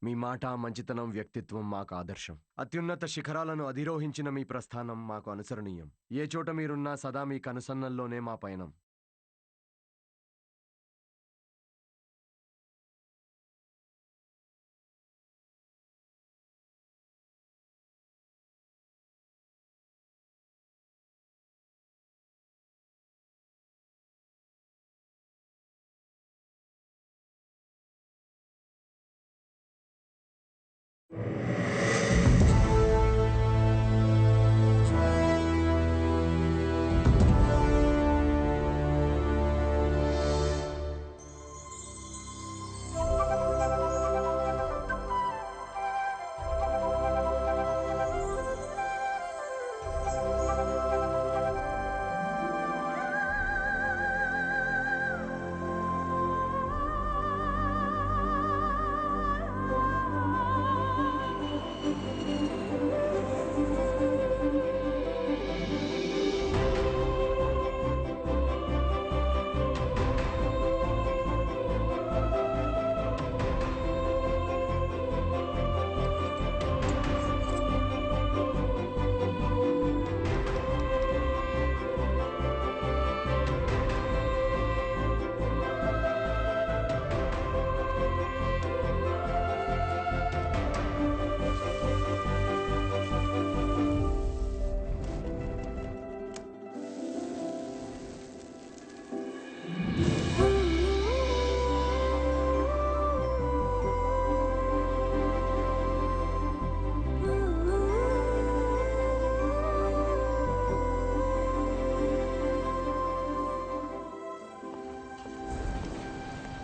మీ మాట, మంచితనం, వ్యక్తిత్వం మాకు ఆదర్శం. అత్యున్నత శిఖరాలను అధిరోహించిన మీ ప్రస్థానం మాకు అనుసరణీయం. ఏ చోట మీరున్నా సదా మీ కనుసన్నల్లోనే మా పయనం.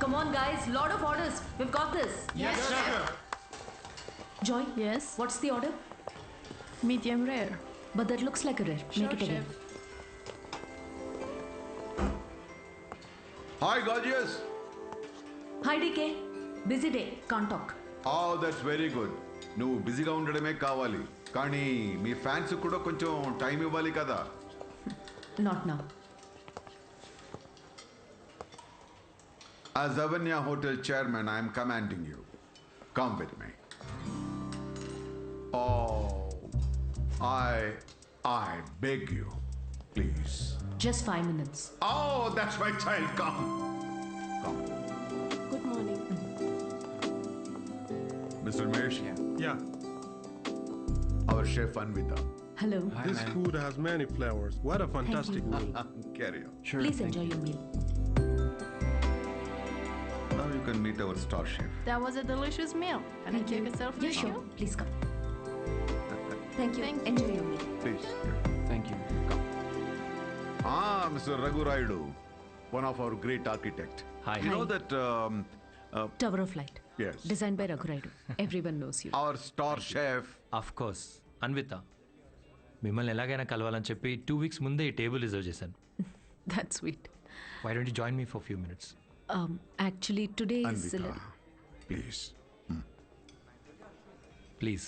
Come on, guys. Lot of orders. We've got this. Yes, chef. Joy. Yes. What's the order? Medium rare. But that looks like a rare. Sure, Make it again. chef. Hi, gorgeous. Hi, DK. Busy day. Can't talk. Oh, that's very good. నువ్వు బిజీగా ఉండడమే కావాలి, కానీ మీ fans కూడా కొంచెం time ఇవ్వాలి కదా. Not now. As Avanya Hotel chairman, I am commanding you. Come with me. Oh, I beg you, please. Just 5 minutes. Oh, that's my child. Come. Good morning. Mr. Mesh. Yeah, Our chef Anvita. Hello. this food has many flavors. What a fantastic meal. Carry on. Please enjoy your meal. Now you can meet our star chef. That was a delicious meal. Can I take a selfie? Yeah, sure. Please come. Thank you. Thank you. Enjoy your meal. Please. Thank you. Mr. Raghu Raidu, one of our great architect. Hi. You know that Tower of Light. yes, Designed by Raghu Raidu. Everyone knows you. our star chef. Of course Anvita, మిమ్మల్ని ఎలాగైనా కలవాలని చెప్పి 2 weeks ముందే ఈ table reserve చేశాను. That's sweet. Why don't you join me for few minutes? Actually, today is... Anvita, please. Please.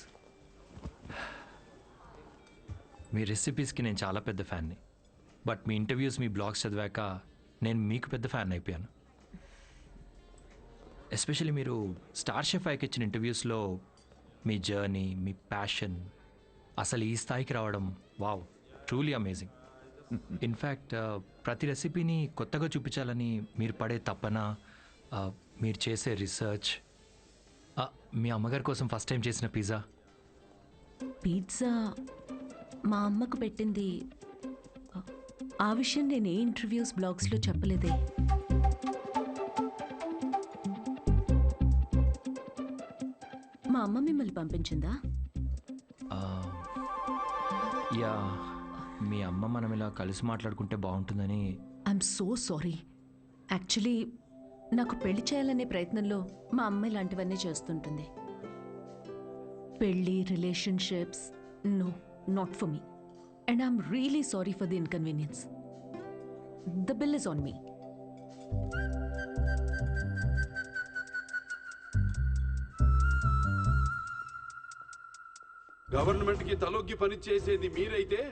మీ రెసిపీస్కి నేను చాలా పెద్ద ఫ్యాన్ని, బట్ మీ ఇంటర్వ్యూస్, మీ బ్లాగ్స్ చదివాక నేను మీకు పెద్ద ఫ్యాన్ అయిపోయాను. ఎస్పెషల్లీ మీరు స్టార్ షెఫ్ ఐకి ఇచ్చిన ఇంటర్వ్యూస్లో మీ జర్నీ, మీ ప్యాషన్, అసలు ఈ స్థాయికి రావడం, వావ్, ట్రూలీ అమేజింగ్. ఇన్ఫ్యాక్ట్ ప్రతి రెసిపీని కొత్తగా చూపించాలని మీరు పడే తపన, మీరు చేసే రీసెర్చ్, మీ అమ్మగారి కోసం ఫస్ట్ టైం చేసిన పిజ్జా. పిజ్జా మా అమ్మకు పెట్టింది. ఆ విషయం నేను ఏ ఇంటర్వ్యూస్, బ్లాగ్స్లో చెప్పలేదే. మా అమ్మ మిమ్మల్ని పంపించిందా? యా, మీ అమ్మ మనం ఇలా కలిసి మాట్లాడుకుంటే బాగుంటుందని. I'm so sorry. యాక్చువల్లీ నాకు పెళ్లి చేయాలనే ప్రయత్నంలో మా అమ్మ ఇలాంటివన్నీ చేస్తుంటుంది. పెళ్ళి, relationships, no, not for me. And I'm really sorry for the inconvenience. The bill is on me. Government కి తలొగ్గి పని చేసేది మీరైతే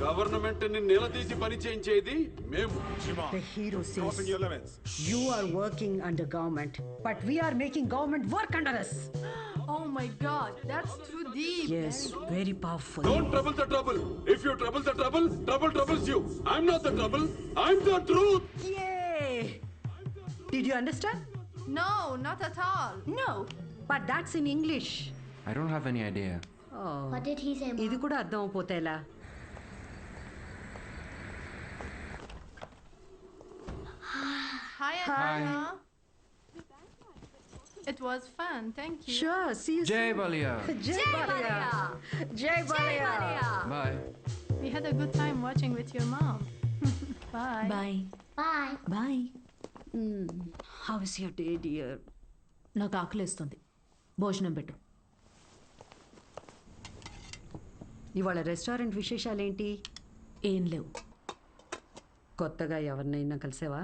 గవర్నమెంట్ ని నిలదీసి పని చేయించేది మేము. The hero says you are working under government, but we are making government work under us. Oh my god, that's too deep. Yes, very powerful. Don't trouble the trouble. If you trouble the trouble, trouble troubles you. I'm not the trouble. I'm the truth. Yay! Did you understand? No, not at all. No, but that's in English. I don't have any idea. Oh, What did he say, ఇది Mom? కూడా అర్థం అయిపోతే ఎలా? Hi, Anna. It was fun, thank you. Sure, see you Jay soon. Balia. Jay Balia. Jay Balia. Bye. We had a good time watching with your mom. Bye. Bye Bye. Bye. How is your day, dear? నాకు ఆకలేస్తుంది, భోజనం పెట్టు. ఇవాళ restaurant విశేషాలేంటి? ఏం లేవు. కొత్తగా ఎవరినైనా కలిసావా?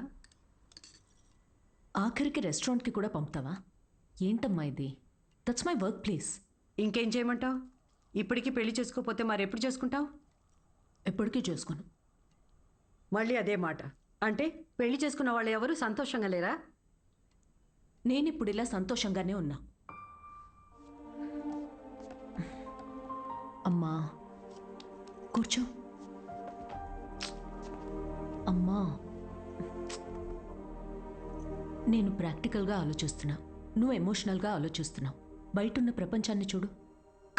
ఆఖరికి రెస్టారెంట్కి కూడా పంపుతావా? ఏంటమ్మా ఇది? That's my work place. ఇంకేం చేయమంటావు? ఇప్పటికీ పెళ్లి చేసుకోకపోతే మరి ఎప్పుడు చేసుకుంటావు? ఎప్పటికీ చేసుకోను. మళ్ళీ అదే మాట. అంటే పెళ్లి చేసుకున్న వాళ్ళు ఎవరు సంతోషంగా లేరా? నేనిప్పుడు ఇలా సంతోషంగానే ఉన్నా. అమ్మా కూర్చో. అమ్మా, నేను ప్రాక్టికల్గా ఆలోచిస్తున్నా, నువ్వు ఎమోషనల్గా ఆలోచిస్తున్నావు. బయటున్న ప్రపంచాన్ని చూడు,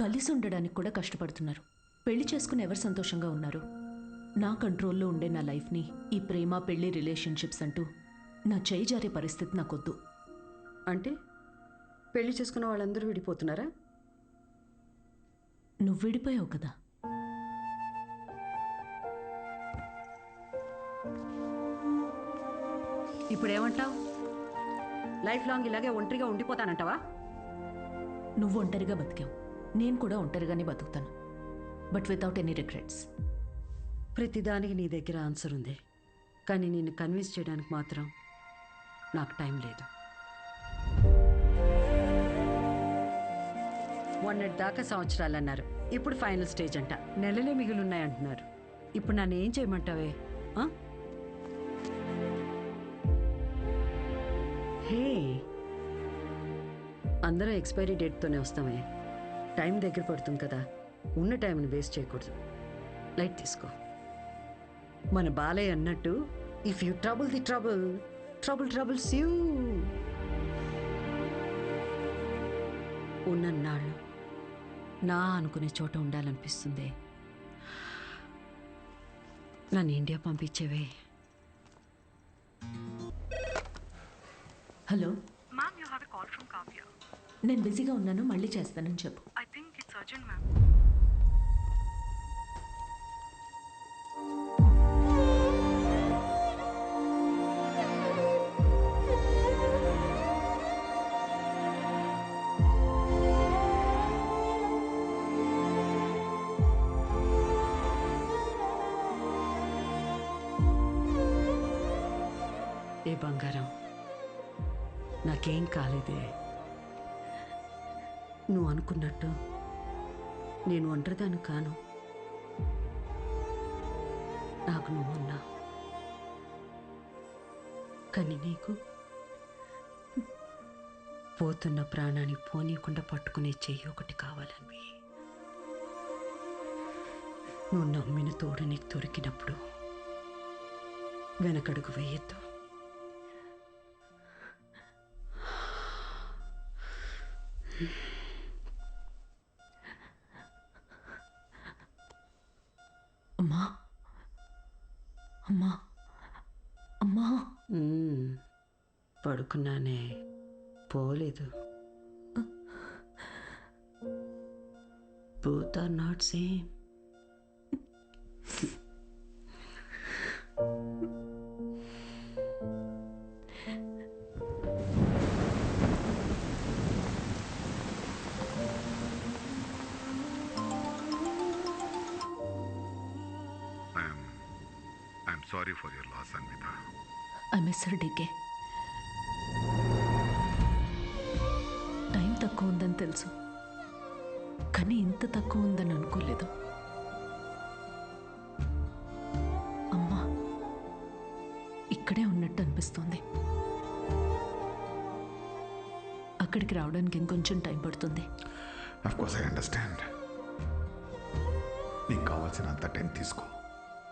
కలిసి ఉండడానికి కూడా కష్టపడుతున్నారు. పెళ్లి చేసుకుని ఎవరు సంతోషంగా ఉన్నారు? నా కంట్రోల్లో ఉండే నా లైఫ్ని ఈ ప్రేమ పెళ్లి రిలేషన్షిప్స్ అంటూ నా చేయి జారే పరిస్థితి నాకొద్దు. అంటే పెళ్లి చేసుకున్న వాళ్ళందరూ విడిపోతున్నారా? నువ్వు విడిపోయావు కదా. ఇప్పుడు ఏమంటావు? లైఫ్ లాంగ్ ఇలాగే ఒంటరిగా ఉండిపోతానంటావా? నువ్వు ఒంటరిగా బతికావు, నేను కూడా ఒంటరిగానే బతుకుతాను, బట్ వితౌట్ ఎనీ రిగ్రెట్స్. ప్రతిదానికి నీ దగ్గర ఆన్సర్ ఉంది, కానీ నిన్ను కన్విన్స్ చేయడానికి మాత్రం నాకు టైం లేదు. మొన్నటి దాకా సంవత్సరాలు అన్నారు, ఇప్పుడు ఫైనల్ స్టేజ్ అంట. నెలలే మిగిలిన్నాయంటున్నారు. ఇప్పుడు నన్ను ఏం చేయమంటావే? ఆ? హే, అందరం ఎక్స్పైరీ డేట్తోనే వస్తామే. టైం దగ్గర పడుతుంది కదా, ఉన్న టైంని వేస్ట్ చేయకూడదు. లైట్ తీసుకో. మన బాలయ్య అన్నట్టు, if you trouble the trouble, trouble troubles you. ఉన్నన్నాళ్ళు నా అనుకునే చోట ఉండాలనిపిస్తుంది. నన్ను ఇండియా పంపించేవే. Hello, Ma'am, you have a call from Kavya. నేను బిజీగా ఉన్నాను, మళ్ళీ చేస్తానని చెప్పు. I think it's urgent, ma'am. ఏ బంగారం, నాకేం కాలేదే. నువ్వు అనుకున్నట్టు నేను ఒంటరిదాన్ని కాను. నాకు నువ్వున్నా, కానీ నీకు పోతున్న ప్రాణాన్ని పోనీయకుండా పట్టుకునే చెయ్యి ఒకటి కావాలని. నువ్వు నమ్మిన తోడు నీకు దొరికినప్పుడు వెనకడుగు వేయొద్దు. అమ్మా, అమ్మా, అమ్మా. పడుకున్నానే, పోలేదు. Both are not same. I'm sorry for your loss, Anvita. I miss her DK. Time తక్కువ ఉందని తెలుసు, కానీ ఇంత తక్కువ ఉందని అనుకోలేదు. అమ్మా ఇక్కడే ఉన్నట్టు అనిపిస్తోంది. ఇక్కడికి రావడానికి ఇంకొంచెం టైం పడుతుంది. Of course I understand. నీకు కావాల్సినంత టైం తీసుకో.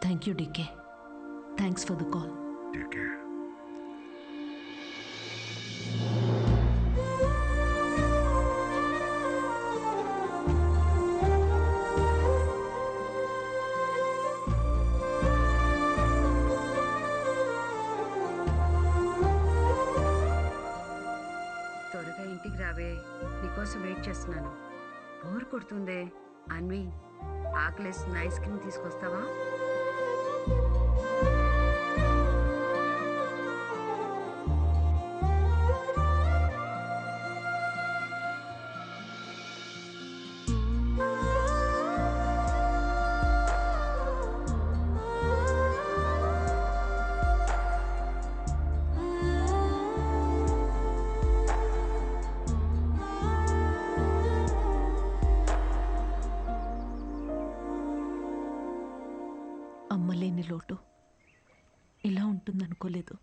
Thank you DK. Thanks for the call. Take care. త్వరగా ఇంటికి రావే, నీకోసం వెయిట్ చేస్తున్నాను. బోర్ కొడుతుందే. అన్వి, ఆకలేస్తుంది, ఐస్ క్రీమ్ తీసుకొస్తావా? అమ్మలేని లోటు ఇలా ఉంటుందనుకోలేదు.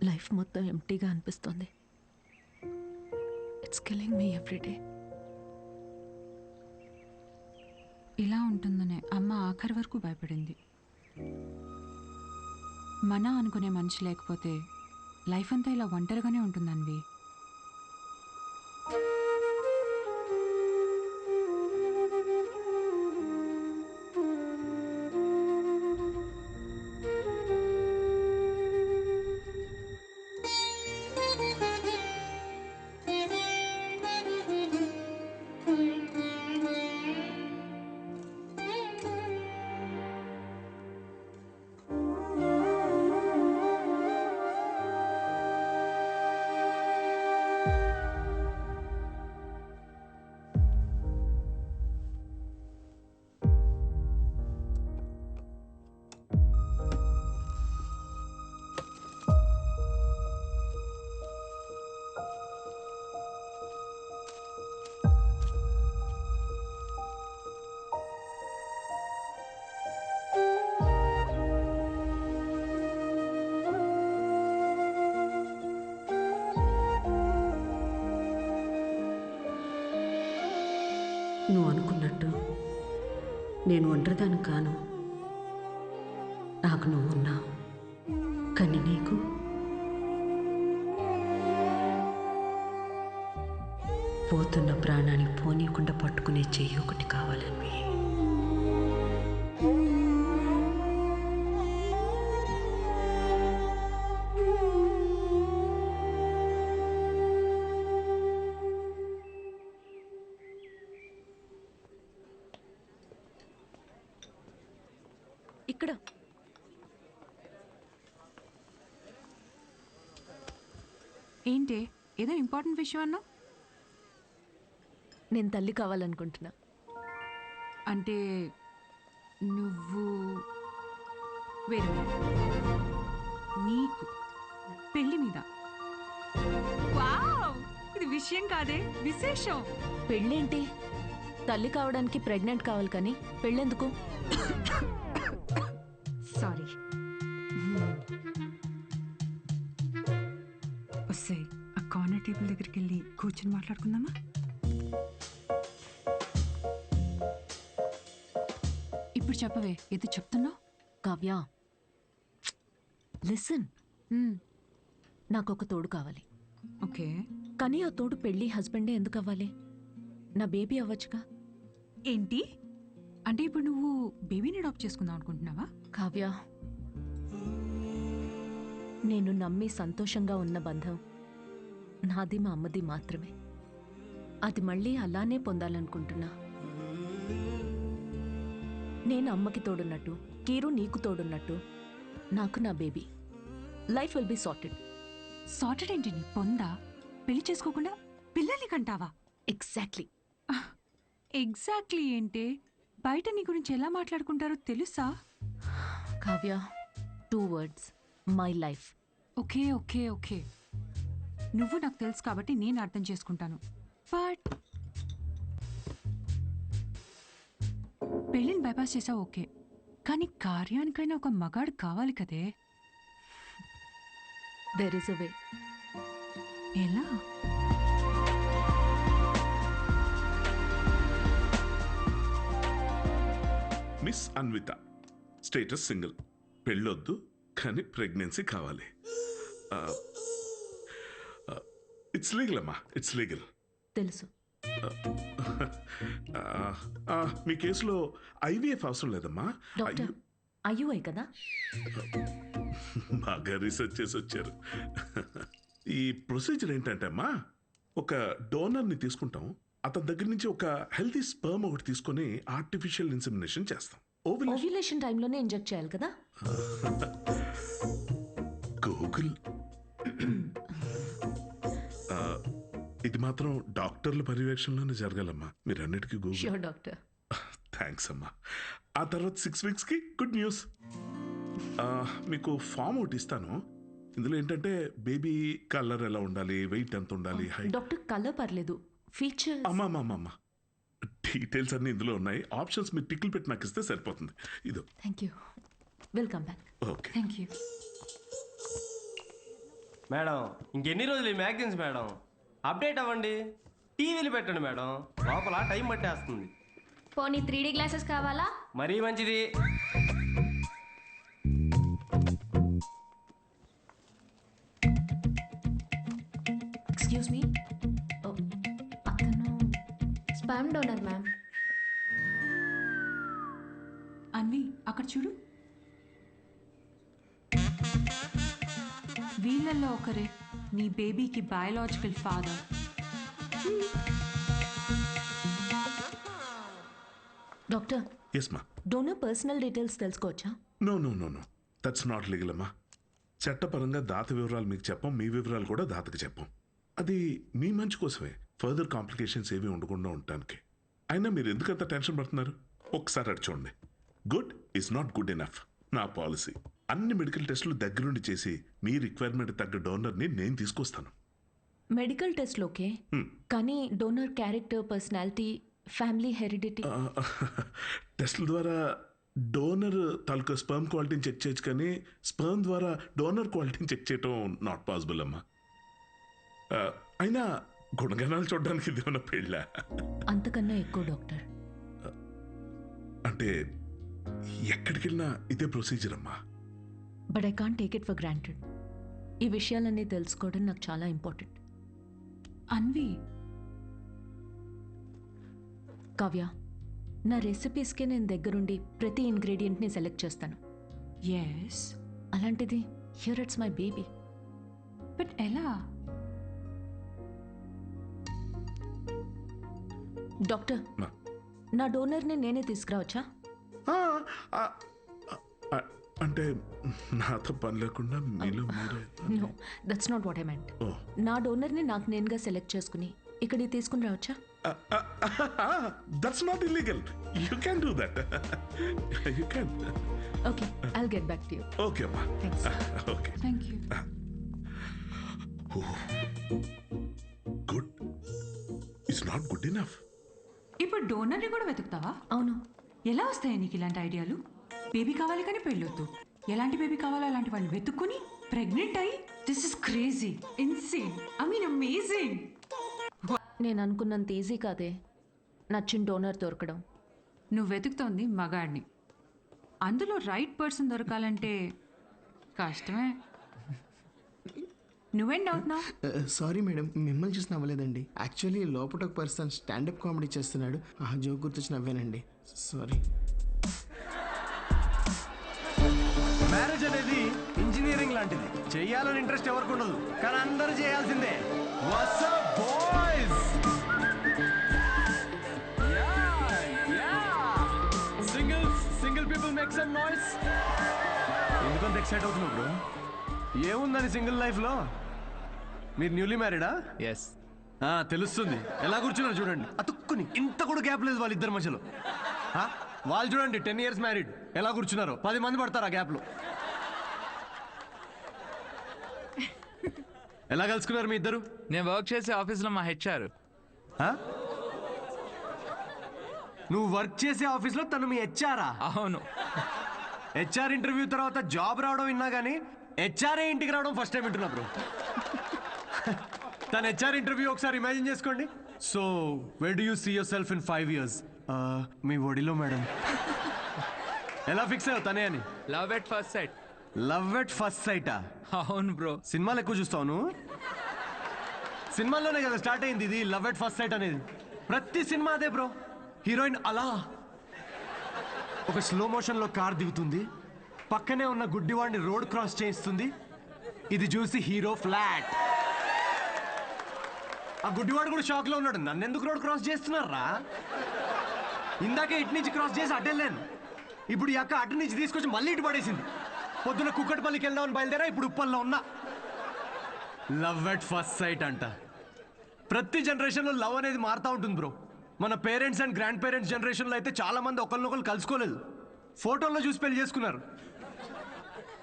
లైఫ్ మొత్తం ఎంటీగా అనిపిస్తుంది. It's killing me every day. ఇలా ఉంటుందనే అమ్మ ఆఖరి వరకు భయపడింది. మన అనుకునే మనిషి లేకపోతే లైఫ్ అంతా ఇలా ఒంటరిగానే ఉంటుందన్వి. నువ్వు అనుకున్నట్టు నేను ఒంటరిదాన్ని కాను. నాకు నువ్వు ఉన్నావు, కానీ నీకు పోతున్న ప్రాణాన్ని పోనీయకుండా పట్టుకునే చెయ్యి ఒకటి కావాలని. ఇక్కడ ఏంటి, ఏదో ఇంపార్టెంట్ విషయం అన్నా? నేను తల్లి కావాలనుకుంటున్నా. అంటే నువ్వు వేరే నీకు పెళ్లి మీద? వావ్, ఇది విషయం కాదే, విశేషం. పెళ్ళేంటి? తల్లి కావడానికి ప్రెగ్నెంట్ కావాలి, కానీ పెళ్ళెందుకు? సారీ. వస్తాయి, ఆ కార్నర్ టేబుల్ దగ్గరికి వెళ్ళి కూర్చొని మాట్లాడుకుందామా? ఇప్పుడు చెప్పవే, ఏదో చెప్తున్నావు? కావ్య, లిసన్. నాకు ఒక తోడు కావాలి. ఓకే, కానీ ఆ తోడు పెళ్ళి హస్బెండే ఎందుకు అవ్వాలి? నా బేబీ అవ్వచ్చుగా. ఏంటి అంటే ఇప్పుడు నువ్వు బేబీని అడాప్ట్ చేసుకుందాం అనుకుంటున్నావా? కావ్య, నేను నమ్మి సంతోషంగా ఉన్న బంధం నాది, మా అమ్మది మాత్రమే. అది మళ్ళీ అలానే పొందాలనుకుంటున్నా. నేను అమ్మకి తోడున్నట్టు, కీరు నీకు తోడున్నట్టు, నాకు నా baby. Life will be sorted. Sorted ఏంటి నీ పొందా? పెళ్లి చేసుకోకుండా పిల్లల్ని కంటావా? ఎగ్జాక్ట్లీ. ఎగ్జాక్ట్లీ ఏంటి? బయట నీ గురించి ఎలా మాట్లాడుకుంటారో తెలుసా? Kavya, 2 words, my life. Okay okay okay, నువ్వు నాకు తెలుసు కాబట్టి నేను అర్థం చేసుకుంటాను. బట్ పెళ్ళిని బైపాస్ చేసావు ఓకే, కానీ కార్యానికైనా ఒక మగాడు కావాలి కదే. దెర్ ఇస్ అ వే. ఎలా? మిస్ అన్విత, స్టేటస్ సింగిల్, పెళ్ళొద్దు కానీ ప్రెగ్నెన్సీ కావాలి. ఇట్స్ లీగల్ అమ్మా, ఇట్స్ లీగల్. తెలుసు. మీ కేసులో ఐవీఎఫ్ అవసరం లేదమ్మా. డాక్టర్ అయ్యూఐ కదా? బాగా రీసెర్చ్ చేసి వచ్చారు. ఈ ప్రొసీజర్ ఏంటంటే అమ్మా, ఒక డోనర్ని తీసుకుంటాం, అతని దగ్గర నుంచి ఒక హెల్తీ స్పర్మ్ ఒకటి తీసుకొని ఆర్టిఫిషియల్ ఇన్సెమినేషన్ చేస్తాం. ఓవ్యులేషన్ టైంలోనే ఇంజెక్ట్ చేయాలి కదా? గూగుల్. ఇది మాత్రం డాక్టర్ల పర్యవేక్షణలోనే జరగాలమ్మా. మీరు అన్నిటికీ గూగుల్. Sure doctor. థ్యాంక్స్ అమ్మా. ఆ తర్వాత 6 వీక్స్కి గుడ్ న్యూస్. మీకు ఫామ్ ఒకటి ఇస్తాను. ఇందులో ఏంటంటే బేబీ కలర్ ఎలా ఉండాలి, వెయిట్ ఎంత ఉండాలి, హైట్. డాక్టర్ కలర్ పర్లేదు, ఫీచర్స్. అమ్మా డీటెయిల్స్ అన్ని ఇందులో ఉన్నాయి. ఆప్షన్స్ మీరు టిక్లు పెట్టి నాకు ఇస్తే సరిపోతుంది. ఇదో. Thank you. Welcome back. Okay. Thank you madam. ఇంకెన్ని రోజులు ఈ మ్యాగజైన్స్ మేడం? అప్డేట్ అవ్వండి, టీవీలు పెట్టండి మేడం, లోపల టైం పట్టేస్తుంది. పోనీ 3D గ్లాసెస్ కావాలా? మరీ మంచిది. ఎక్స్క్యూజ్ మీ, అతను స్పామ్ డోనర్ మ్యామ్. అన్వి అక్కడ చూడు, వీళ్ళల్లో ఒకరే నీ బేబీకి బయాలజికల్ ఫాదర్. డాక్టర్, ఎస్ మా. డోనర్ పర్సనల్ డీటెయిల్స్ తెలుసుకోవచ్చా? నో దట్స్ నాట్ లీగల్ అమ్మా. చట్టపరంగా దాత వివరాలు మీకు చెప్పం, మీ వివరాలు కూడా దాతకి చెప్పం. అది మీ మంచి కోసమే, ఫర్దర్ కాంప్లికేషన్స్ ఏవి ఉండకుండా ఉండటానికి. అయినా మీరు ఎందుకంత టెన్షన్ పడుతున్నారు? ఒకసారి అటు చూడండి. Good is not good enough. నా పాలసీ అన్ని మెడికల్ టెస్టులు దగ్గరుండి చేసి మీ రిక్వైర్మెంట్ తగ్గ డోనర్ని నేను తీసుకొస్తాను. మెడికల్ టెస్ట్లు ఓకే, కానీ donor character, personality, family heredity. టెస్ట్ల ద్వారా డోనర్ తాలూకా స్పర్మ్ క్వాలిటీని చెక్ చేయొచ్చు, కానీ స్పర్మ్ ద్వారా డోనర్ క్వాలిటీని చెక్ చేయటం నాట్ పాసిబుల్ అమ్మా. అయినా గుణగణాలు చూడడానికి ఇది ఉన్న పెళ్ళ. అంతకన్నా ఎక్కువ డాక్టర్. అంటే ఎక్కడికి వెళ్ళినా ఇదే ప్రొసీజర్ అమ్మా. But I can't take it for granted. ఈ విషయాలన్నీ తెలుసుకోవడం నాకు చాలా ఇంపార్టెంట్. అన్వి, కావ్య, నా రెసిపీస్కి నేను దగ్గరుండి ప్రతి ఇంగ్రీడియంట్ని సెలెక్ట్ చేస్తాను. ఎస్. అలాంటిది here it's my baby. But ఎలా? డాక్టర్, నా డోనర్ని నేనే తీసుకురావచ్చా? అంటే నాతో పని లేకుండా మీలో మీరే. No, that's not what I meant. నా డోనర్ని నాకు నేనుగా సెలెక్ట్ చేసుకుని ఇక్కడికి తీసుకుని రావచ్చా? That's not illegal. You can do that. You can. Okay, I'll get back to you. Okay, Amma. Thanks. Okay. Thank you. Good. It's not good enough. ఇప్పుడు డోనర్ని కూడా వెతుకుతావా? అవును. ఎలా వస్తాయి నీకు ఇలాంటి ఐడియాలు? బేబీ కావాలి కానీ పెళ్ళొద్దు. ఎలాంటి బేబీ కావాలో అలాంటి వాళ్ళు వెతుక్కుని ప్రెగ్నెంట్ అయ్యి, this is crazy, insane, I mean amazing. నేను అనుకున్నంత ఈజీ కాదే నచ్చిన డోనర్ దొరకడం. నువ్వు వెతుకుతోంది మగాడిని, అందులో రైట్ పర్సన్ దొరకాలంటే కష్టమే. నువ్వేం డౌట్ నా? సారీ మేడం, మిమ్మల్ని చూసి నవ్వలేదండి. యాక్చువల్లీ లోపల ఒక పర్సన్ స్టాండప్ కామెడీ చేస్తున్నాడు, ఆ జోక్ గుర్తొచ్చి నవ్వానండి. సారీ. మ్యారేజ్ అనేది ఇంజనీరింగ్ లాంటిది. చెయ్యాలని ఇంట్రెస్ట్ ఎవరికి ఉండదు, కానీ అందరూ చేయాల్సిందే. What's up, boys? Single people make some noise. ఎందుకంత ఎక్సైట్ అవుతున్నావు బ్రో? ఏముందని సింగిల్ లైఫ్లో? మీరు న్యూలీ మ్యారీడా? ఎస్. తెలుస్తుంది. ఎలా కూర్చున్నారు చూడండి, అతుక్కుని. ఇంత కూడా గ్యాప్ లేదు వాళ్ళిద్దరి మధ్యలో. వాళ్ళు చూడండి 10 years మ్యారీడ్, ఎలా కూర్చున్నారు. 10 మంది పడతారు ఆ గ్యాప్లో. ఎలా కలుసుకున్నారు మీ ఇద్దరు? నేను వర్క్ చేసే ఆఫీస్లో మా హెచ్ఆర్. నువ్వు వర్క్ చేసే ఆఫీస్లో తను మీ హెచ్ఆరా? అవును. హెచ్ఆర్ ఇంటర్వ్యూ తర్వాత జాబ్ రావడం విన్నా కానీ హెచ్ఆర్ఏ ఇంటికి రావడం ఫస్ట్ టైం వింటున్నా బ్రో. తన హెచ్ఆర్ ఇంటర్వ్యూ ఒకసారి ఇమాజిన్ చేసుకోండి. So where do you see yourself in 5 years? మీ ఒడిలో మేడం. ఎలా ఫిక్స్ అయ్యావు తనే అని? Love at first sight. Love at first సైటా? అవును బ్రో. సినిమాలు ఎక్కువ చూస్తావు? సినిమాల్లోనే కదా స్టార్ట్ అయింది ఇది లవ్ ఎట్ ఫస్ట్ సైట్ అనేది. ప్రతి సినిమా అదే బ్రో. హీరోయిన్ అలా ఒక స్లో మోషన్లో కార్ దిగుతుంది, పక్కనే ఉన్న గుడ్డివాడిని రోడ్ క్రాస్ చేయిస్తుంది, ఇది చూసి హీరో ఫ్లాట్. ఆ గుడ్డివాడు కూడా షాక్ లో ఉన్నాడు, నన్ను ఎందుకు రోడ్ క్రాస్ చేస్తున్నారా? ఇందాకే ఇటు నుంచి క్రాస్ చేసి అడ్డెళ్ళాను, ఇప్పుడు ఈ అక్క అటు నుంచి తీసుకొచ్చి మళ్ళీ ఇటు పడేసింది. పొద్దున కుక్కటిపల్లికి వెళ్దామని బయలుదేరా, ఇప్పుడు ఉప్పల్లో ఉన్నా. లవ్ ఎట్ ఫస్ట్ సైట్ అంట. ప్రతి జనరేషన్లో లవ్ అనేది మారుతూ ఉంటుంది బ్రో. మన పేరెంట్స్ అండ్ గ్రాండ్ పేరెంట్స్ జనరేషన్లో అయితే చాలా మంది ఒకరినొకరు కలుసుకోలేదు, ఫోటోల్లో చూసి పెళ్లి చేసుకున్నారు.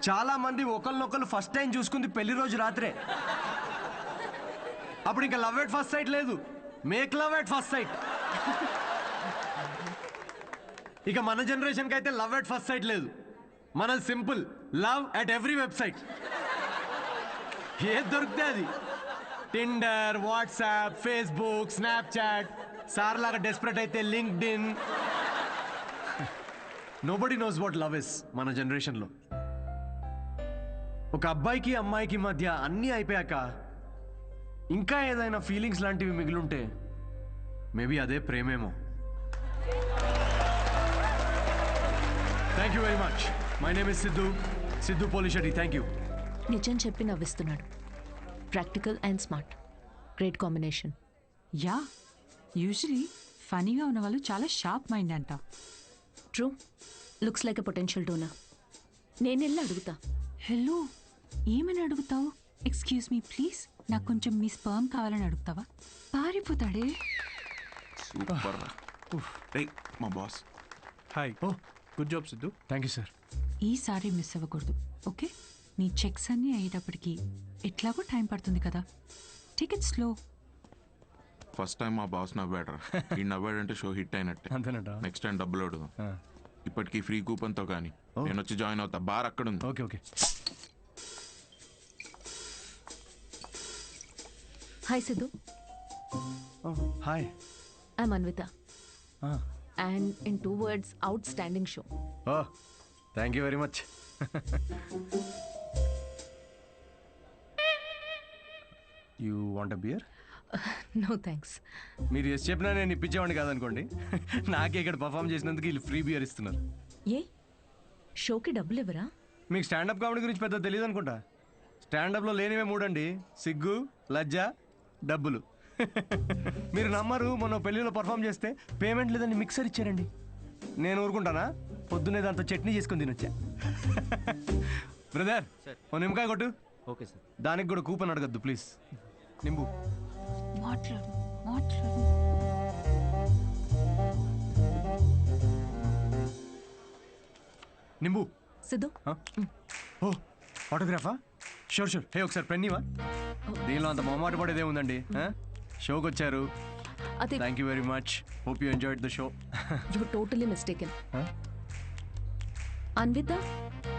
చాలా మంది ఒకరినొకరు ఫస్ట్ టైం చూసుకుంది పెళ్లి రోజు రాత్రే. అప్పుడు ఇంకా లవ్ ఎట్ ఫస్ట్ సైట్ లేదు, make love at first site. ఇక మన జనరేషన్కి అయితే లవ్ ఎట్ ఫస్ట్ సైట్ లేదు, మన simple love at every website. ఏది దొరికితే అది, Tinder, WhatsApp, Facebook, Snapchat, sir లాగా డెస్పరేట్ అయితే linked in. Nobody knows what love is మన జనరేషన్లో. ఒక అబ్బాయికి అమ్మాయికి మధ్య అన్నీ అయిపోయాక ఇంకా ఏదైనా ఫీలింగ్స్ లాంటివి మిగిలుంటే మేబీ అదే ప్రేమేమో. Thank you very much. My name is Siddhu Polishetty. Thank you. నిజం చెప్పి నవ్విస్తున్నాడు. Practical and smart, great combination. Yeah, usually ఫనీగా ఉన్న వాళ్ళు చాలా షార్ప్ మైండ్ అంట. True, looks like a potential donor. నేను వెళ్ళి అడుగుతా. హలో, ఏమని అడుగుతావు? ఎక్స్క్యూజ్ మీ ప్లీజ్, నాకు కొంచెం మీ స్పర్మ్ కావాలని అడుగుతావా? పారిపోతాడే. సూపర్. రేయ్ మా boss. Hi. Oh good job Siddhu. Thank you sir. ఈసారి మిస్ అవ్వకూడదు, ఓకే? నీ చెక్స్ అన్నీ అయ్యేటప్పటికి ఎట్లాగో టైం పడుతుంది కదా, టికెట్ స్లో. ఫస్ట్ టైం మా బాస్ నవ్వాడు. ఈ నవ్వాడంటే షో హిట్ అయినట్టే. అంతేనట. నెక్స్ట్ టైం డబ్బులు అడుగు. ఇప్పటికీ ఫ్రీ కూపన్తో కానీ నేను వచ్చి జాయిన్ అవుతా. బార్ అక్కడ ఉంది. Okay okay. Hi Siddhu. Hi. I'm Anvita. And in 2 words, outstanding show. Oh thank you very much. You want a beer? No thanks. మీరు ఎస్ చెప్పినా నేను ఇప్పించేవాడిని కాదనుకోండి. నాకే ఇక్కడ పర్ఫామ్ చేసినందుకు వీళ్ళు ఫ్రీ బియర్ ఇస్తున్నారు. ఏ షోకి డబ్బులు ఇవ్వరా? మీకు స్టాండప్ కామెడీ గురించి పెద్ద తెలియదు అనుకుంటా. స్టాండప్లో లేనివే 3 అండి: సిగ్గు, లజ్జ, డబ్బులు. మీరు నమ్మరు, మొన్న పెళ్ళిలో పర్ఫామ్ చేస్తే పేమెంట్ లేదని మిక్సర్ ఇచ్చారండి. నేను ఊరుకుంటానా? పొద్దున్నే దాంతో చట్నీ చేసుకుని తినొచ్చా. బ్రదర్ ఓ నిమ్మకాయ కొట్టు. Okay sir. దానికి కూడా కూపన్ అడగద్దు ప్లీజ్. నింబు. మాట్లాడు మాట్లాడు. నింబు. సిద్ధు. ఓ ఆటోగ్రాఫా? Sure sure. హే ఒకసారి పెన్నీవా? దీనిలో అంత మొహమాట పడేదే ఉందండి. షోకి వచ్చారు. Thank you very much. Hope you enjoyed the show. You totally mistaken. Anvitha,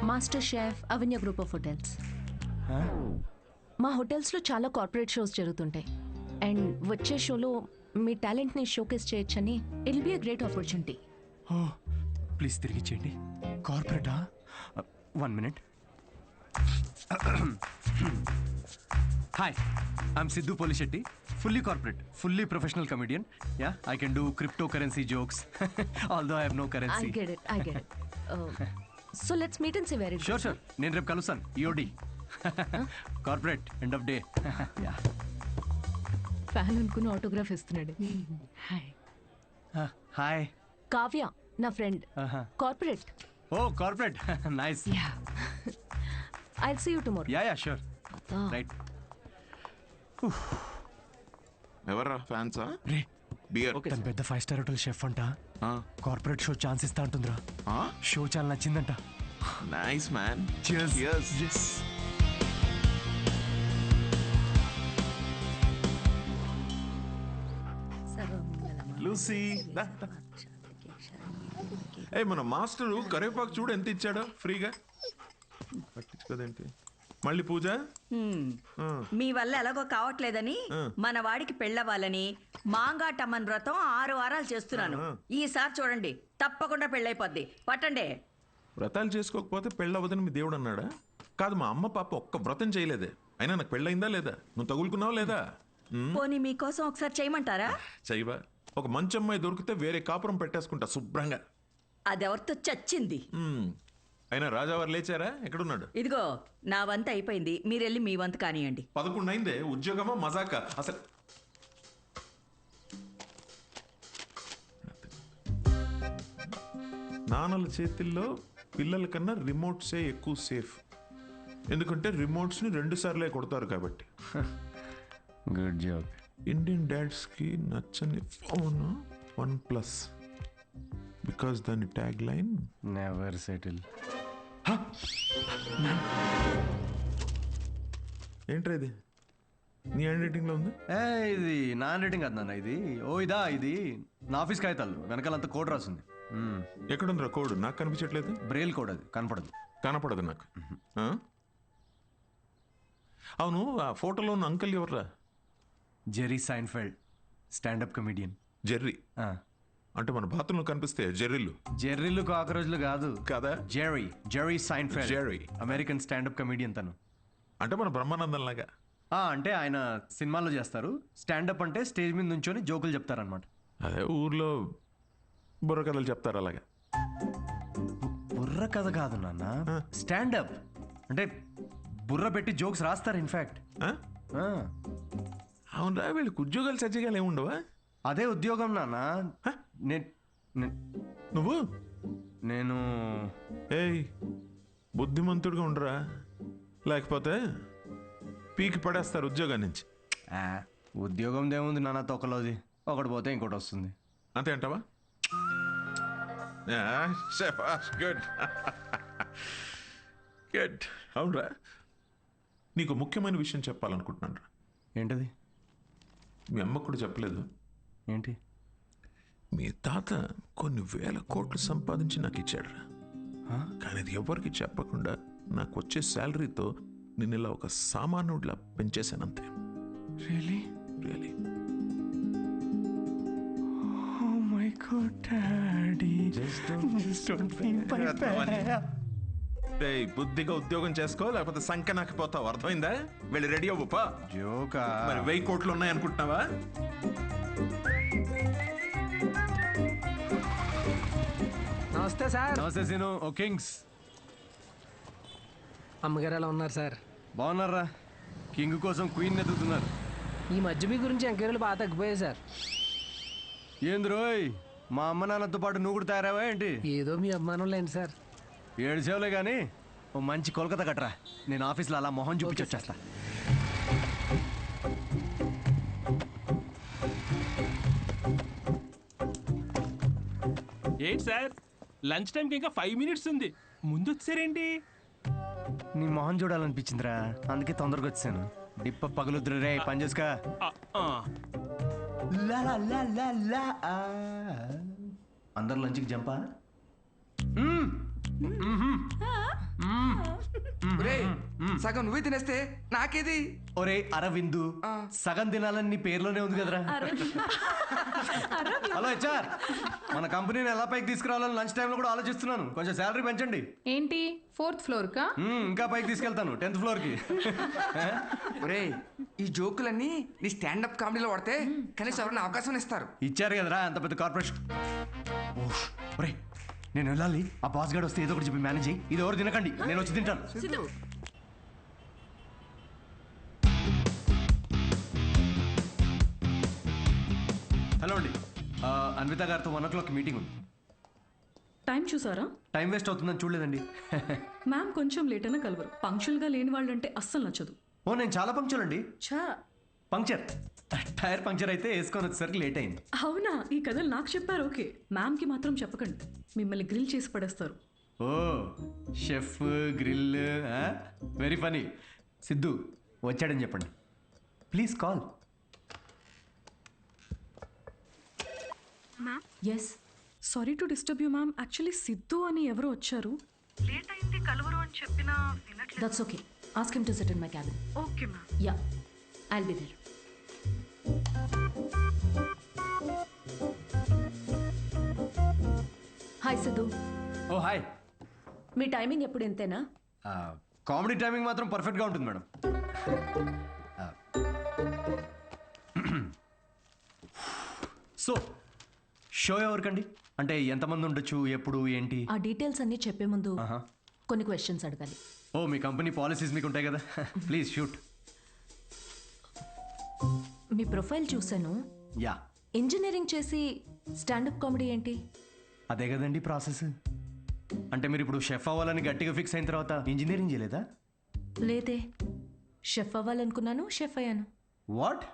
master chef, Avanya group of hotels. మా హోటల్స్లో చాలా కార్పొరేట్ షోస్ జరుగుతుంటాయి. అండ్ వచ్చే షోలో మీ టాలెంట్ని షోకేస్ చేయొచ్చని it will be a great opportunity. Oh please తిరిగి ఇచ్చేయండి. కార్పొరేటా? 1 minute. Hi, I'm Siddhu Polishetty. Fully corporate, fully professional comedian. Yeah, I can do crypto currency jokes. Although I have no currency. I get it. So let's meet and see where it goes. Sure. నేను రేపు కలుస్తాను. EOD corporate end of day. Fan అనుకుని autograph ఇస్తున్నాడు. Hi. Hi. Kavya నా friend. Corporate. Oh corporate. Nice. Yeah. I'll see you tomorrow. Yeah sure. Right. ఎవర్రా ఫ్యాన్సా? రే beer. తన పెద్ద 5-star హోటల్ షెఫ్ అంట. కార్పొరేట్ షో ఛాన్స్ ఇస్తా అంటుందిరా. షో చాలా నచ్చిందంట. Nice man. Cheers. Yes. Lucy. ఏ మన మాస్టరు కరివేపాకు చూడు ఎంత ఇచ్చాడో ఫ్రీగా. పట్టించుకోదేంటి? మళ్ళీ పూజ మీ వల్ల ఎలాగో కావట్లేదని మన వాడికి పెళ్ళవ్వాలని మాంగాటమ్మన్ వ్రతం 6 వారాలు చేస్తున్నాను. ఈసారి చూడండి, తప్పకుండా పెళ్ళైపోద్ది. పట్టండి. వ్రతాలు చేసుకోకపోతే పెళ్ళవదని మీ దేవుడు అన్నాడా? కాదు, మా అమ్మ పాప ఒక్క వ్రతం చేయలేదే. అయినా నాకు పెళ్ళయిందా లేదా? నువ్వు తగులుకున్నావా లేదా? పోనీ మీకోసం ఒకసారి చేయమంటారా? చెయ్యవా? ఒక మంచి అమ్మాయి దొరికితే వేరే కాపురం పెట్టేసుకుంటా శుభ్రంగా. అదెవరితో చచ్చింది. అయినా రాజావారు లేచారా? ఎక్కడున్నాడు? ఇదిగో నా వంత అయిపోయింది, మీరెళ్ళి మీ వంత కానియండి. 11 అయిందే. ఉద్యోగమా మజాకా? అసలు నాన్నల చేతిల్లో పిల్లల కన్నా రిమోట్సే ఎక్కువ సేఫ్. ఎందుకంటే రిమోట్స్ని 2 సార్లే కొడతారు కాబట్టి. Good job. ఇండియన్ డాడ్స్కి నచ్చని ఫోన్ OnePlus. బికాస్ దాని ట్యాగ్ లైన్ నెవర్ సెటిల్. ఏంట్రా ఇది? నీ హ్యాండ్ రైటింగ్లో ఉంది? ఇది నా హ్యాండ్ రైటింగ్ కాదు నాన్న, ఇది ఇది నా ఆఫీస్ కాగితాలు వెనకాలంతా కోడ్ రాసింది. ఎక్కడుందిరా కోడ్? నాకు కనిపించట్లేదు. బ్రెయిల్ కోడ్, అది కనపడదు నాకు. అవును, ఆ ఫోటోలో ఉన్న అంకుల్ ఎవర్రా? Jerry Seinfeld, standup comedian. Jerry అంటే మన బాత్రూంలో కనిపిస్తే జెర్రీలు కాకరోజులు కాదు కదా. Jerry Seinfeld, American standup comedian తను. అంటే మన బ్రహ్మానందం లాగా. అంటే ఆయన సినిమాల్లో చేస్తారు. స్టాండప్ అంటే స్టేజ్ మీద నుంచొని జోకులు చెప్తారనమాట. అదే ఊర్లో బుర్ర కథలు చెప్తారు అలాగా. బుర్ర కథ కాదు నాన్న, స్టాండప్ అంటే బుర్ర పెట్టి జోక్స్ రాస్తారు. ఇన్ఫాక్ట్ అవునరా, వీళ్ళకి ఉద్యోగాలు సజ్జగాలు ఏముండవా? అదే ఉద్యోగం నాన్న. నేను ఏయ్, బుద్ధిమంతుడిగా ఉండరా, లేకపోతే పీకి పడేస్తారు ఉద్యోగం నుంచి. ఉద్యోగం దేముంది నాన్న, తొక్కలోది. ఒకటి పోతే ఇంకోటి వస్తుంది. అంతే అంటావా? Good good. అవునరా, నీకు ముఖ్యమైన విషయం చెప్పాలనుకుంటున్నాను రా. ఏంటది? మీ అమ్మకు కూడా చెప్పలేదు. ఏంటి? మీ తాత కొన్ని వేల కోట్లు సంపాదించి నాకు ఇచ్చాడు రా. కానీ అది ఎవరికి చెప్పకుండా నాకు వచ్చే శాలరీతో నేను ఇలా ఒక సామాన్యుడిలా పెంచేశానంతే. Really? Really. Oh my God, Daddy. Just don't feel my bad. బుద్ధిగా ఉద్యోగం చేసుకో, లేకపోతే సంఖ్య నాకు పోతావు. అర్థమైందా? వెళ్ళి రెడీ అవ్వపా. జోకా? మరి 1000 కోట్లు ఉన్నాయనుకుంటున్నావా? నమస్తే సార్. నమస్తే సీను. ఓ కింగ్స్. అమ్మగారు ఎలా ఉన్నారు సార్? బాగున్నారా? కింగ్ కోసం క్వీన్ ఎదుగుతున్నారు. ఈ మధ్య మీ గురించి ఎంక్వైరీలు బాగా తగ్గిపోయాయి సార్. ఏంది రోయ్, మా అమ్మ నాన్నతో పాటు నువ్వు కూడా తయారావా ఏంటి? ఏదో మీ అభిమానం లేండి సార్. 7 సేవలే కానీ ఓ మంచి కోల్కతా కట్టరా. నేను ఆఫీస్లో అలా మొహం చూపించి వచ్చేస్తా. ఏంటి సార్, లంచ్ టైంకి ఇంకా 5 మినిట్స్ ఉంది, ముందు వచ్చారేంటి? నీ మొహం చూడాలనిపించిందిరా, అందుకే తొందరగా వచ్చాను. డిప్ప పగులుద్దురు రే, పని చేసుకా. అందరు లంచ్కి జంపా. సగం నువ్వే తినేస్తే నాకేది? ఒరే అరవిందు, సగం తినాలని నీ పేర్లోనే ఉంది కదరా. హలో హెచ్ఆర్, మన కంపెనీని ఎలా పైకి తీసుకురావాలని లంచ్ టైంలో కూడా ఆలోచిస్తున్నాను. కొంచెం శాలరీ పెంచండి. ఏంటి 4th ఫ్లోర్ కా? ఇంకా పైకి తీసుకెళ్తాను, 10th ఫ్లోర్కి. ఒరే, ఈ జోకులన్నీ నీ స్టాండప్ కామెడీలో వాడితే కనీసం ఎవరైనా అవకాశం ఇస్తారు. ఇచ్చారు కదరా అంత పెద్ద కార్పొరేషన్. ఒరే, నేను వెళ్ళాలి. ఆ బాస్ గార్డ్ వస్తే ఏదో ఒకటి చెప్పి మేనేజ్ అయ్యి. ఇది ఎవరు తినకండి, నేను వచ్చి తింటాను. హలో అండి, అన్విత గారితో 1 o'clock మీటింగ్ ఉంది. టైం చూసారా? టైం వేస్ట్ అవుతుందని చూడలేదండి. మ్యామ్ కొంచెం లేట్ అయినా కలవరు. పంక్చువల్గా లేని వాళ్ళంటే అస్సలు నచ్చదు. ఓ, నేను చాలా పంక్చువల్ అండి. ఛా, పంక్చర్, టైర్ పంక్చర్ అయితే వేసుకొని వచ్చేసరికి లేట్ అయింది. అవునా? ఈ కథలు నాకు చెప్పారు. ఓకే, మ్యామ్కి మాత్రం చెప్పకండి, మిమ్మల్ని గ్రిల్ చేసి పడేస్తారు. Oh, chef grill, very funny. Siddhu వచ్చాడని చెప్పండి. Please call. Yes, sorry to disturb you ma'am. Actually Siddhu అని ఎవరో వచ్చారు. లేట్ అయింది కలవరు అని చెప్పినా వినట్లేదు. That's okay, Ask him to sit in my cabin. Okay, ma'am. Yeah, I'll be there. Hi Siddhu. Oh hi. మీ టైమింగ్ ఎప్పుడు ఇంతేనా? కామెడీ టైమింగ్ మాత్రం పర్ఫెక్ట్గా ఉంటుంది మేడం. సో షో ఎవరికండి? అంటే ఎంతమంది ఉండొచ్చు, ఎప్పుడు, ఏంటి? ఆ డీటెయిల్స్ అన్నీ చెప్పే ముందు కొన్ని క్వశ్చన్స్ అడగాలి. ఓ మీ కంపెనీ పాలసీస్ మీకు ఉంటాయి కదా, ప్లీజ్ షూట్. మీ ప్రొఫైల్ చూశాను. యా. ఇంజనీరింగ్ చేసి స్టాండప్ కామెడీ ఏంటి? అదే కదండి ప్రాసెస్. అంటే మీరు ఇప్పుడు షెఫ్ అవ్వాలని గట్టిగా ఫిక్స్ అయిన తర్వాత ఇంజనీరింగ్ చేయలేదా? లేదే, షెఫ్ అవ్వాలనుకున్నాను, షెఫ్ అయ్యాను. వాట్?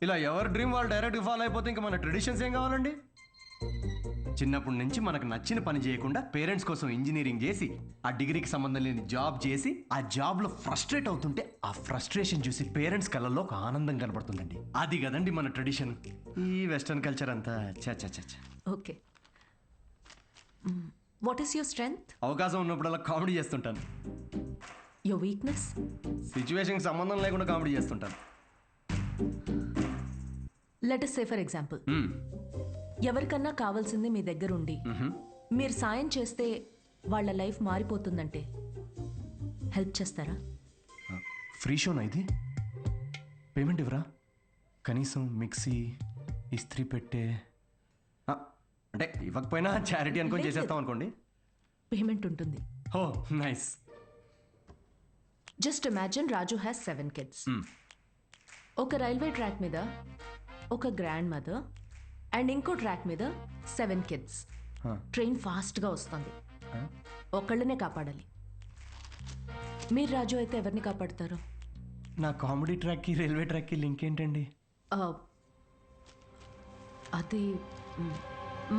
ఇలా ఎవరి డ్రీమ్ వాళ్ళు డైరెక్ట్గా ఫాలో అయిపోతే ఇంకా మన ట్రెడిషన్స్ ఏం కావాలండి? చిన్నప్పటి నుంచి మనకు నచ్చిన పని చేయకుండా పేరెంట్స్ కోసం ఇంజనీరింగ్ చేసి ఆ డిగ్రీకి సంబంధం లేని జాబ్ చేసి ఆ జాబ్లో ఫ్రస్ట్రేట్ అవుతుంటే ఆ ఫ్రస్ట్రేషన్ చూసి పేరెంట్స్ కళ్ళల్లో ఒక ఆనందం కనబడుతుందండి. అది కదండి మన ట్రెడిషన్. ఈ వెస్టర్న్ కల్చర్ అంతా చ. Okay, what is your strength? అవకాశం ఉన్నప్పుడల్లా కామెడీ చేస్తుంటాను. Your weakness? సిచ్యువేషన్కి సంబంధం లేకుండా కామెడీ చేస్తుంటాను. Let us say for example, ఎవరికన్నా కావాల్సింది మీ దగ్గర ఉండి మీరు సాయం చేస్తే వాళ్ళ లైఫ్ మారిపోతుందంటే హెల్ప్ చేస్తారా? ఫ్రీ షోనా ఇది? పేమెంట్ ఇవ్వరా? కనీసం మిక్సీ, ఇస్త్రీ పెట్టే, అంటే ఇవ్వకపోయినా చారిటీ అనుకొని చేసేస్తాం అనుకోండి. పేమెంట్ ఉంటుంది. Oh nice. Just imagine Raju has 7 kids. ఒక రైల్వే ట్రాక్ మీద ఒక గ్రాండ్ మదర్ అండ్ ఇంకో ట్రాక్ మీద 7 kids. ట్రైన్ ఫాస్ట్గా వస్తుంది, ఒకళ్ళనే కాపాడాలి. మీరు రాజు అయితే ఎవరిని కాపాడతారు? నా కామెడీ ట్రాక్కి రైల్వే ట్రాక్కి లింక్ ఏంటండి? అది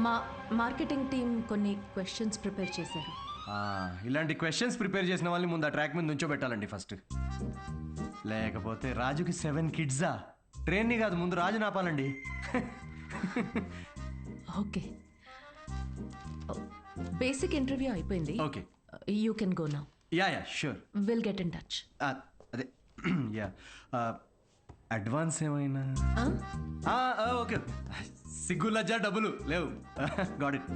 మా మార్కెటింగ్ టీం కొన్ని క్వశ్చన్స్ ప్రిపేర్ చేశారు. ఇలాంటి క్వశ్చన్స్ ప్రిపేర్ చేసిన వాళ్ళని ముందు ఆ ట్రాక్ మీద నుంచోబెట్టాలండి ఫస్ట్. లేకపోతే రాజుకి 7 kidsా? ట్రైన్ని కాదు, ముందు రాజు నాపాలండి. ఓకే, బేసిక్ ఇంటర్వ్యూ అయిపోయింది. Okay, you can go now. Yeah sure. Will get in touch. అదే యా. అడ్వాన్స్ ఏమైనా? ఓకే, సిగ్గు లజ్జ డబ్బులు లేవు. Got it.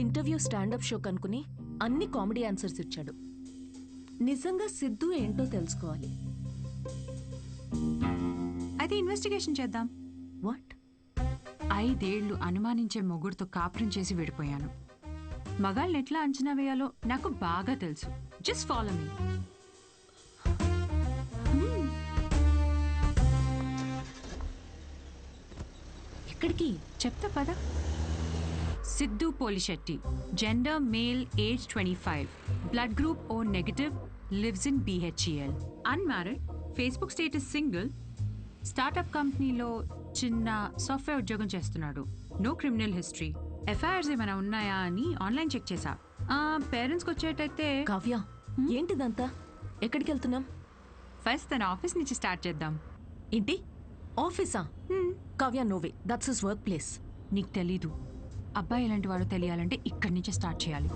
Interview standup show కనుకుని అన్ని కామెడీ ఆన్సర్స్ ఇచ్చాడు. నిజంగా సిద్ధు ఏంటో తెలుసుకోవాలి. అయితే ఇన్వెస్టిగేషన్ చేద్దాం. వాట్? 5 ఏళ్ళు అనుమానించే మొగుడుతో కాపురం చేసి విడిపోయాను. మగాళ్ళని ఎట్లా అంచనా వేయాలో నాకు బాగా తెలుసు. Just follow me. ఎక్కడికి? చెప్తా పద. Siddhu Polishetty, gender male, age 25, blood group O negative, lives in BHEL, unmarried, Facebook status single, startup కంపెనీలో చిన్న సాఫ్ట్వేర్ ఉద్యోగం చేస్తున్నాడు. No criminal history. ఎఫ్ఐఆర్స్ ఏమైనా ఉన్నాయా అని ఆన్లైన్ చెక్ చేశా. పేరెంట్స్కి వచ్చేటైతే. కావ్య, ఏంటిదంతా? ఎక్కడికి వెళ్తున్నాం? ఫస్ట్ తన ఆఫీస్ నుంచి స్టార్ట్ చేద్దాం. ఏంటి ఆఫీసా? Kavya, no way, that's his workplace. నీకు తెలీదు. అబ్బాయి ఎలాంటి వాడో తెలియాలంటే ఇక్కడి నుంచే స్టార్ట్ చేయాలి.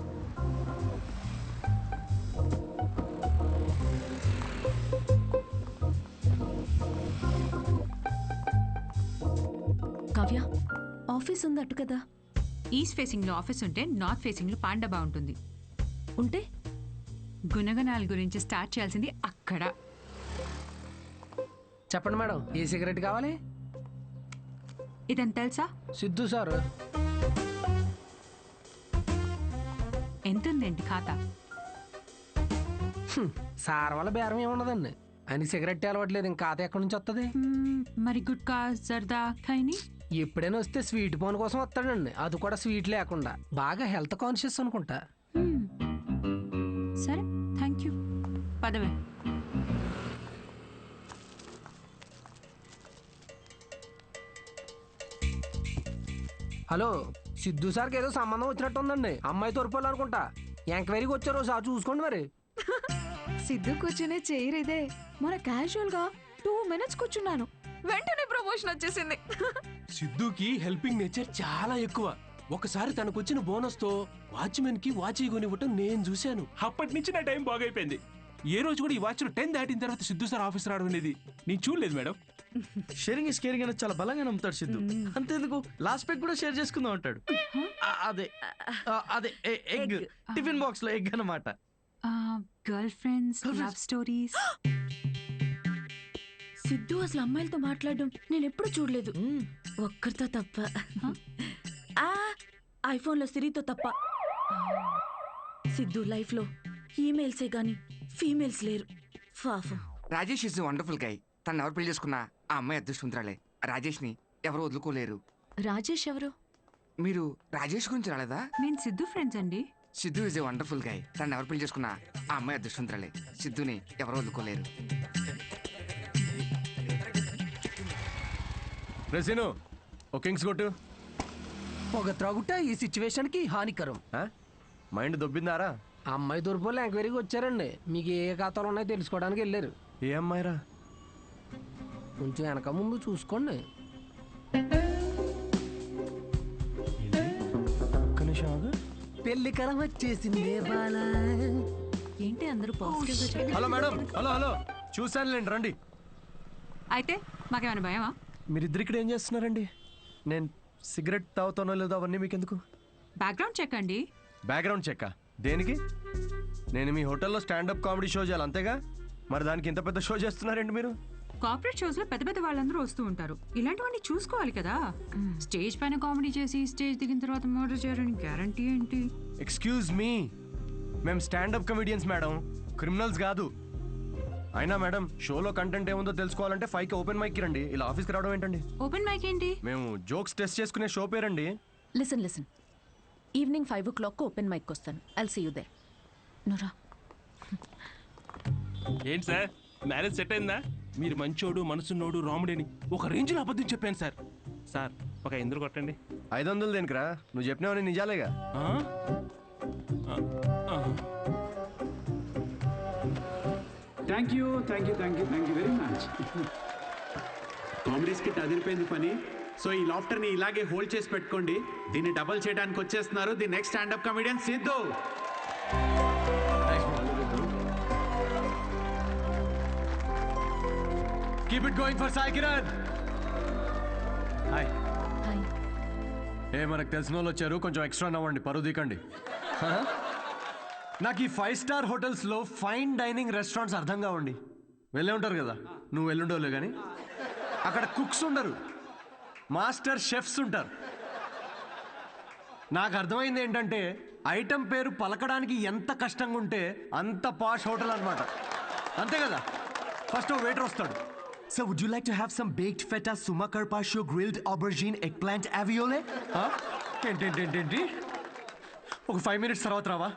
కావ్య, ఆఫీస్ ఉంది అటు కదా. ఈస్ట్ ఫేసింగ్లో ఆఫీస్ ఉంటే నార్త్ ఫేసింగ్లో పాండబా ఉంటుంది. ఉంటే గుణగణాల గురించి స్టార్ట్ చేయాల్సింది అక్కడ. చెప్పండి మేడం, ఏ సిగరెట్ కావాలి? ఇదని తెలుసా? సిద్ధు సార్. ఎంతుందేంటి ఖాతా? సార్ వల్ల బేరం ఏమున్నదండి. ఆయన సిగరెట్ అలవట్లేదు, ఇంకా ఖాతా ఎక్కడి నుంచి వస్తుంది? మరి గుట్కా, జర్దా, ఖైని ఎప్పుడైనా వస్తే స్వీట్ పోన్ కోసం వస్తాడండి, అది కూడా స్వీట్ లేకుండా. బాగా హెల్త్ కాన్షియస్ అనుకుంటా. సరే, థ్యాంక్ యూ. పదవే. హలో, సిద్ధు సార్కి ఏదో సంబంధం వచ్చినట్టు ఉందండి. అమ్మాయి తోరుపోలు అనుకుంటా. ఎంక్వైరీకి వచ్చారు, సార్ చూసుకోండి మరి. సిద్ధు కూర్చునే చైర్ ఇదే. మన క్యాజువల్ గా 2 minutes కూర్చున్నాను, వెంటనే ప్రమోషన్ వచ్చేసింది. సిద్ధుకి హెల్పింగ్ నేచర్ చాలా ఎక్కువ. ఒకసారి తనకు వచ్చిన బోనస్ తో వాచ్మెన్ కి వాచ్ కొనివ్వటం నేను చూశాను. అప్పటి నుంచి నా టైం బాగైపోయింది. ఏ రోజు కూడా ఈ వాచ్ 10 దాటిన తర్వాత సిద్ధు సార్ ఆఫీస్ రావడం అనేది నేను చూడలేదు మేడం. షేరింగ్ ఇస్ కేరింగ్ అనేది చాలా బలంగా నమ్ముతాడు సిద్ధు. అంతేందుకు లాస్ట్ పెగ్ కూడా షేర్ చేసుకుందాం అంటాడు. అదే అదే ఎగ్ టిఫిన్ బాక్స్ లో ఎగ్ అన్నమాట. Girl friends, love stories. Siddhu అసలు అమ్మాయిలతో మాట్లాడడం నేను ఎప్పుడు చూడలేదు, ఒక్కరితో తప్ప. ఐఫోన్లో సిరితో తప్ప. సిద్ధు లైఫ్ లో ఈమెయిల్సే గాని ఫీమేల్స్ లేరు. పాపం. Rajesh is wonderful guy. తను ఎవరు పెళ్లి చేసుకున్నా ఆ అమ్మాయి అదృష్టవంతురాలే. రాజేష్ ని ఎవరు వదులుకోలేరు. రాజేష్ ఎవరు? మీరు రాజేష్ గురించి రాలేదా? నేను సిద్ధు ఫ్రెండ్స్ అండి. Siddhu is a wonderful guy. తను ఎవరు పెళ్లి చేసుకున్నా ఆ అమ్మాయి అదృష్టవంతురాలే. సిద్ధుని ఎవరు వదులుకోలేరు. రెసిను ఓ కింగ్స్ కొట్టు. పొగ త్రాగుట ఈ సిచ్యువేషన్ కి హానికరం. మైండ్ దొబ్బిందారా? అమ్మాయి తూర్పులో ఎంక్వైరీకి వచ్చారండి. మీకు ఏ ఖాతాలు ఉన్నాయో తెలుసుకోవడానికి వెళ్ళారు. ఏ అమ్మాయిరా? కొంచెం వెనక ముందు చూసుకోండి. పెళ్లి కరం వచ్చేసింది. ఏంటి అందరూ పాజిటివ్? Hello madam. హలో చూశానులేండి, రండి. అయితే మాకేమైనా భయమా? మీరిద్దరు ఇక్కడ ఏం చేస్తున్నారండి? నేను సిగరెట్ తాగుతానో లేదో అవన్నీ మీకెందుకు? బ్యాక్గ్రౌండ్ చెక్ అండి. బ్యాక్గ్రౌండ్ చెక్ దేనికి? నేను మీ హోటల్లో స్టాండప్ కామెడీ షో చేయాలి అంతేగా, మరి దానికి ఇంత పెద్ద షో చేస్తున్నారండి మీరు? కార్పొరేట్ షోస్ లో పెద్ద పెద్ద వాళ్ళందరూ వస్తూ ఉంటారు. ఇలాంటివన్నీ చూసుకోవాలి కదా. స్టేజ్ పైన కామెడీ చేసి స్టేజ్ దిగిన తర్వాత మర్డర్ చేయడానికి గ్యారంటీ ఏంటి? ఎక్స్క్యూజ్ మీ, మేము స్టాండప్ కమెడియన్స్ మేడం, క్రిమినల్స్ కాదు. అయినా మేడం, షోలో కంటెంట్ ఏముందో తెలుసుకోవాలంటే 5కి ఓపెన్ మైక్ రండి. ఇలా ఆఫీస్కి రావడం ఏంటండి? ఓపెన్ మైక్ ఏంటి? మేము జోక్స్ టెస్ట్ చేసుకునే షో పేరండి. Listen evening 5 o'clock open mic వస్తాను. I'll see you there. నురా ఏంటి సార్, మ్యారేజ్ సెట్ అయిందా? మీరు మంచోడు, మనసున్నోడు, రాముడేని ఒక రేంజ్లో అబద్ధం చెప్పాను సార్. సార్ ఒక 500 కొట్టండి. 500 దేనికిరా? నువ్వు చెప్పినావని నిజాలేగా. Thank you very much. Comedy skit అదిరిపోయింది పని. సో ఈ లాఫ్టర్ని ఇలాగే హోల్డ్ చేసి పెట్టుకోండి. దీన్ని డబల్ చేయడానికి వచ్చేస్తున్నారు the next standup comedian Siddhu. Keep it going for Sai Kiran. Hi. మనకు తెలిసిన వాళ్ళు వచ్చారు, కొంచెం ఎక్స్ట్రా నవ్వండి, పరువు దికండి. నాకు ఈ 5 star హోటల్స్లో ఫైన్ డైనింగ్ రెస్టారెంట్స్ అర్థం కావండి. వెళ్ళే ఉంటారు కదా, నువ్వు వెళ్ళుండవులే కానీ. అక్కడ కుక్స్ ఉండరు, మాస్టర్ షెఫ్స్ ఉంటారు. నాకు అర్థమైంది ఏంటంటే, ఐటమ్ పేరు పలకడానికి ఎంత కష్టంగా ఉంటే అంత పాష్ హోటల్ అనమాట. అంతే కదా. ఫస్ట్ ఓ వెయిటర్ వస్తాడు. Sir, would you like to have some baked feta, suma carpaccio, grilled aubergine, eggplant aviole? ఏంటి ఒక 5 minutes తర్వాత రావా?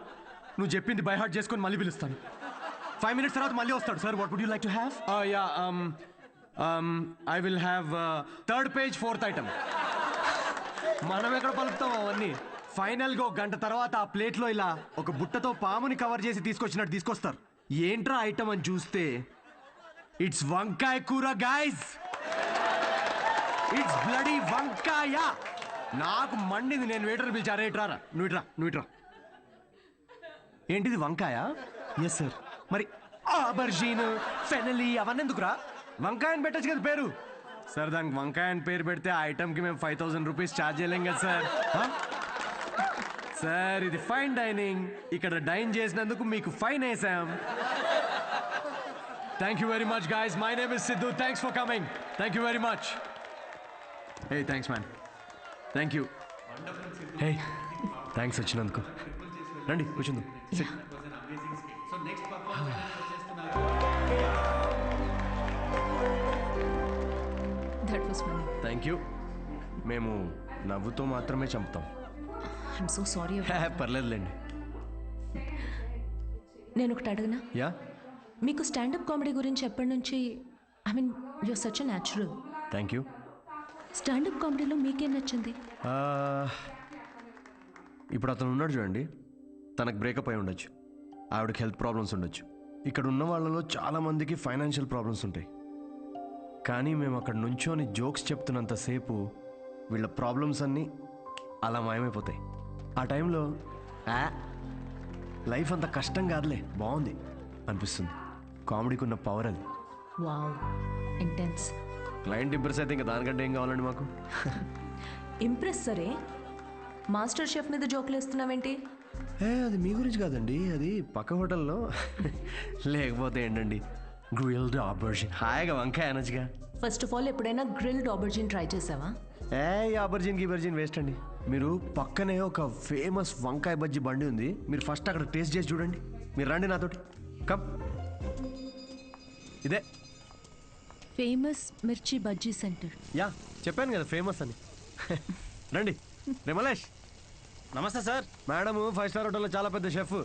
నువ్వు చెప్పింది బై హార్ట్ చేసుకొని మళ్ళీ పిలుస్తాను. 5 minutes తర్వాత మళ్ళీ వస్తాడు. Sir, what would you like to have? I will have 3rd page 4th item. మనం ఎక్కడ పలుకుతాం అవన్నీ? ఫైనల్గా 1 గంట తర్వాత ఆ ప్లేట్లో ఇలా ఒక బుట్టతో పాముని కవర్ చేసి తీసుకొచ్చినట్టు తీసుకొస్తారు. ఏంట్రా ఐటమ్ అని చూస్తే ఇట్స్ వంకాయ కూర గైస్. ఇట్స్ బ్లడీ వంకాయ. నాకు మండింది. నేను వెయిటర్ పిలిచారా, ఇట్రారా, నువ్వు ఇట్రా. ఏంటిది వంకాయ? Yes sir. మరి ఆబర్జీన్, ఫెనలీ అవన్నీ ఎందుకురా? వంకాయ అని పెట్టచ్చు కదా పేరు. సార్, దానికి వంకాయ అని పేరు పెడితే ఆ ఐటమ్కి మేము 5,000 రూపీస్ ఛార్జ్ చేయలేం కదా సార్. సార్, ఇది ఫైన్ డైనింగ్. ఇక్కడ డైన్ చేసినందుకు మీకు ఫైన్ వేసాం. Thank you very much, guys. My name is Sidhu. Thanks for coming. Thank you very much. Hey, thanks, man. Thank you. Hey, thanks, Achinandku. Randi, కూర్చుందాం. Sit. That was funny. Thank you. మేము నవ్వుతో మాత్రమే చంపుతాం. I'm so sorry. పర్లేదులేండి. నేను ఒకటి అడగనా? Yeah. మీకు stand up comedy గురించి ఎప్పటి నుంచి? I mean, you're such a natural. Thank you. Standup కామెడీలో మీకేం నచ్చింది? ఇప్పుడు అతను ఉన్నాడు చూడండి, తనకు బ్రేకప్ అయి ఉండొచ్చు, ఆవిడకి హెల్త్ ప్రాబ్లమ్స్ ఉండొచ్చు. ఇక్కడ ఉన్న వాళ్ళలో చాలామందికి ఫైనాన్షియల్ ప్రాబ్లమ్స్ ఉంటాయి. కానీ మేము అక్కడ నుంచోని జోక్స్ చెప్తున్నంతసేపు వీళ్ళ ప్రాబ్లమ్స్ అన్నీ అలా మాయమైపోతాయి. ఆ టైంలో లైఫ్ అంత కష్టం కాదులే, బాగుంది అనిపిస్తుంది. కామెడీకి ఉన్న పవర్ అది. Wow, intense. క్లయింట్ ఇంప్రెస్ అయితే ఇంకా దానికంటే ఏం కావాలండి మాకు? ఇంప్రెస్ సరే, మాస్టర్ షెఫ్ మీద జోకులు వేస్తున్నావేంటి? అది మీ గురించి కాదండి, అది పక్క హోటల్లో. లేకపోతే ఏంటండి, గ్రిల్డ్ ఆబర్జిన్, హాయిగా వంకాయ అనొచ్చుగా. ఫస్ట్ ఆఫ్ ఆల్ ఎప్పుడైనా గ్రిల్డ్ ఆబర్జిన్ ట్రై చేసావా? ఆబర్జిన్ గిబర్జిన్ వేస్ట్ అండి. మీరు పక్కనే ఒక ఫేమస్ వంకాయ బజ్జీ బండి ఉంది, మీరు ఫస్ట్ అక్కడ టేస్ట్ చేసి చూడండి. మీరు రండి నాతోటి, కమ్. ఇదే ఫేమస్ మిర్చి బజ్జీ సెంటర్. యా, చెప్పాను కదా ఫేమస్ అని. రండి. రిమలేష్, నమస్తే సార్. మేడము 5 స్టార్ హోటల్లో చాలా పెద్ద షెఫ్.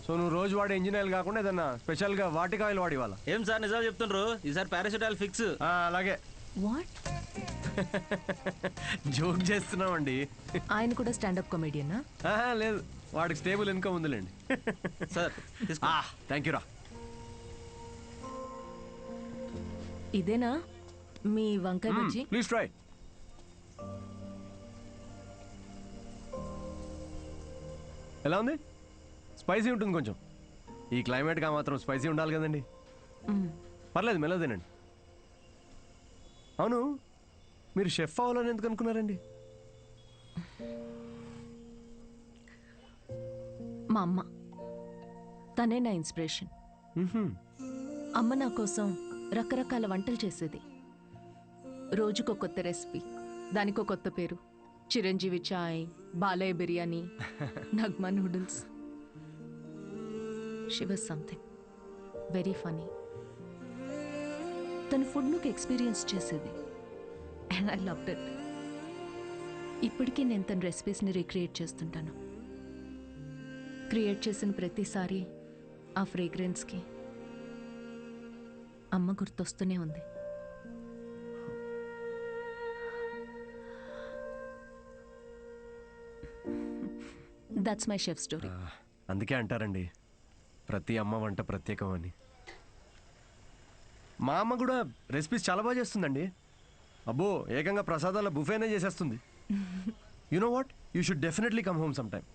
సో నువ్వు రోజు వాడే ఇంజిన్ ఆయిల్ కాకుండా ఏదన్నా స్పెషల్గా వాటిక ఆయిల్ వాడి వాళ్ళ. ఏం సార్ నిజాలు చెప్తుండ్రు? ఈసారి పారాషూట్ ఫిక్స్. అలాగే. వాట్? జోక్ చేస్తున్నామండి. ఆయన కూడా స్టాండప్ కామెడియనా? లేదు, వాడికి స్టేబుల్ ఇన్కమ్ ఉందిలేండి. సార్ థ్యాంక్ యూ రా. ఇదేనా మీ వంకాయ బజ్జీ? Please try. ఎలా ఉంది? స్పైసీ ఉంటుంది కొంచెం. ఈ క్లైమేట్గా మాత్రం స్పైసీ ఉండాలి కదండి. పర్లేదు, మెల్లగా తినండి. అవును, మీరు షెఫ్ అవ్వాలని ఎందుకు అనుకున్నారండి? మా అమ్మ, తనే నా ఇన్స్పిరేషన్. అమ్మ నా కోసం రకరకాల వంటలు చేసేది. రోజుకో కొత్త రెసిపీ, దానికో కొత్త పేరు. చిరంజీవి చాయ్, Balayya biryani, Nagma noodles. She was something very funny. తన ఫుడ్ నాకు ఎక్స్పీరియన్స్ చేసేది, అండ్ ఐ లవ్డ్ ఇట్. ఇప్పటికీ నేను తన రెసిపీస్ని రీక్రియేట్ చేస్తుంటాను. క్రియేట్ చేసిన ప్రతిసారి ఆ ఫ్రేగ్రెన్స్కి అమ్మ గుర్తొస్తూనే ఉంది. That's my chef story. అందుకే అంటారండి, ప్రతి అమ్మ వంట ప్రత్యేకం అని. మా అమ్మ కూడా రెసిపీస్ చాలా బాగా చేస్తుందండి. అబ్బో, ఏకంగా ప్రసాదాల బుఫేనే చేసేస్తుంది. You know what, you should definitely come home some time.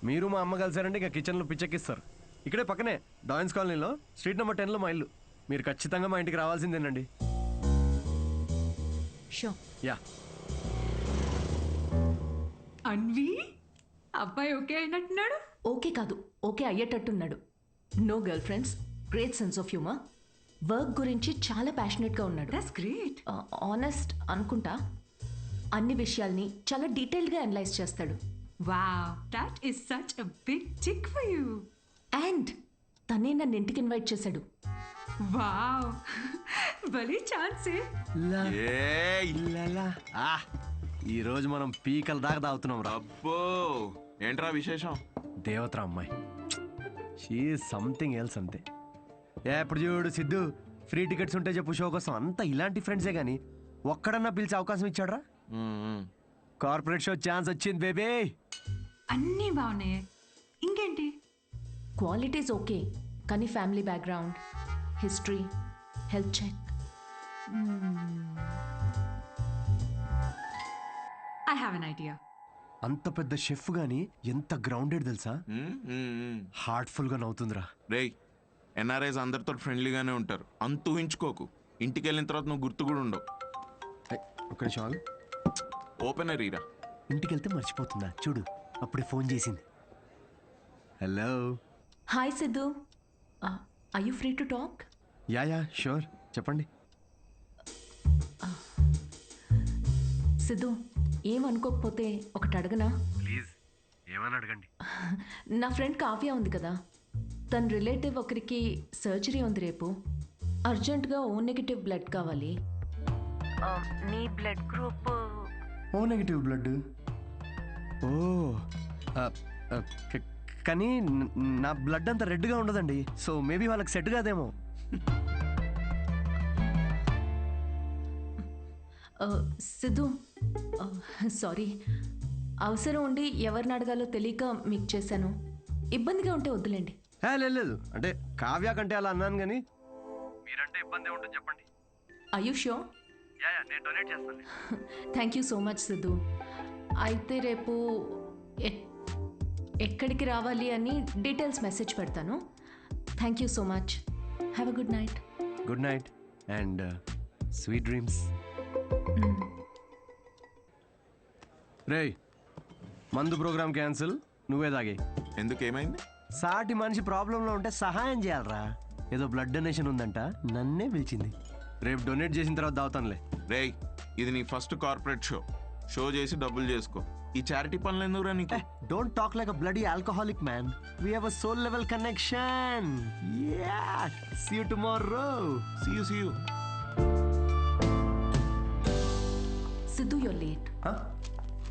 మీరు మా అమ్మ కలిసారంటే ఇంకా కిచెన్లో పిచ్చెక్కిస్తారు. ఇక్కడే పక్కనే డాయన్స్ కాలనీలో స్ట్రీట్ నెంబర్ 10లో మా ఇల్లు. మీరు ఖచ్చితంగా మా ఇంటికి రావాల్సిందేనండి. షో. యా. అన్వి, అబ్బాయి ఓకే అయినట్టున్నాడు. ఓకే కాదు, ఓకే అయ్యేటట్టున్నాడు. No girlfriends, great sense of humour. Work గురించి చాలా ప్యాషనెట్గా ఉన్నాడు. That's great. ఆనెస్ట్ అనుకుంటా. అన్ని విషయాల్ని చాలా డీటెయిల్గా అనలైజ్ చేస్తాడు. Wow, that is such a big tick for you. And తనే నన్ను ఇంటికి ఇన్వైట్ చేశాడు. వావ్, భలే ఛాన్సే. ఈ రోజు మనం పీకల దాకా తాగుతున్నాం రా. అబ్బో, ఏంట్రా విశేషం? దేవతరా అమ్మాయి, షీ సంథింగ్ ఎల్స్ అంతే. ఎప్పుడు చూడు సిద్ధు, ఫ్రీ టికెట్స్ ఉంటే చెప్పు షో కోసం. అంతా ఇలాంటి ఫ్రెండ్సే కానీ ఒక్కడన్నా పిలిచే అవకాశం ఇచ్చాడ్రా? కార్పొరేట్ షో ఛాన్స్ వచ్చింది బేబీ. అన్నీ బాగున్నాయి, ఇంకేంటి? క్వాలిటీస్ ఓకే, కానీ family background, history, health check. I have an idea. అంత పెద్ద షెఫ్ గానీ ఎంత గ్రౌండెడ్ తెలుసా? హార్ట్ఫుల్ గా నవ్వుతుందిరా. రేయ్, ఎన్ఆర్ఐస్ అందరితో ఫ్రెండ్లీగానే ఉంటారు, అంత ఊహించుకోకు. ఇంటికి వెళ్ళిన తర్వాత నువ్వు గుర్తు కూడా ఉండవు. ఒక్క నిమిషం, ఓపెనర్ ఈరా. ఇంటికి వెళ్తే మర్చిపోతుందా చూడు, అప్పుడే ఫోన్ చేసింది. Hello. Hi Siddhu, are you free to talk? Yeah sure, చెప్పండి. సిద్ధు, ఏమనుకోకపోతే ఒకటి అడగనా? ప్లీజ్, ఏమని అడగండి. నా ఫ్రెండ్ కావ్య ఉంది కదా, తన రిలేటివ్ ఒకరికి సర్జరీ ఉంది రేపు. అర్జెంటుగా ఓ నెగిటివ్ బ్లడ్ కావాలి. నీ blood group O negative blood. ఓ, కానీ నా బ్లడ్ అంత రెడ్గా ఉండదండి, సో మేబీ వాళ్ళకి సెట్ కాదేమో. సిద్ధు, సారీ, అవసరం ఉండి ఎవరిని అడగాలో తెలియక మీకు చేశాను. ఇబ్బందిగా ఉంటే వద్దులేండి. లేదు, అంటే కావ్య కంటే అలా అన్నాను కానీ మీరంటే ఇబ్బంది ఉంటుంది చెప్పండి. Are you sure? నేను డొనేట్ చేస్తాను. Thank you so much Siddhu. అయితే రేపు ఎక్కడికి రావాలి అని డీటెయిల్స్ మెసేజ్ పెడతాను. Thank you so much. Have a good night. Good night and sweet dreams. రేయ్, మందు ప్రోగ్రామ్ క్యాన్సిల్, నువ్వే తాగే. ఎందుకు, ఏమైంది? సాటి మనిషి ప్రాబ్లంలో ఉంటే సహాయం చేయాలరా. ఏదో బ్లడ్ డొనేషన్ ఉందంట, నన్నే పిలిచింది. రేపు డొనేట్ చేసిన తర్వాత దావుతానులే. రేయ్, ఇది నీ ఫస్ట్ కార్పొరేట్ షో చేసి డబ్బులు చేసుకో. ఈ చారిటీ పనులు ఎందుకురా నీకు? Don't talk like a bloody alcoholic man. We have a soul level connection. Yeah, see you tomorrow. See you. Siddhu, you're late.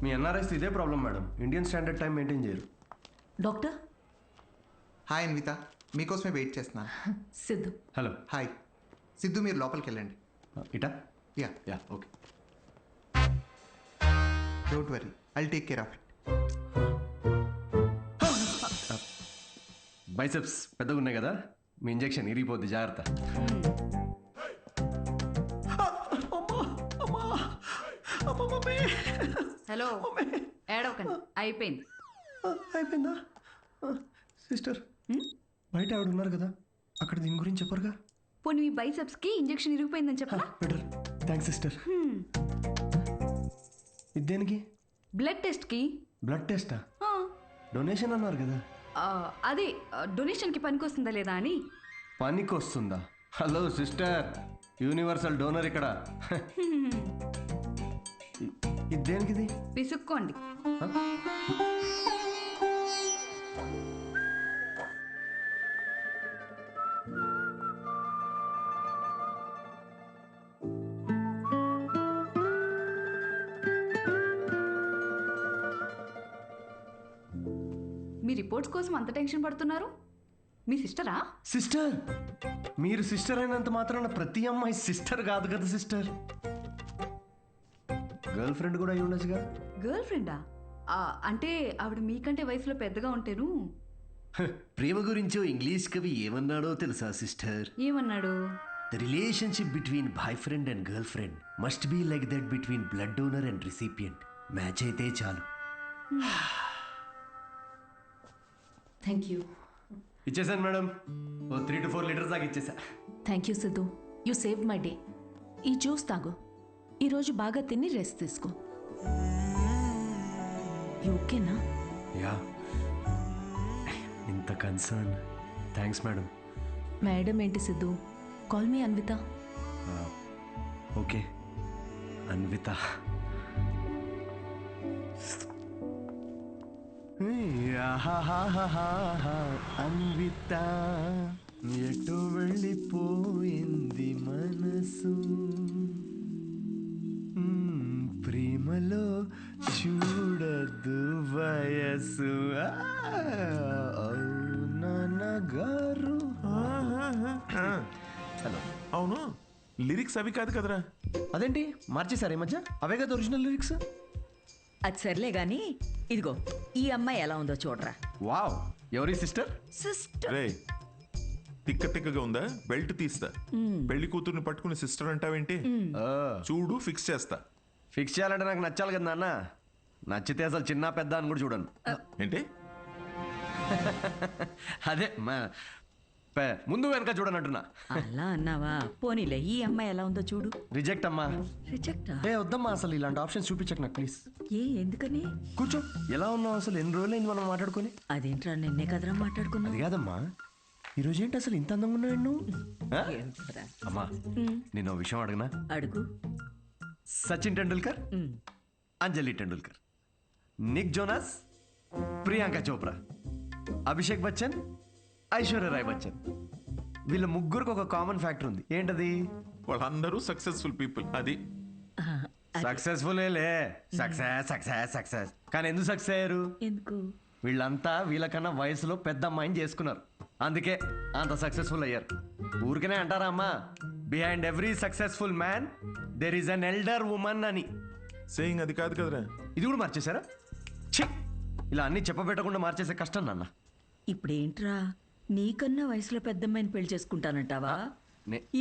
మీ ఎన్ఆర్ఐస్ ఇదే problem madam. Indian standard time maintain చేయరు. డాక్టర్. హాయ్ అన్విత, మీకోసమే wait చేస్తున్నాను. Siddhu. Hello. Hi Siddhu, మీరు లోపలికి వెళ్ళండి. ఇటా? Yeah okay. Don't worry, I'll take care of it. Biceps పెద్దగా ఉన్నాయి కదా, మీ ఇంజెక్షన్ ఇరిగిపోద్ది, జాగ్రత్త. హలో, ఏడవకండి, అయిపోయింది. అయిపోయిందా? సిస్టర్, బయట ఆవిడ ఉన్నారు కదా, అక్కడ దీని గురించి చెప్పరుగా? పోనీ మీ బైసెప్స్కి ఇంజెక్షన్ ఇరిగిపోయిందని చెప్పరా? బెటర్. Thanks sister. ఇది దేనికి? బ్లడ్ టెస్ట్కి. బ్లడ్ టెస్టా? డొనేషన్ అన్నారు కదా. అదే డొనేషన్కి పనికొస్తుందా లేదా అని. పనికొస్తుందా? హలో సిస్టర్, యూనివర్సల్ డోనర్ ఇక్కడ. ఇది దేనికిది? పిసుక్కోండి. మీ రిపోర్ట్స్ కోసం అంత టెన్షన్ పడుతున్నారు? మీ సిస్టరా? సిస్టర్? మీరు సిస్టర్ అయినంత మాత్రాన ప్రతి అమ్మాయి సిస్టర్ కాదు కదా సిస్టర్. గర్ల్ ఫ్రెండ్ కూడా అయి ఉండొచ్చుగా. గర్ల్ ఫ్రెండా? అంటే ఆవిడ మీకంటే వయసులో పెద్దగా ఉంటేను. ప్రేమ గురించో ఇంగ్లీష్ కవి ఏమన్నాడో తెలుసా సిస్టర్? ఏమన్నాడు? The relationship between boyfriend and girlfriend must be like that between blood donor and recipient. Match అయితే చాలు. Thank you. ఇచ్చేసాను మేడం, 3 to 4 లీటర్స్ దాకా ఇచ్చేసా. Thank you Siddhu, you save my day. ఈ జ్యూస్ తాగు. ఈరోజు బాగా తిని రెస్ట్ తీసుకో. ఓకేనా? యా. ఇంత కన్సర్న్. Thanks madam. మేడం ఏంటి Siddhu, call me Anvita. Okay Anvita. Anvita ఎటు వెళ్ళిపోయింది మనసు, ప్రేమలో చూడదు వయసు. నాన్నగారు. హలో. అవును, లిరిక్స్ అవి కాదు కదరా? అదేంటి మార్చేశారు ఈ మధ్య? అవే కదా ఒరిజినల్ లిరిక్స్. అది సర్లే గాని, ఇదిగో ఈ అమ్మాయి ఎలా ఉందో చూడరా. వావ్, ఎవరి సిస్టర్? సిస్టర్. రే, తిక్కగా ఉందా? బెల్ట్ తీస్తా. పెళ్లి కూతుర్ని పట్టుకుని సిస్టర్ అంటావేంటి? చూడు, ఫిక్స్ చేస్తా. ఫిక్స్ చేయాలంటే నాకు నచ్చాలి కదా నాన్న. నచ్చితే అసలు చిన్న పెద్ద అని కూడా చూడను. ఏంటి? అదే ముందు వెనక చూడనంటున్నా. అలా అన్నావా? పోనీలే, ఈ అమ్మాయి ఎలా ఉందో చూడు. రిజెక్ట్ అమ్మా. రిజెక్టా? వద్దమ్మా, అసలు ఇలాంటి ఆప్షన్స్ చూపించకు నాకు ప్లీజ్. ఎందుకని? కూర్చో. ఎలా ఉన్నావు అసలు? ఎన్ని రోజులైంది మనం మాట్లాడుకొని? అదేంట్రా, నిన్నే కదరా మాట్లాడుకున్నా. అది కాదమ్మా, ఈరోజు ఏంటి అసలు ఇంత అందంగా ఉన్నావు నువ్వు? అమ్మా, నేను విషయం అడగనా? అడుగు. సచిన్ టెండూల్కర్, అంజలి టెండూల్కర్, నిక్ జోనాస్, ప్రియాంక చోప్రా, అభిషేక్ బచ్చన్, ఐశ్వర్య రాయ్ బచ్చన్, వీళ్ళ ముగ్గురికి ఒక కామన్ ఫ్యాక్టర్ ఉంది. ఏంటది? వాళ్ళందరూ సక్సెస్ఫుల్ పీపుల్. అది సక్సెస్ఫుల్. సక్సెస్. కానీ ఎందుకు సక్సెస్ అయ్యారు? ఎందుకు? వీళ్ళంతా వీళ్ళకన్నా వయసులో పెద్ద అమ్మాయిని చేసుకున్నారు, అందుకే అంత సక్సెస్ఫుల్ అయ్యారు. ఊరికనే అంటారా అమ్మా, behind every successful man there is an elder woman అని. సేయింగ్ అది కాదు కదరా? ఇది కూడా మార్చేశారా? ఇలా అన్ని చెప్పబెట్టకుండా మార్చేసే కష్టం నాన్న. ఇప్పుడేంట్రా, నీకన్నా వయసులో పెద్దమ్మాయిని పెళ్లి చేసుకుంటానంటావా?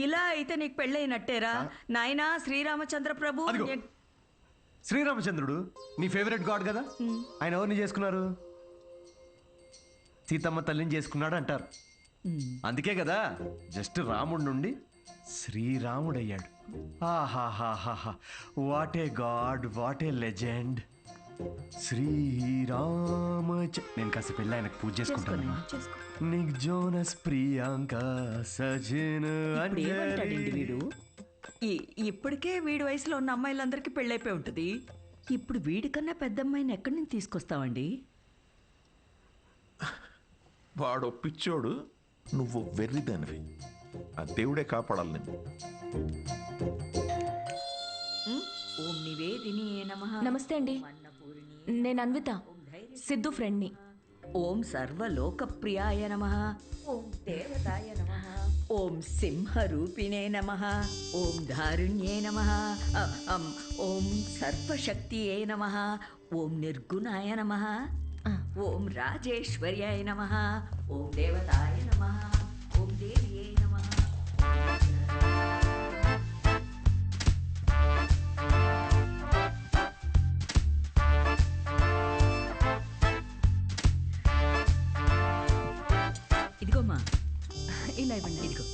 ఇలా అయితే నీకు పెళ్ళైనట్టేరా నాయనా శ్రీరామచంద్ర ప్రభు. శ్రీరామచంద్రుడు నీ ఫేవరెట్ గాడ్ కదా, ఆయన ఎవరిని చేసుకున్నారు? సీతమ్మ తల్లిని చేసుకున్నాడు అంటారు. అందుకే కదా జస్ట్ రాముడి నుండి శ్రీరాముడు అయ్యాడు. ఆహాహాహా, what a god, what a legend. Srirama. నేను కాస్త పెళ్ళి ఆయనకు పూజ చేసుకుంటాను. నిక్ జోనస్ ప్రియాంక సజిన్ ఏమంటాడండి వీడు? ఇప్పటికే వీడి వయసులో ఉన్న అమ్మాయిలందరికీ పెళ్ళైపోయి ఉంటుంది. ఇప్పుడు వీడికన్నా పెద్ద అమ్మాయిని ఎక్కడి నుంచి తీసుకొస్తావండి? వాడు పిచ్చోడు, నువ్వు వెర్రిదానివి. ఆ దేవుడే కాపాడాలి నేను. ఓం నివేదిని నమః. నమస్తే అండి, నేను అన్విత, సిద్ధు ఫ్రెండ్ని. ఓం సర్వలోకప్రియాయ నమః. ఓం దేవతాయ నమః. ఓం సింహరూపిణే నమః. ఓం ధారుణ్యే నమః. ఓం సర్వశక్తియే నమః. ఓం నిర్గుణాయ నమః. ఓం రాజేశ్వర్యాయ నమః. ఓం దేవతాయ నమః. ఓం దేవ్యే నమః. ఇదిగోమ్మా, ఇలా ఇవ్వండి. ఇదిగో.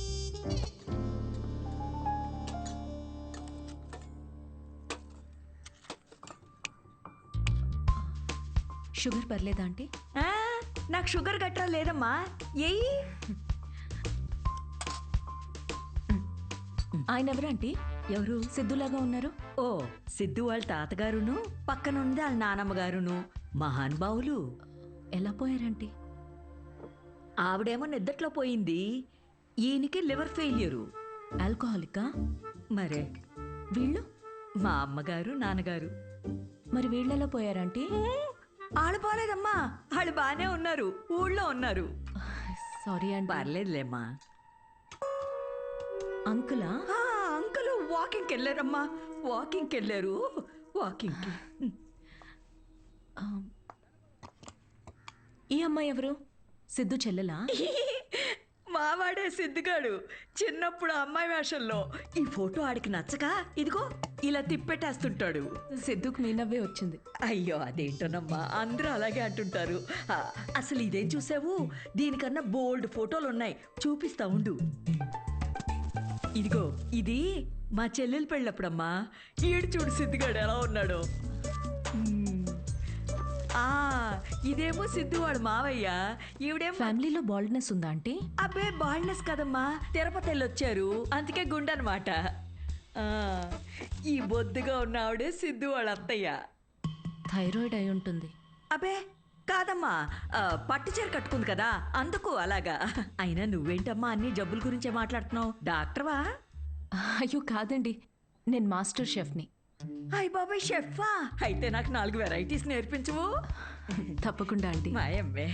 షుగర్ పర్లేదా ఆంటీ? నాకు షుగర్ గట్రా లేదమ్మా. ఏయ్, ఆయన ఎవరు ఆంటీ? ఎవరు? సిద్ధులాగా ఉన్నారు. ఓ, సిద్ధు వాళ్ళ తాతగారును, పక్కనుంది వాళ్ళ నానమ్మగారును మహానుభావులు. ఎలా పోయారంటీ? ఆవిడేమో నిద్దట్లో పోయింది, ఈయనకి లివర్ ఫెయిల్యూరు. ఆల్కహాలికా? మరే వీళ్ళు? మా అమ్మగారు నాన్నగారు. మరి వీళ్ళెలా పోయారంటీ? వాళ్ళు పోలేదమ్మా, వాళ్ళు బాగానే ఉన్నారు, ఊళ్ళో ఉన్నారు. సారీ అండి. పర్లేదులేమ్మా. అంకులా? అంకుల్ వాకింగ్కి వెళ్ళారమ్మా, వాకింగ్కి వెళ్ళారు. వాకింగ్కి. ఈ అమ్మాయి ఎవరు? సిద్ధు చెల్లెలా? మావాడే సిద్ధుగాడు, చిన్నప్పుడు అమ్మాయి వేషంలో. ఈ ఫోటో ఆడికి నచ్చక ఇదిగో ఇలా తిప్పెట్టేస్తుంటాడు. సిద్ధుకు మీ నవ్వే వచ్చింది. అయ్యో అదేంటోనమ్మా, అందరూ అలాగే అంటుంటారు. అసలు ఇదేం చూసావు? దీనికన్నా బోల్డ్ ఫోటోలు ఉన్నాయి, చూపిస్తా ఉండు. ఇదిగో ఇది మా చెల్లెలు పెళ్ళప్పుడమ్మా. ఈడు చూడు సిద్ధుగాడు ఎలా ఉన్నాడో. ఇదేమో సిద్ధు వాడు మావయ్య. ఈవిడేమో ఫ్యామిలీలో బాల్డ్నెస్ ఉందా ఆంటీ? అబ్బే బాల్డ్నెస్ కదమ్మా, తిరుపతి వెళ్ళొచ్చారు అందుకే గుండనమాట. ఈ బొద్దుగా ఉన్న ఆవిడే సిద్ధు వాళ్ళ అత్తయ్య. థైరాయిడ్ అయి ఉంటుంది. అబ్బే కాదమ్మా, పట్టు చీర కట్టుకుంది కదా అందుకు అలాగా. అయినా నువ్వేంటమ్మా అన్ని జబ్బుల గురించే మాట్లాడుతున్నావు? డాక్టర్వా? అయ్యో కాదండి, నేను మాస్టర్ షెఫ్ని. అయ్య బాబాయ్, షెఫా? అయితే నాకు 4 వెరైటీస్ నేర్పించవు? తప్పకుండా ఆంటీ. మాయమ్మే.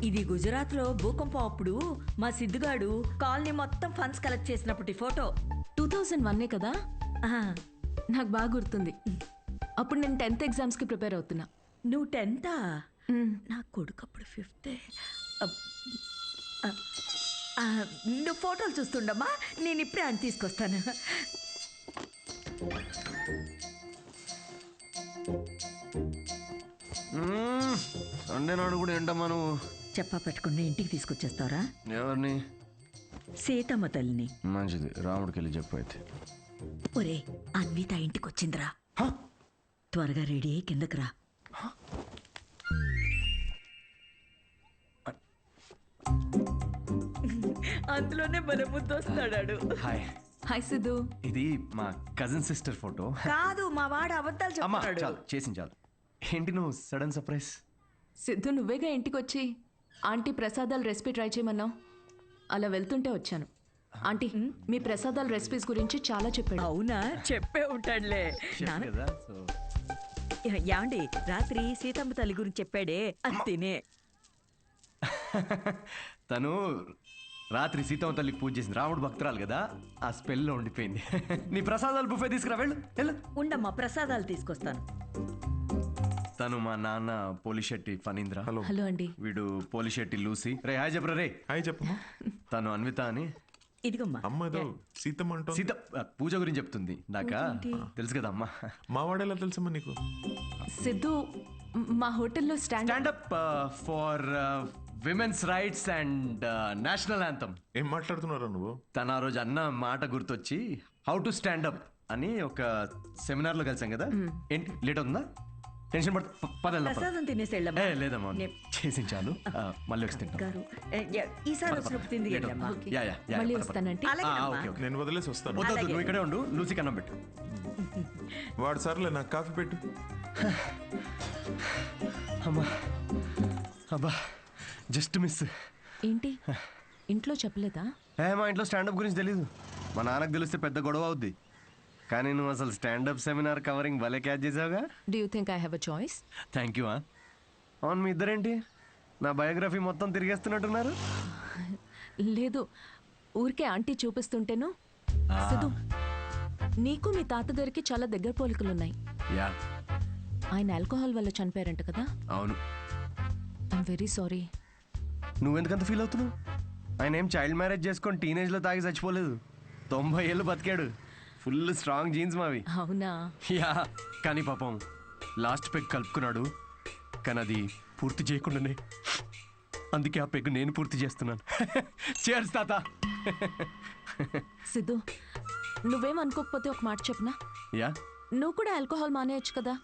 ఇది గుజరాత్లో భూకంపం అప్పుడు మా సిద్ధుగాడు కాలనీ మొత్తం ఫండ్స్ కలెక్ట్ చేసినప్పటి ఫోటో. 2001 కదా? నాకు బాగా గుర్తుంది. అప్పుడు నేను 10th ఎగ్జామ్స్కి ప్రిపేర్ అవుతున్నా. నువ్వు 10థా? నా కొడుకు అప్పుడు 5th. నువ్వు ఫోటోలు చూస్తుండమ్మా, నేను ఇప్పుడే అని తీసుకొస్తాను. సండే నాడు కూడా ఏంటమ్మా నువ్వు చెప్పా పెట్టుకుని ఇంటికి తీసుకొచ్చేస్తారా? ఎవరిని? సీతమ్మ తల్లిని. మంచిది, రాముడికి వెళ్ళి చెప్పు. అయితే ఒరే, అన్విత ఇంటికి వచ్చిందిరా, త్వరగా రెడీ అయ్యి కిందకి రా. అందులోనే మన ముద్దు వస్తాడాడు. హాయ్. హాయ్ సిద్ధు. ఇది మా కజిన్ సిస్టర్ ఫోటో. కాదు, మా వాడు అబద్ధాలు చెప్తున్నాడు. చాలు చేసింది చాలు. ఏంటి నువ్వు సడన్ సర్ప్రైజ్? సిద్ధు నువ్వేగా ఇంటికి వచ్చి ఆంటీ ప్రసాదాల రెసిపీ ట్రై చేయమన్నావు. అలా వెళ్తుంటే వచ్చాను. ఆంటీ మీ ప్రసాదాల రెసిపీస్ గురించి చాలా చెప్పాడు. అవునా? చెప్పే ఉంటాడులే. ఏమండి, రాత్రి సీతమ్మ తల్లి గురించి చెప్పాడే, అది తినే. తను రాత్రి సీతమ్మ తల్లికి పూజ చేసింది, రాముడు భక్తురాలు కదా, ఆ స్పెల్లో ఉండిపోయింది. నీ ప్రసాదాలు బుఫే తీసుకురా, వెళ్ళు. ఉండమ్మా, ప్రసాదాలు తీసుకొస్తాను. తను మా నాన్న పోలిశెట్టి ఫణీంద్ర. హలో అండి. వీడు పోలిశెట్టి లూసి. రే హాయ్ చెప్పరా. రే హాయ్ చెప్పు. తను అన్విత అని ఇదిగమ్మా అమ్మ ఏదో సీతమ్మ అంటూ సీత పూజ గురించి చెప్తుంది నాక తెలుసు కదా అమ్మా. మా వాడేలా తెలుసమ్మా నీకు? సిద్ధు మా హోటల్లో standup for women's rights and national anthem. ఏం మాట్లాడుతున్నారా నువ్వు? తన ఆ రోజు అన్న మాట గుర్తొచ్చి హౌ టు స్టాండప్ అని ఒక సెమినార్ లో కలిసాం కదా. ఏంటి లేట్ అవుతుందా? టెన్షన్ ప్రసాదం తినేసి వెళ్ళమ్మా. లేదమ్మా చేసి చాలు, మళ్ళీ వచ్చి తింటాం. గారు ఈసారి వచ్చినప్పుడు తింది వెళ్ళమ్మా. మళ్ళీ వస్తానంటే నేను వదిలేసి వస్తాను. వద్దు, నువ్వు ఇక్కడే ఉండు, లూసి కన్నం పెట్టు. వాడు సర్లే నాకు కాఫీ పెట్టు. అమ్మా అబ్బా జస్ట్ మిస్. ఏంటి ఇంట్లో చెప్పలేదా? మా ఇంట్లో స్టాండప్ గురించి తెలీదు. మా నాన్నకు తెలిస్తే పెద్ద గొడవ అవుద్ది. కానీ నువ్వు అసలు స్టాండప్ సెమినార్ కవరింగ్ భలే క్యాచ్ చేసావుగా. Do you think I have a choice? Thank you. అవును, మీ ఇద్దరేంటి నా బయోగ్రఫీ మొత్తం తిరిగేస్తున్నట్టున్నారు? లేదు, ఊరికే ఆంటీ చూపిస్తుంటేను. సిద్ధు, నీకు మీ తాతగారికి చాలా దగ్గర పోలికలున్నాయి. యా, ఆయన ఆల్కహాల్ వల్ల చనిపోయారంట కదా? అవును. I'm very sorry. నువ్వెందుకంత ఫీల్ అవుతున్నావు? ఆయన ఏం చైల్డ్ మ్యారేజ్ చేసుకొని టీనేజ్లో తాగి చచ్చిపోలేదు. 90 ఏళ్ళు బతికాడు. ఫుల్ స్ట్రాంగ్ జీన్స్ మావి. అవునా? యా, కానీ పాపం లాస్ట్ పెగ్ కలుపుకున్నాడు. కానీ అది పూర్తి చేయకుండానే, అందుకే ఆ పెగ్ నేను పూర్తి చేస్తున్నాను. చేర్స్ తాత. సిద్ధు, నువ్వేం అనుకోకపోతే ఒక మాట చెప్పనా? యా. నువ్వు కూడా ఆల్కహాల్ మానేయచ్చు కదా,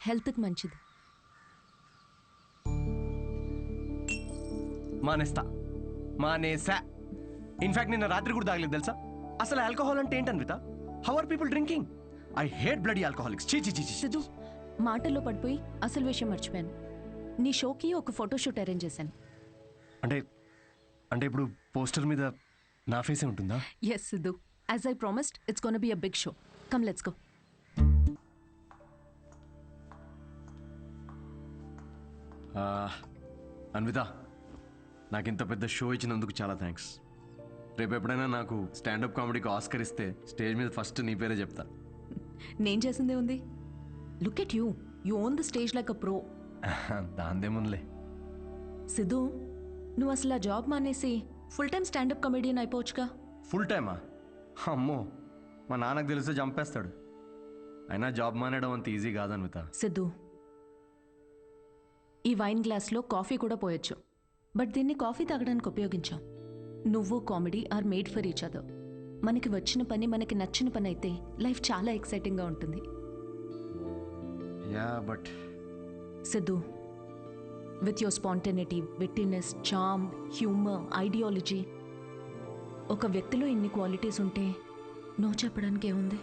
హెల్త్కి మంచిది. మానేసా. ఇన్ఫాక్ట్ నిన్న రాత్రి కూడా తాగలేదు తెలుసా. అసలు ఆల్కహాల్ అంటే ఏంటి Anvita? How are people drinking? I hate bloody alcoholics. Siddhu, మాటల్లో పడిపోయి అసలు విషయం మర్చిపోయాను. నీ షోకి ఒక ఫోటోషూట్ అరేంజ్ చేశాను. అంటే ఇప్పుడు పోస్టర్ మీద నా ఫేసే ఉంటుందా? Yes Siddhu, as I promised, it's gonna be a big show. Come let's go. Anvita, నాకు ఇంత పెద్ద షో ఇచ్చినందుకు చాలా థ్యాంక్స్. రేపు ఎప్పుడైనా నాకు స్టాండప్ కామెడీకి ఆస్కర్ ఇస్తే స్టేజ్ మీద ఫస్ట్ నీ పేరే చెప్తా. నేను చేసిందే ఉంది. Look at you, you own the stage like a pro. దాందేముందిలే. సిద్ధు, నువ్వు అసలు ఆ జాబ్ మానేసి ఫుల్ టైం స్టాండప్ కామెడియన్ అయిపోవచ్చుగా. ఫుల్ టైమా? అమ్మో, మా నాన్నకు తెలిస్తే చంపేస్తాడు. అయినా జాబ్ మానేయడం అంత ఈజీ కాదు అన్విత. సిద్ధు, ఈ వైన్ గ్లాస్లో కాఫీ కూడా పోయొచ్చు, బట్ దీన్ని కాఫీ తాగడానికి ఉపయోగించాం. నువ్వు comedy are made for each other. మనకి వచ్చిన పని మనకి నచ్చిన పని అయితే లైఫ్ చాలా ఎక్సైటింగ్గా ఉంటుంది. Yeah, but Siddhu, with your spontaneity, wittiness, charm, humour, ideology, ఒక వ్యక్తిలో ఇన్ని క్వాలిటీస్ ఉంటే నో చెప్పడానికి ఏముంది?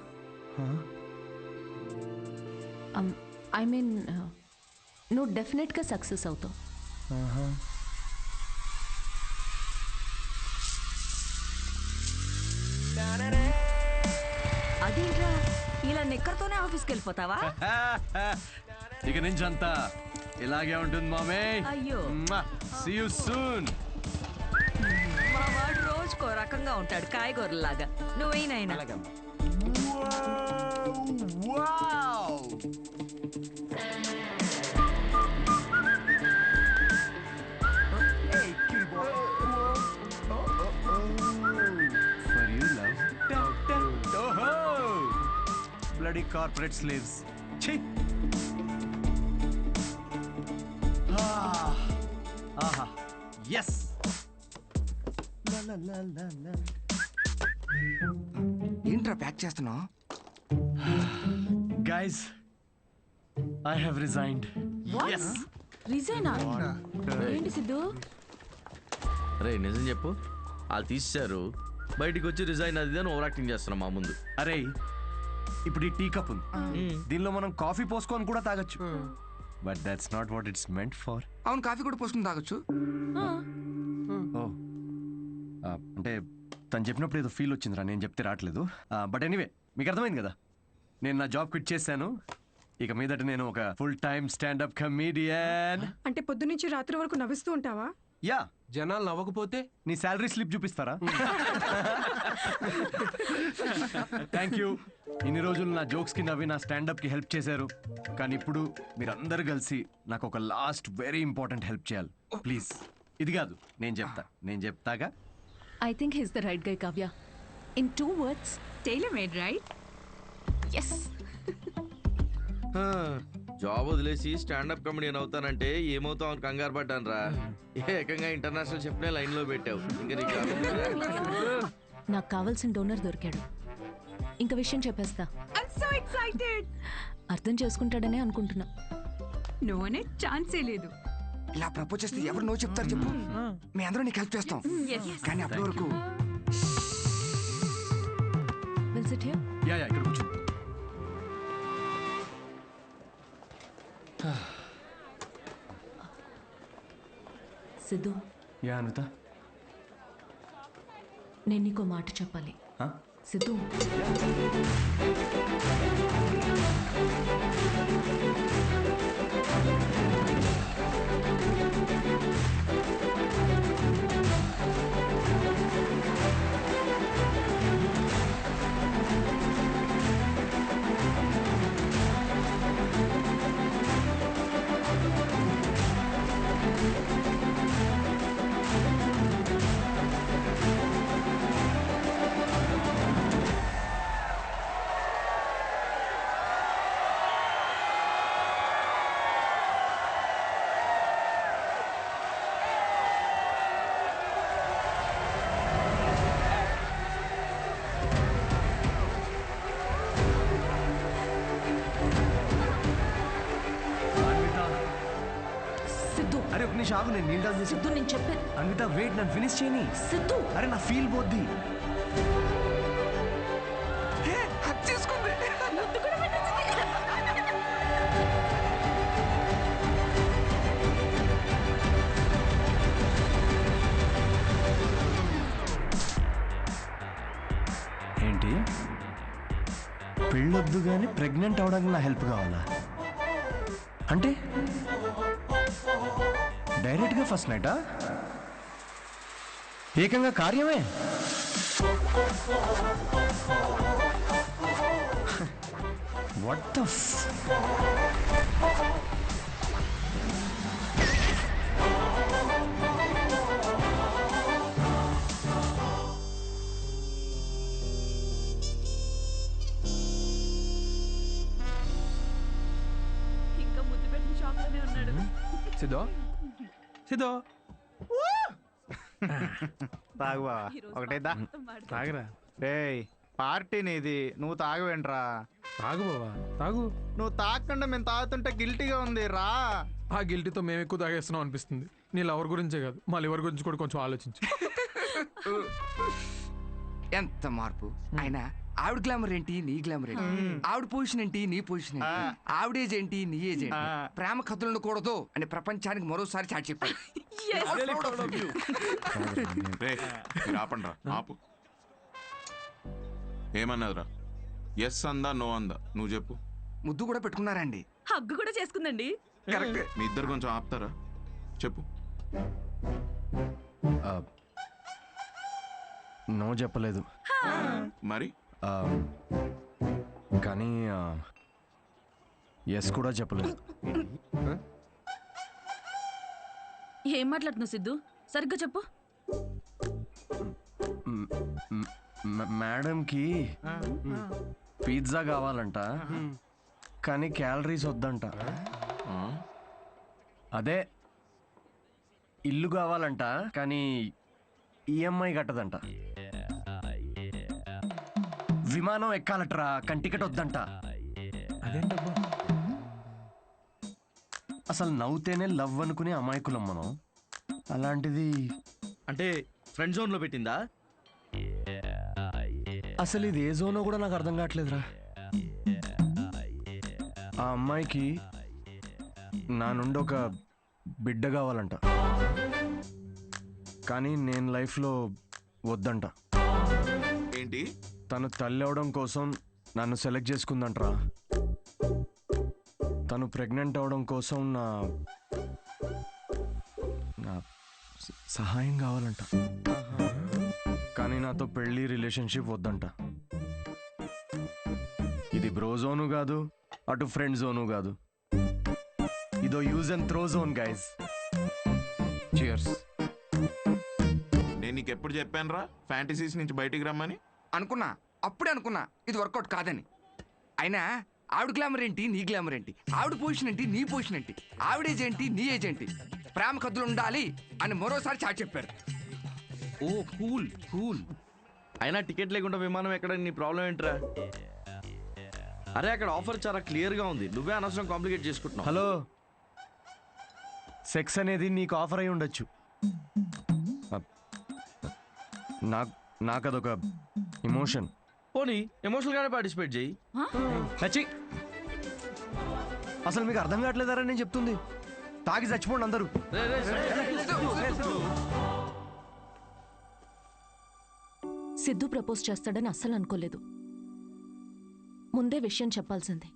ఐ మీన్, నువ్వు డెఫినెట్గా సక్సెస్ అవుతావు. అదేంట్రా, ఇలా నిక్కర్తోనే ఆఫీస్కి వెళ్ళిపోతావా? ఇక నుంచి అంతా ఇలాగే ఉంటుంది మామే. అయ్యో, సీ యు సూన్. మా వాడు రోజుకో రకంగా ఉంటాడు, కాయగూరలాగా. నువ్వేనైనా bloody corporate slaves. Chhi. Aha. Yes. La la la la la. ఏంట్రా ప్యాక్ చేస్తున్నావు? Guys, I have resigned. What? Yes. రిజైనా? ఏంటి సిద్ధు? రే నిజం చెప్పు, వాళ్ళు తీసేశారు, బయటికి వచ్చి రిజైన్ అది అని ఓవర్ యాక్టింగ్ చేస్తున్నాం మా ముందు. అరే, ఇప్పుడు ఈ టీ కప్ ఉంది, దీనిలో మనం కాఫీ పోసుకొని కూడా తాగొచ్చు. But that's not what it's meant for. అవును, కాఫీ కూడా పోసుకుని తాగొచ్చు. అంటే తను చెప్పినప్పుడు ఏదో ఫీల్ వచ్చిందిరా, నేను చెప్తే రావట్లేదు. బట్ ఎనీవే, మీకు అర్థమైంది కదా, నేను నా జాబ్ క్విట్ చేశాను. ఇక మీదట నేను ఒక ఫుల్ టైమ్ స్టాండప్ కమీడియన్. అంటే పొద్దునుంచి రాత్రి వరకు నవ్విస్తూ ఉంటావా? యా. జనాలు నవ్వకపోతే నీ శాలరీ స్లిప్ చూపిస్తారా? Thank you. ఇన్ని రోజులు నా జోక్స్ కి నవ్వి నా స్టాండప్ కి హెల్ప్ చేశారు. కానీ ఇప్పుడు మీరందరూ కలిసి నాకు ఒక లాస్ట్ వెరీ ఇంపార్టెంట్ హెల్ప్ చేయాలి ప్లీజ్. ఇది కాదు, నేను చెప్తాగా. I think he's the right guy Kavya. In 2 words, tailor made, right? Yes. Job వదిలేసి స్టాండప్ కమెడియన్ అవుతానంటే ఏమవుతావు అని కంగారు పడ్డాను రా. ఏకంగా ఇంటర్నేషనల్ షెఫ్నే లైన్లో పెట్టావు. ఇంకా నీకు నాకు కావాల్సిన డోనర్ దొరికాడు. ఇంక విషయం చెప్పేస్తా. I'm so excited. అర్థం చేసుకుంటాడనే అనుకుంటున్నా. నో అనే ఛాన్సే లేదు. ఇలా ప్రపోజ్ చేస్తే ఎవరు నో చెప్తారు చెప్పు. మీ అందరూ నీకు హెల్ప్ చేస్తాం. కానీ అప్పటి వరకు విల్ సిట్ హియర్. యా ఇక్కడ కూర్చో. సిద్ధు, యా అన్విత. నేను నీకో మాట చెప్పాలి. సిద్ధు, అరే ఒక నిమిషం ఆగు, నేను నీళ్ళు చేసి. సిద్ధు, నేను చెప్పేది. అన్విత వెయిట్, నన్ను ఫినిష్ చేయని. సిద్ధు, అరే నా ఫీల్ పోద్ది. ఏంటి పెళ్ళొద్దు కానీ ప్రెగ్నెంట్ అవడానికి నా హెల్ప్ కావాలా? అంటే డైరెక్ట్గా ఫస్ట్ నైటా? ఏకంగా కార్యమే. వాట్ ద ఇంకా ముద్దు పెట్టిన షాప్ లోనే ఉన్నాడు. సిద్ధో సిద్ధో తాగు బావా, ఒకటేదా తాగరా. రేయ్ పార్టీ నీది, నువ్వు తాగవేంట్రా? తాగు బావా తాగు. నువ్వు తాగకుండా మేము తాగుతుంటే గిల్టీగా ఉంది రా. ఆ గిల్టీతో మేము ఎక్కువ తాగేస్తున్నాం అనిపిస్తుంది. నీ లవర్ గురించే కాదు, మా లివర్ గురించి కూడా కొంచెం ఆలోచించు. ఎంత మార్పు అయినా. ఆవిడ గ్లామర్ ఏంటి, నీ గ్లామర్ ఏంటి? ఆవిడ పొజిషన్ ఏంటి, నీ పొజిషన్ ఏంటి? ఆవిడ ఏజ్ ఏంటి, నీ ఏజ్ ఏంటి? ప్రేమ కథలు ఉండకూడదు అని ప్రపంచానికి మరోసారి చాటి చెప్పాడు. ఆపండ్రా, ఆపు. ఏమన్నదిరా? ఎస్ అందా, నో అందా? నువ్వు చెప్పు. ముద్దు కూడా పెట్టుకున్నారండి. హగ్గు కూడా చేసుకుందండి. కరెక్ట్. మీ ఇద్దరు కొంచెం ఆపుతారా? చెప్పు. నో చెప్పలేదు మరి, కానీ ఎస్ కూడా చెప్పలేదు. ఏం మాట్లాడుతున్నావు సిద్ధు? సరిగ్గా చెప్పు. మేడంకి పిజ్జా కావాలంట, కానీ క్యాలరీస్ వద్దంట. అదే ఇల్లు కావాలంట, కానీ ఈఎంఐ కట్టదంట. విమానం ఎక్కాలట్రా, కానీ టికెట్ వద్దంట. అసలు నవ్వుతేనే లవ్ అనుకునే అమాయకులం మనం. అలాంటిది అంటే ఫ్రెండ్ జోన్ లో పెట్టిందా? అసలు ఇది ఏ జోనో కూడా నాకు అర్థం కావట్లేదురా. ఆ అమ్మాయికి నా నుండి ఒక బిడ్డ కావాలంట, కానీ నేను లైఫ్లో వద్దంట. ఏంటి? తను తల్లి అవడం కోసం నన్ను సెలెక్ట్ చేసుకుందంట్రా. తను ప్రెగ్నెంట్ అవడం కోసం నా సహాయం కావాలంట, కానీ నాతో పెళ్లి రిలేషన్షిప్ వద్దంట. ఇది బ్రో జోను కాదు, అటు ఫ్రెండ్ జోను కాదు. ఇదో use and throw zone guys. Cheers. నేను నీకు ఎప్పుడు చెప్పానురా ఫ్యాంటసీస్ నుంచి బయటికి రమ్మని? అనుకున్నా, అప్పుడే అనుకున్నా ఇది వర్కౌట్ కాదని. అయినా ఆవిడ గ్లామర్ ఏంటి, నీ గ్లామర్ ఏంటి? ఆవిడ పొజిషన్ ఏంటి, నీ పొజిషన్ ఏంటి? ఆవిడ ఏజ్ ఏంటి, నీ ఏజ్ ఏంటి? ప్రేమ కథలు ఉండాలి అని మరోసారి చాటి చెప్పారు. ఓ కూల్ కూల్. అయినా టికెట్ లేకుండా విమానం ఎక్కడ, నీ ప్రాబ్లం ఏంట్రా? అరే అక్కడ ఆఫర్ చాలా క్లియర్గా ఉంది, నువ్వే అనవసరం కాంప్లికేట్ చేసుకుంటున్నావు. హలో, సెక్స్ అనేది నీకు ఆఫర్ అయి ఉండొచ్చు, నాకు అదొక ఎమోషన్. పోనీ ఎమోషనల్గానే పార్టిసిపేట్ చేయి. నచ్చి అసలు మీకు అర్థం కావట్లేదారా నేను చెప్తుంది? తాగి చచ్చిపోండి అందరూ. సిద్ధు ప్రపోజ్ చేస్తాడని అస్సలు అనుకోలేదు. ముందే విషయం చెప్పాల్సింది.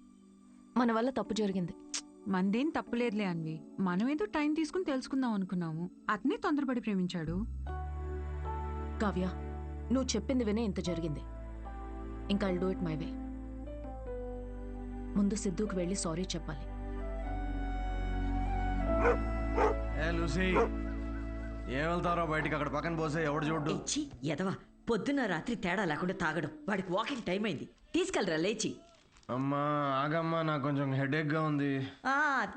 మన వల్ల తప్పు జరిగింది. మందేం తప్పులేదులే అన్వి. మనం ఏదో టైం తీసుకుని తెలుసుకుందాం అనుకున్నాము. అతనే తొందరపడి ప్రేమించాడు. కావ్య, నువ్వు చెప్పింది వినే ఇంత జరిగింది. ఇంకా I'll do it my way. ముందు సిద్ధుకి వెళ్ళి సారీ చెప్పాలి. లూసీ, ఏం వెళ్తారో బయటికి, అక్కడ పక్కన పోసే ఎవడు చూడ్డు. ఎదవా, పొద్దున్న రాత్రి తేడా లేకుండా తాగడం. వాడికి వాకింగ్ టైం అయింది, తీసుకెళ్ళరా లేచి. అమ్మా ఆగమ్మా, నాకు కొంచెం హెడేక్ గా ఉంది.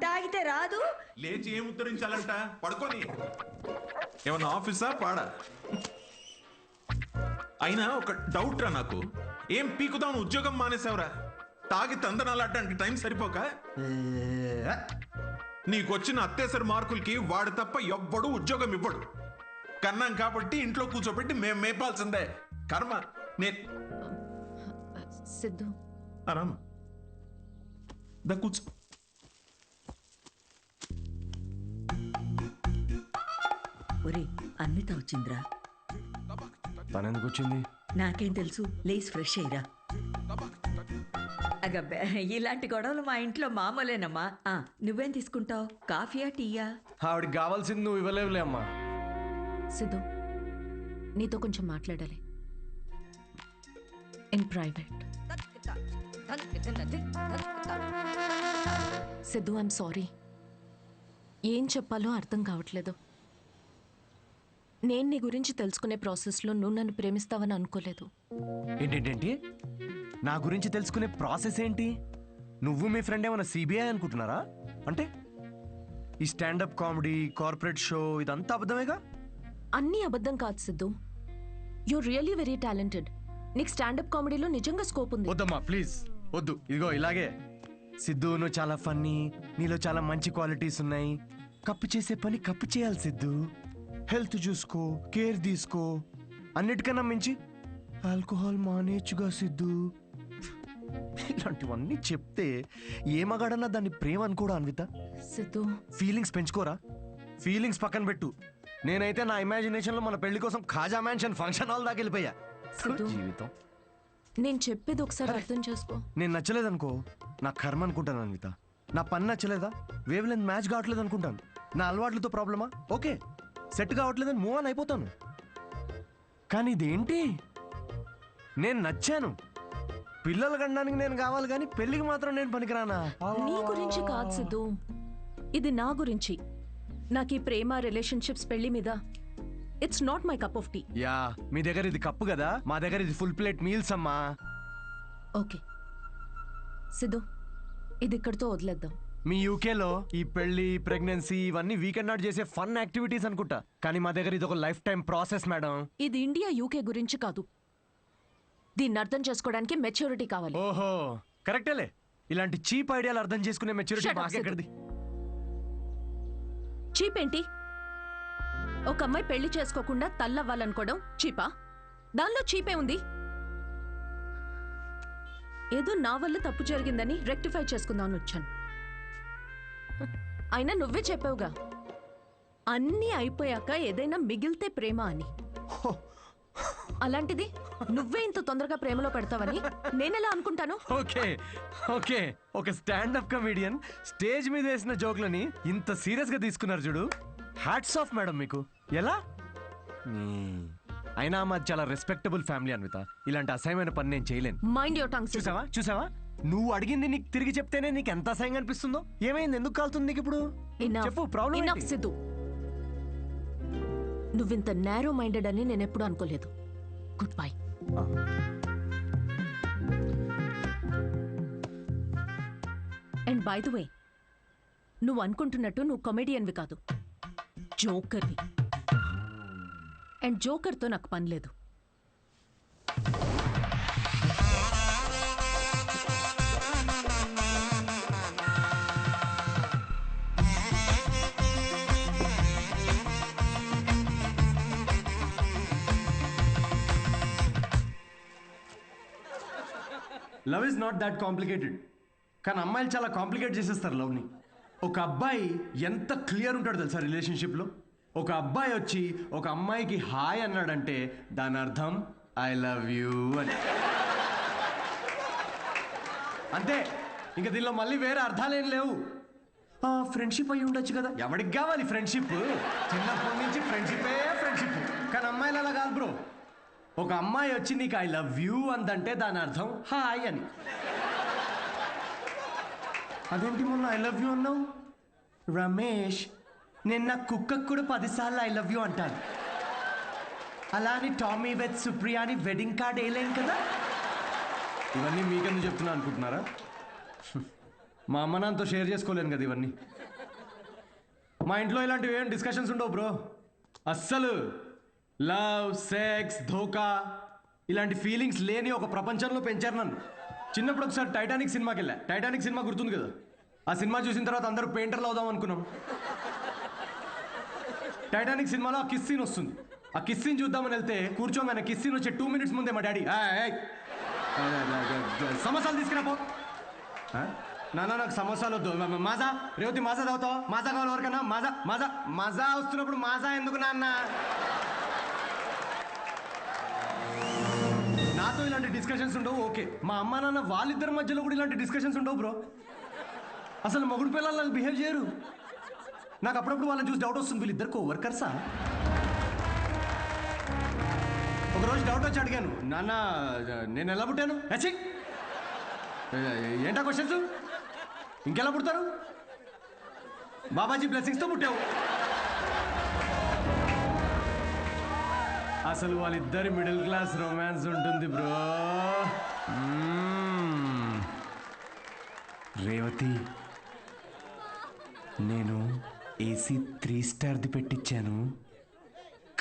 తాగితే రాదు. లేచి ఏం ఉత్తరించాలంట? పడుకొని ఏమన్నా ఆఫీసా పాడా? అయినా ఒక డౌట్ రా నాకు, ఏం పీకుదాం ఉద్యోగం మానేసావురా? తాగి తందనాలాడడానికి టైం సరిపోక నీకొచ్చిన అత్తేసరి మార్కులకి వాడు తప్ప ఎవ్వడు ఉద్యోగం ఇవ్వడు. కన్నాం కాబట్టి ఇంట్లో కూర్చోబెట్టి మేము మేపాల్సిందే. కర్మ. సిద్ధు ఆరామా దా కూర్చో. ఒరే, అన్విత వచ్చిందిరా. తనెందుకు వచ్చింది? నాకేం తెలుసు, లేచి ఫ్రెష్ అయ్యిరా. అగబ్బే, ఇలాంటి గొడవలు మా ఇంట్లో మామూలేనమ్మా. నువ్వేం తీసుకుంటావు, కాఫీయా టీయా? ఆవిడకి కావాల్సింది నువ్వు ఇవ్వలేవులే అమ్మా. సిద్ధు, నీతో కొంచెం మాట్లాడాలి, in private. Siddhu, I'm sorry. ఏం చెప్పాలో అర్థం కావట్లేదు. నేను నీ గురించి తెలుసుకునే ప్రాసెస్లో నువ్వు నన్ను ప్రేమిస్తావని అనుకోలేదు. ఏంటేంటి? నా గురించి తెలుసుకునే ప్రాసెస్ ఏంటి? నువ్వు మీ ఫ్రెండ్ ఏమైనా సిబిఐ అనుకుంటున్నారా? అంటే ఈ స్టాండప్ కామెడీ, కార్పొరేట్ షో ఇదంతా అబద్ధమేగా? అన్నీ అబద్ధం కాదు Siddhu. You really very talented. నీకు స్టాండప్ కామెడీలో నిజంగా స్కోప్ ఉంది. వద్దమ్మా ప్లీజ్ వద్దు. ఇదిగో ఇలాగే. సిద్ధు, నువ్వు చాలా ఫన్నీ, నీలో చాలా మంచి క్వాలిటీస్ ఉన్నాయి. కప్పు చేసే పని కప్పు చేయాలి సిద్ధు. హెల్త్ చూసుకో, కేర్ తీసుకో. అన్నిటికన్నా మించి ఆల్కహాల్ మానేచ్చుగా సిద్ధు. ఇలాంటివన్నీ చెప్తే ఏ మగాడన్నా దాన్ని ప్రేమ అనుకోడా అన్విత? సిద్ధు, ఫీలింగ్స్ పెంచుకోరా? ఫీలింగ్స్ పక్కన పెట్టు. నేనైతే నా ఇమాజినేషన్ లో మన పెళ్లి కోసం ఖాజా మ్యాన్షన్ ఫంక్షన్ హాల్ దాకా వెళ్ళిపోయా. జీవితం. నేను చెప్పేది ఒకసారి అర్థం చేసుకో. నేను నచ్చలేదనుకో, నా కర్మ అనుకుంటాను అన్విత. నా పని నచ్చలేదా, వేవ్ లెంత్ మ్యాచ్ కావట్లేదు అనుకుంటాను. నా అలవాట్లతో ప్రాబ్లమా? ఓకే, సెట్ కావట్లేదని మూవ్ ఆన్ అయిపోతాను. కానీ ఇదేంటి, నేను నచ్చాను, పిల్లలు కనడానికి నేను కావాలి, కానీ పెళ్లికి మాత్రం నేను పనికిరానా? నీ గురించి కాదు సిద్ధు, ఇది నా గురించి. నాకు ఈ ప్రేమ, రిలేషన్షిప్స్, పెళ్లి మీద it's not my cup of tea. Yeah, మీ దగ్గర ఇది కప్పు కదా, మా దగ్గర ఇది ఫుల్ ప్లేట్ మీల్స్ అమ్మా. ఓకే సిద్ధు, ఇది ఇక్కడితో వదిలేద్దాం. మీ యూకేలో ఈ పెళ్లి, ప్రెగ్నెన్సీ ఇవన్నీ వీకెండ్ నాట్ చేసే ఫన్ యాక్టివిటీస్ అనుకుంటా, కానీ మా దగ్గర ఇది ఒక లైఫ్ టైం ప్రాసెస్ మేడం. ఇది ఇండియా యూకే గురించి కాదు. దీన్ని అర్థం చేసుకోవడానికి మెచ్యూరిటీ కావాలి. ఓహో కరెక్టేలే. ఇలాంటి చీప్ ఐడియాలు అర్థం చేసుకునే మెచ్యూరిటీ Shut up, మాకెక్కడిది? చీప్ ఏంటి? ఒక అమ్మాయి పెళ్లి చేసుకోకుండా తల్లవ్వాలనుకోవడం చీపా? దానిలో చీపే ఉంది. ఏదో నా వల్ల తప్పు జరిగిందని రెక్టిఫై చేసుకుందామని వచ్చాను. అయినా నువ్వే చెప్పావుగా, అన్నీ అయిపోయాక ఏదైనా మిగిలితే ప్రేమ అని. అలాంటిది నువ్వే ఇంత తొందరగా ప్రేమలో పెడతావని నేనెలా అనుకుంటాను? ఓకే ఓకే, ఒక స్టాండప్ కమెడియన్ స్టేజ్ మీద వేసిన జోక్లని ఇంత సీరియస్ గా తీసుకున్నారు చూడు. హ్యాట్స్ ఆఫ్ మేడం మీకు. ఎలా? అయినా మాది చాలా రెస్పెక్టబుల్ ఫ్యామిలీ అన్విత. ఇలాంటి అసహ్యమైన పని నేను చేయలేను. Mind your tongue. చూసావా నువ్వు అడిగింది నీకు తిరిగి చెప్తేనే నీకు ఎంత అసహ్యంగా అనిపిస్తుందో. ఏమైంది, ఎందుకు కాలుతుంది నీకు ఇప్పుడు? చెప్పు, ప్రాబ్లం సిద్ధు, నువ్వింత నేరో మైండెడ్ అని నేను ఎప్పుడూ అనుకోలేదు. Good bye. And by the way, నువ్వు అనుకుంటున్నట్టు నువ్వు కమెడియన్వి కాదు, జోకర్వి. అండ్ జోకర్తో నాకు పని లేదు. Love is not that complicated. కానీ అమ్మాయిలు చాలా కాంప్లికేట్ చేసేస్తారు లవ్ని. ఒక అబ్బాయి ఎంత క్లియర్ ఉంటాడు తెలుసా రిలేషన్షిప్లో? ఒక అబ్బాయి వచ్చి ఒక అమ్మాయికి హాయ్ అన్నాడంటే దాని అర్థం ఐ లవ్ యూ అని. అంతే, ఇంకా దీనిలో మళ్ళీ వేరే అర్థాలేం లేవు. ఫ్రెండ్షిప్ అయి ఉండొచ్చు కదా, ఎవరికి కావాలి ఫ్రెండ్షిప్? చిన్నప్పటి నుంచి ఫ్రెండ్షిపే ఫ్రెండ్షిప్. కానీ అమ్మాయిలు అలా కాదు బ్రో. ఒక అమ్మాయి వచ్చి నీకు ఐ లవ్ యూ అందంటే దాని అర్థం హాయ్ అని. అదేంటి మొన్న ఐ లవ్ యూ అన్నావు? రమేష్, నేను నా కుక్కకు కూడా 10 సార్లు ఐ లవ్ యూ అంటాను. అలా అని టామీ విత్ సుప్రియా అని వెడ్డింగ్ కార్డ్ వేయలేం కదా. ఇవన్నీ మీకెందుకు చెప్తున్నా అనుకుంటున్నారా? మా అమ్మ నాన్నతో షేర్ చేసుకోలేను కదా ఇవన్నీ. మా ఇంట్లో ఇలాంటివి ఏం డిస్కషన్స్ ఉండవు బ్రో. అస్సలు లవ్, సెక్స్, ధోకా ఇలాంటి ఫీలింగ్స్ లేని ఒక ప్రపంచంలో పెంచారు నన్ను. చిన్నప్పుడు ఒకసారి టైటానిక్ సినిమాకి వెళ్ళా. టైటానిక్ సినిమా గుర్తుంది కదా? ఆ సినిమా చూసిన తర్వాత అందరూ పెయింటర్లు అవుదాం అనుకున్నాం. టైటానిక్ సినిమాలో ఆ కిస్ సీన్ వస్తుంది. ఆ కిస్ సీన్ చూద్దామని వెళ్తే కూర్చోగానే కిస్ సీన్ వచ్చే 2 minutes ముందే మా డాడీ సమోసాలు తీసుకురాపో. నాన్న నాకు సమోసాలు వద్దు. మాజా రేవతి మాజా తాగుతావు? మాజా కావాలి ఎవరికన్నా? మాజా మాజా మాజా వస్తున్నప్పుడు మాజా ఎందుకు నాన్న? నాతో ఇలాంటి డిస్కషన్స్ ఉండవు ఓకే. మా అమ్మ నాన్న వాళ్ళిద్దరి మధ్యలో కూడా ఇలాంటి డిస్కషన్స్ ఉండవు బ్రో. అసలు మొగుడు పిల్లలు బిహేవ్ చేయరు. నాకు అప్పుడప్పుడు వాళ్ళని చూసి డౌట్ వస్తుంది, వీళ్ళిద్దరు కోవర్కర్సా? ఒకరోజు డౌట్ వచ్చి అడిగాను, నాన్న నేను ఎలా పుట్టాను? ఏంటా క్వశ్చన్స్? ఇంకెలా పుడతారు? బాబాజీ బ్లెస్సింగ్స్తో పుట్టావు. అసలు వాళ్ళిద్దరి మిడిల్ క్లాస్ రొమాన్స్ ఉంటుంది బ్రో. రేవతి, నేను ఏసీ 3 స్టార్ది పెట్టించాను.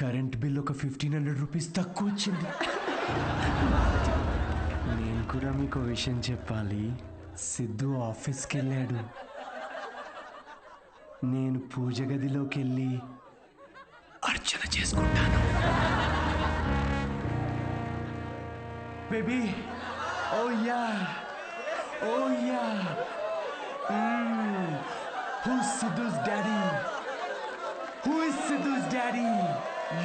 కరెంట్ బిల్ ఒక 1500 రూపీస్ తక్కువ వచ్చింది. నేను కూడా మీకు విషయం చెప్పాలి. సిద్ధు ఆఫీస్కి వెళ్ళాడు. నేను పూజ గదిలోకి వెళ్ళి అర్చన చేసుకుంటాను. Baby, oh yeah, oh yeah. Who's Sidhu's daddy? Who is Sidhu's daddy?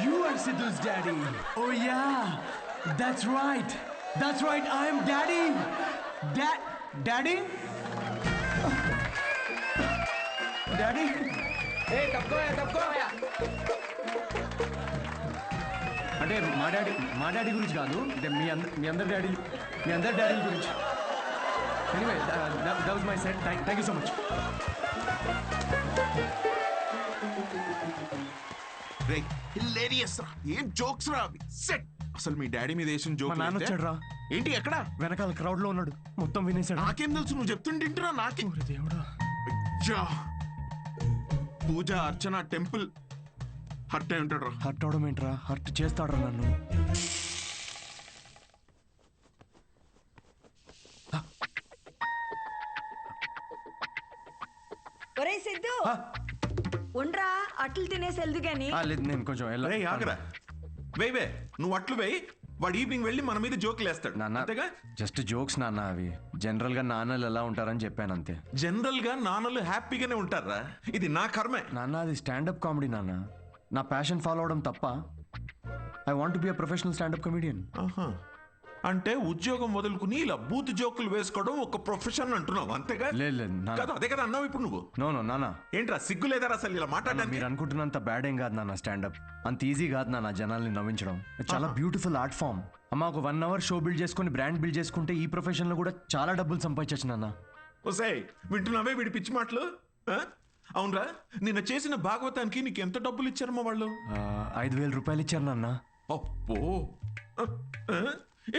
You are Sidhu's daddy. Oh yeah, that's right. That's right, I am daddy. Daddy? Daddy? Hey, తప్పుకో. అంటే మా డాడీ గురించి కాదు, అంటే మీ అందరి డాడీ గురించి. Anyway, that was my set. Thank you so much. Hilarious రా, ఏం జోక్స్ రా అవి. సెట్. అసలు మీ డాడీ మీద వేసిన జోక్. మా నాన్న వచ్చాడు రా. ఏంటి ఎక్కడ? వెనకాల క్రౌడ్ లో ఉన్నాడు. మొత్తం వినేశాడు. నాకేం తెలుసు, నువ్వు చెప్తుంటేంటిరా నాకే. దేవుడా. అయ్యా, పూజ అర్చన టెంపుల్ హర్ట్ అయి ఉంటాడు రా. హర్ట్ అవడం ఏంట్రా? హర్ట్ చేస్తాడు రా నన్ను. ఒరే సిద్ధు, ఉండ్రా, అట్లు తినేసి వెళ్దు గాని. లేదు, నేను కొంచెం ఆగరా. వేవే, నువ్వు అట్లు వేయి. వాడు ఈవినింగ్ వెళ్ళి మన మీద జోకులు వేస్తాడు. నాన్న, జస్ట్ జోక్స్ నాన్న. అవి జనరల్ గా నాన్నలు ఎలా ఉంటారని చెప్పాను అంతే. జనరల్ గా నాన్నలు హ్యాపీగానే ఉంటారా? ఇది నా కర్మే నాన్న. అది స్టాండప్ కామెడీ నాన్న. నా ప్యాషన్ ఫాలో అవడం తప్ప. I want be a professional standup comedian. అంటే ఉద్యోగం వదులుకుని ఇలా బూత్ జోకులు వేసుకోవడం ఒక ప్రొఫెషన్ అంటున్నావు అంతేగా? లేదు, అదే కదా అన్నావు ఇప్పుడు నువ్వు. నో నాన్న. ఏంట్రా సిగ్గు లేదా అసలు ఇలా మాట్లాడడానికి? మీరు అనుకుంటున్నంత బ్యాడ్ ఏం కాదు నాన్న. స్టాండప్ అంత ఈజీ కాదు నాన్న. జనాల్ని నవ్వించడం చాలా బ్యూటిఫుల్ ఆర్ట్ ఫామ్. అమ్మ, ఒక 1 hour షో బిల్డ్ చేసుకుని బ్రాండ్ బిల్డ్ చేసుకుంటే ఈ ప్రొఫెషన్ లో కూడా చాలా డబ్బులు సంపాదించచ్చు నాన్న. ఓసే, వింటున్నావే వీడి పిచ్చి మాటలు? అవునరా, నిన్న చేసిన భాగవతానికి నీకు ఎంత డబ్బులు ఇచ్చారమ్మా వాళ్ళు? 5,000 రూపాయలు ఇచ్చారు నాన్న. అప్పో,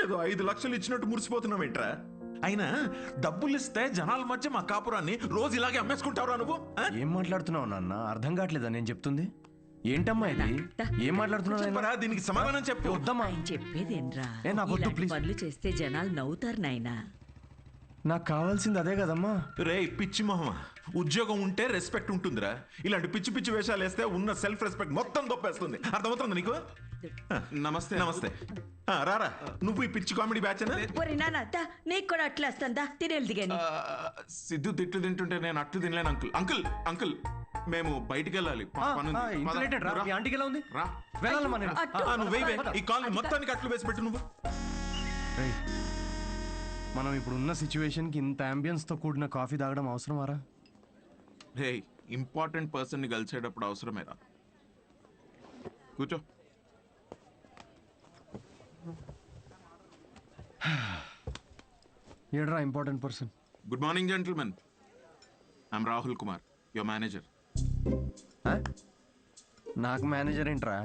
ఏదో 5 లక్షలు ఇచ్చినట్టు మురిసిపోతున్నావేంట్రా? అయినా డబ్బులు ఇస్తే జనాల మధ్య మా కాపురాన్ని రోజు ఇలాగే అమ్మేసుకుంటావురా నువ్వు? ఏం మాట్లాడుతున్నావు నాన్న? అర్థం కావట్లేదా నేను చెప్తుంది? ఏంటమ్మా ఇది? ఏం మాట్లాడుతున్నావు? దీనికి సమాధానం చెప్పు. వద్దమ్మా. చెప్పేదేంట్రా? నాకు వద్దు, ప్లీజ్. పనులు చేస్తే జనాలు నవ్వుతారు నాయనా. నాకు కావాల్సింది అదే కదమ్మా. రే పిచ్చి మొహమా, ఉద్యోగం ఉంటే రెస్పెక్ట్ ఉంటుందిరా. ఇలాంటి పిచ్చి పిచ్చి వేషాలు వేస్తే ఉన్న సెల్ఫ్ రెస్పెక్ట్ మొత్తం దొప్పేస్తుంది. అర్థమవుతుంది నీకు? నమస్తే. నమస్తే. రారా, నువ్వు ఈ పిచ్చి కామెడీ బ్యాచ్? నీకు కూడా అట్లా వస్తుందా? తినేది కానీ. సిద్ధు తిట్లు తింటుంటే నేను అట్లు తినలేను అంకుల్. అంకుల్ అంకుల్ మేము బయటికి వెళ్ళాలి. ఆంటీకి ఎలా ఉంది? నువ్వు ఈ కాలనీ మొత్తానికి అట్లు వేసి పెట్టు నువ్వు. మనం ఇప్పుడు ఉన్న సిచ్యువేషన్కి ఇంత అంబియన్స్ తో కూడిన కాఫీ తాగడం అవసరమారా? రే ఇంపార్టెంట్ పర్సన్ ని కలిసేటప్పుడు అవసరమేరా. కూర్చో. ఏడ్రా important person? Good morning gentlemen, I'm Rahul Kumar, your manager. నాకు మేనేజర్ ఏంట్రా?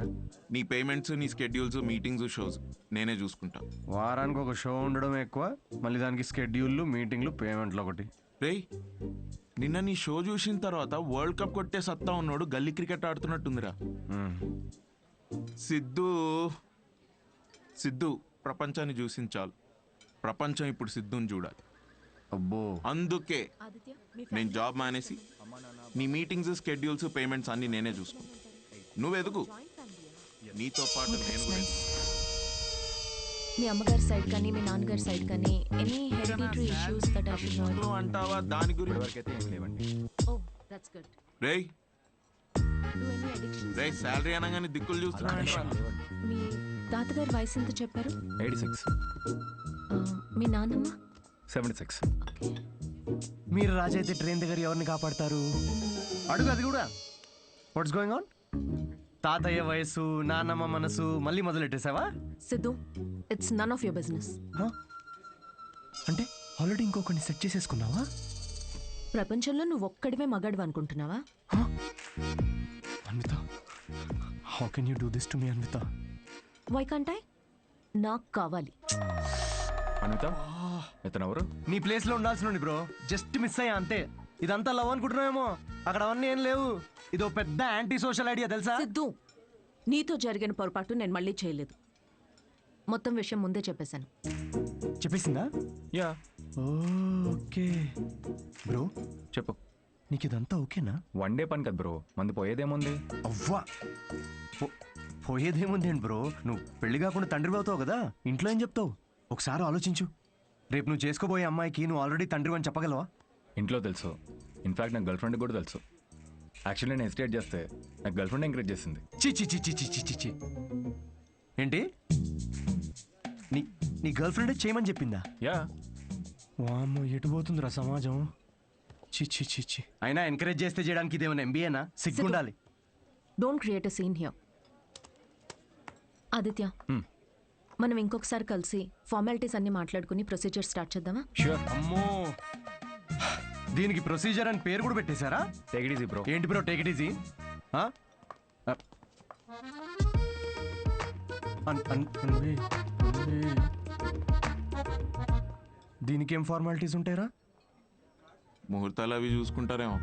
నీ పేమెంట్స్, నీ స్కెడ్యూల్స్, మీటింగ్స్, షోస్ నేనే చూసుకుంటా. వారానికి ఒక షో ఉండడం ఎక్కువ, మళ్ళీ దానికి స్కెడ్యూల్లు, మీటింగ్లు, పేమెంట్లు ఒకటి. రేయ్ నిన్న నీ షో చూసిన తర్వాత వరల్డ్ కప్ కొట్టే సత్తా ఉన్నాడు గల్లీ క్రికెట్ ఆడుతున్నట్టుందిరా. సిద్ధు ప్రపంచాన్ని చూసింది చాలు. ప్రపంచం ఇప్పుడు సిద్ధుని చూడాలి. అబ్బో, అందుకే నేను జాబ్ మానేసి నీ మీటింగ్స్, స్కెడ్యూల్స్, పేమెంట్స్ అన్ని నేనే చూసుకుంటా. నువ్వు ఎదుగు, నీతో పాటు నేను కూడా. మీ అమ్మగారి సైడ్ కానీ మీ నాన్నగారి సైడ్ కానీ any hereditary issues that I should know అంటావా? దాని గురించి ఓ దట్స్ గుడ్. రేయ్ శాలరీ అనగానే దిక్కులు చూస్తున్నా. మీ తాతగారి వయసు ఎంత చెప్పారు? 86. మీ నాన్నమ్మ? 76. మీరు రాజు అయితే ట్రైన్ దగ్గర ఎవరిని కాపాడతారు? అడుగు అది కూడా. What's going on? తాతయ్య వయసు, నాన్నమ్మ మనసు మళ్ళీ మొదలెట్టేసావా? Siddhu, it's none of your business. అంటే ఆల్రెడీ ఇంకొకరిని సెట్ చేసేసుకున్నావా? ప్రపంచంలో నువ్వు ఒక్కడివే మగాడు అనుకుంటున్నావా? Anvitha, how can you do this to me Anvitha? Why can't I? నాకు కావాలి. అన్విత, ఇతనెవరు? నీ ప్లేస్ లో ఉండాల్సిన బ్రో, జస్ట్ మిస్ అయ్యా అంతే. ఇదంతా లవ్ అనుకుంటున్నావేమో, అక్కడ అవన్నీ ఏం లేవు. ఇదో పెద్ద యాంటీ సోషల్ ఐడియా తెలుసా? సిద్ధు, నీతో జరిగిన పొరపాటు నేను మళ్ళీ చేయలేదు. మొత్తం విషయం ముందే చెప్పేశాను. చెప్పేసిందా? యా. ఓకే బ్రో, చెప్పు. నీకు ఇదంతా ఓకేనా? 1 డే పని కదా బ్రో, మంది పోయేదేముంది? అవ్వా, పోయేదేముంది ఏంటి బ్రో? నువ్వు పెళ్లి కాకుండా తండ్రి అవుతావు కదా, ఇంట్లో ఏం చెప్తావు? ఒకసారి ఆలోచించు. రేపు నువ్వు చేసుకోబోయే అమ్మాయికి నువ్వు ఆల్రెడీ తండ్రి అని చెప్పగలవా? ఇంట్లో తెలుసు, ఇన్ఫాక్ట్ నాకు గర్ల్ ఫ్రెండ్ కూడా తెలుసు. యాక్చువల్లీ నేను హెసిటేట్ చేస్తే నాకు గర్ల్ ఫ్రెండ్ ఎంకరేజ్ చేసింది. చి ఏంటి? నీ గర్ల్ ఫ్రెండ్ చేయమని చెప్పిందా? యా. వామ్మో, ఎటు పోతుందిరా సమాజం? చి అయినా ఎంకరేజ్ చేస్తే చేయడానికి ఇదేమైనా ఎంబీఏనా? సిగ్గుండాలి. Don't create a scene here. Aditya, మనం ఇంకొకసారి కలిసి ఫార్మాలిటీస్ అన్ని మాట్లాడుకుని ప్రొసీజర్ స్టార్ట్ చేద్దామా? షూర్. అమ్మో, దీనికి ప్రొసీజర్ అని పేరు కూడా పెట్టేశారా? Take it easy bro. ఏంటి బ్రో టేక్ ఇట్ ఈజీ? దీనికి ఏం ఫార్మాలిటీస్ ఉంటాయరా? ముహూర్తాలు అవి చూసుకుంటారేమో.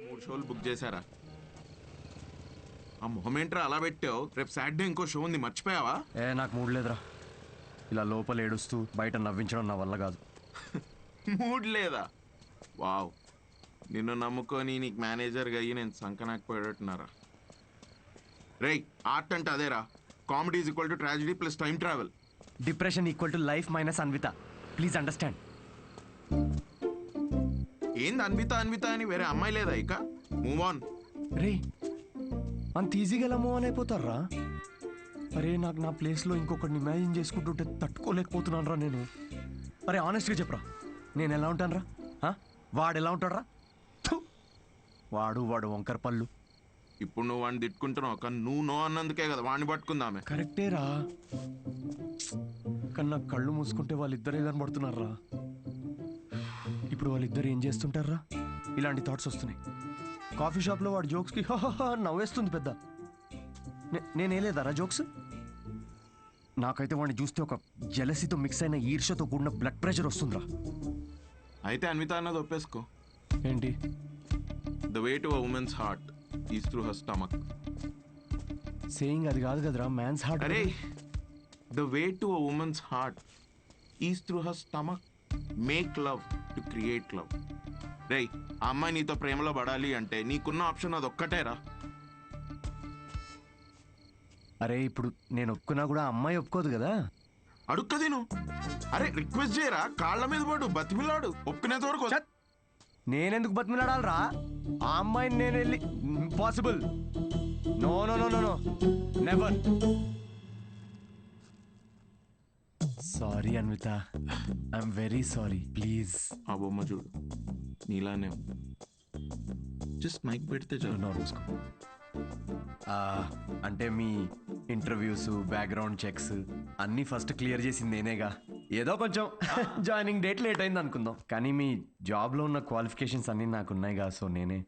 3 షోలు బుక్ చేశారా? ఆ మొహమేంట్రా అలా పెట్టావు? రేపు సాటర్డే ఇంకో షో ఉంది, మర్చిపోయావా? నాకు మూడ్ లేదురా. ఇలా లోపల ఏడుస్తూ బయట నవ్వించడం నా వల్ల కాదు. మూడ్ లేదా? వావ్, నిన్ను నమ్ముకొని నీకు మేనేజర్గా అయ్యి నేను సంకనాకపోయేటట్టున్నారా? రేయ్, ఆర్ట్ అంటే అదేరా. Comedy is equal to tragedy plus time travel. Depression equal to life minus Anvita. Please understand. ఏంది అన్విత అని వేరే అమ్మాయి లేదా? ఇక మూవ్ ఆన్. రే, అంత ఈజీగా ఎలా మూవ్ ఆన్ అయిపోతారా? అరే, నాకు నా ప్లేస్లో ఇంకొకరిని ఇమాజిన్ చేసుకుంటుంటే తట్టుకోలేకపోతున్నాను రా నేను. అరే ఆనెస్ట్గా చెప్పరా, నేను ఎలా ఉంటాను రా? వాడు ఎలా ఉంటాడు రా? వాడు వంకర పళ్ళు. ఇప్పుడు నువ్వు వాడిని తిట్టుకుంటున్నావు, కానీ నువ్వు నో అన్నందుకే కదా వాడిని పట్టుకుందామే. కరెక్టే రా, కానీ నాకు కళ్ళు మూసుకుంటే వాళ్ళిద్దరే కనబడుతున్నారా. ఇప్పుడు వాళ్ళిద్దరు ఏం చేస్తుంటారా? ఇలాంటి థాట్స్ వస్తున్నాయి. కాఫీ షాప్లో వాడి జోక్స్కి నవ్వేస్తుంది పెద్ద. నేనేలేదారా జోక్స్? నాకైతే వాడిని చూస్తే ఒక జెలసీతో మిక్స్ అయిన ఈర్ష్యతో కూడిన బ్లడ్ ప్రెషర్ వస్తుందిరా. అయితే అన్విత అన్నది ఒప్పేసుకో. ఏంటి? The way to a women's heart is through her stomach. Saying అది కాదు కదరా, మ్యాన్స్ హార్ట్. అరే, the way to a women's heart is through her stomach. Make love to create love. రేయ్, ఆ అమ్మాయి నీతో ప్రేమలో పడాలి అంటే నీకున్న ఆప్షన్ అది ఒక్కటేరా. అరే ఇప్పుడు నేను ఒప్పుకున్నా కూడా అమ్మాయి ఒప్పుకోదు కదా. అడుక్కది నువ్వు. అరే రిక్వెస్ట్ చేయరా, కాళ్ళ మీద పడు, బతిమిలాడు, ఒప్పుకునేంత వరకు. నేనెందుకు బతిమిలాడాలరా? ఆ అమ్మాయిని నేను వెళ్ళి impossible. No no no no no, never. Sorry Anvita, I'm very sorry, please. ఆ బొమ్మ చూడు, నీలానే జస్ట్ మైక్ పెడితే చాలు. అంటే మీ ఇంటర్వ్యూస్, బ్యాక్గ్రౌండ్ చెక్స్ అన్నీ ఫస్ట్ క్లియర్ చేసింది నేనేగా. ఏదో కొంచెం జాయినింగ్ డేట్ లేట్ అయింది అనుకుందాం, కానీ మీ జాబ్లో ఉన్న క్వాలిఫికేషన్స్ అన్నీ నాకు ఉన్నాయిగా. సో నేనే.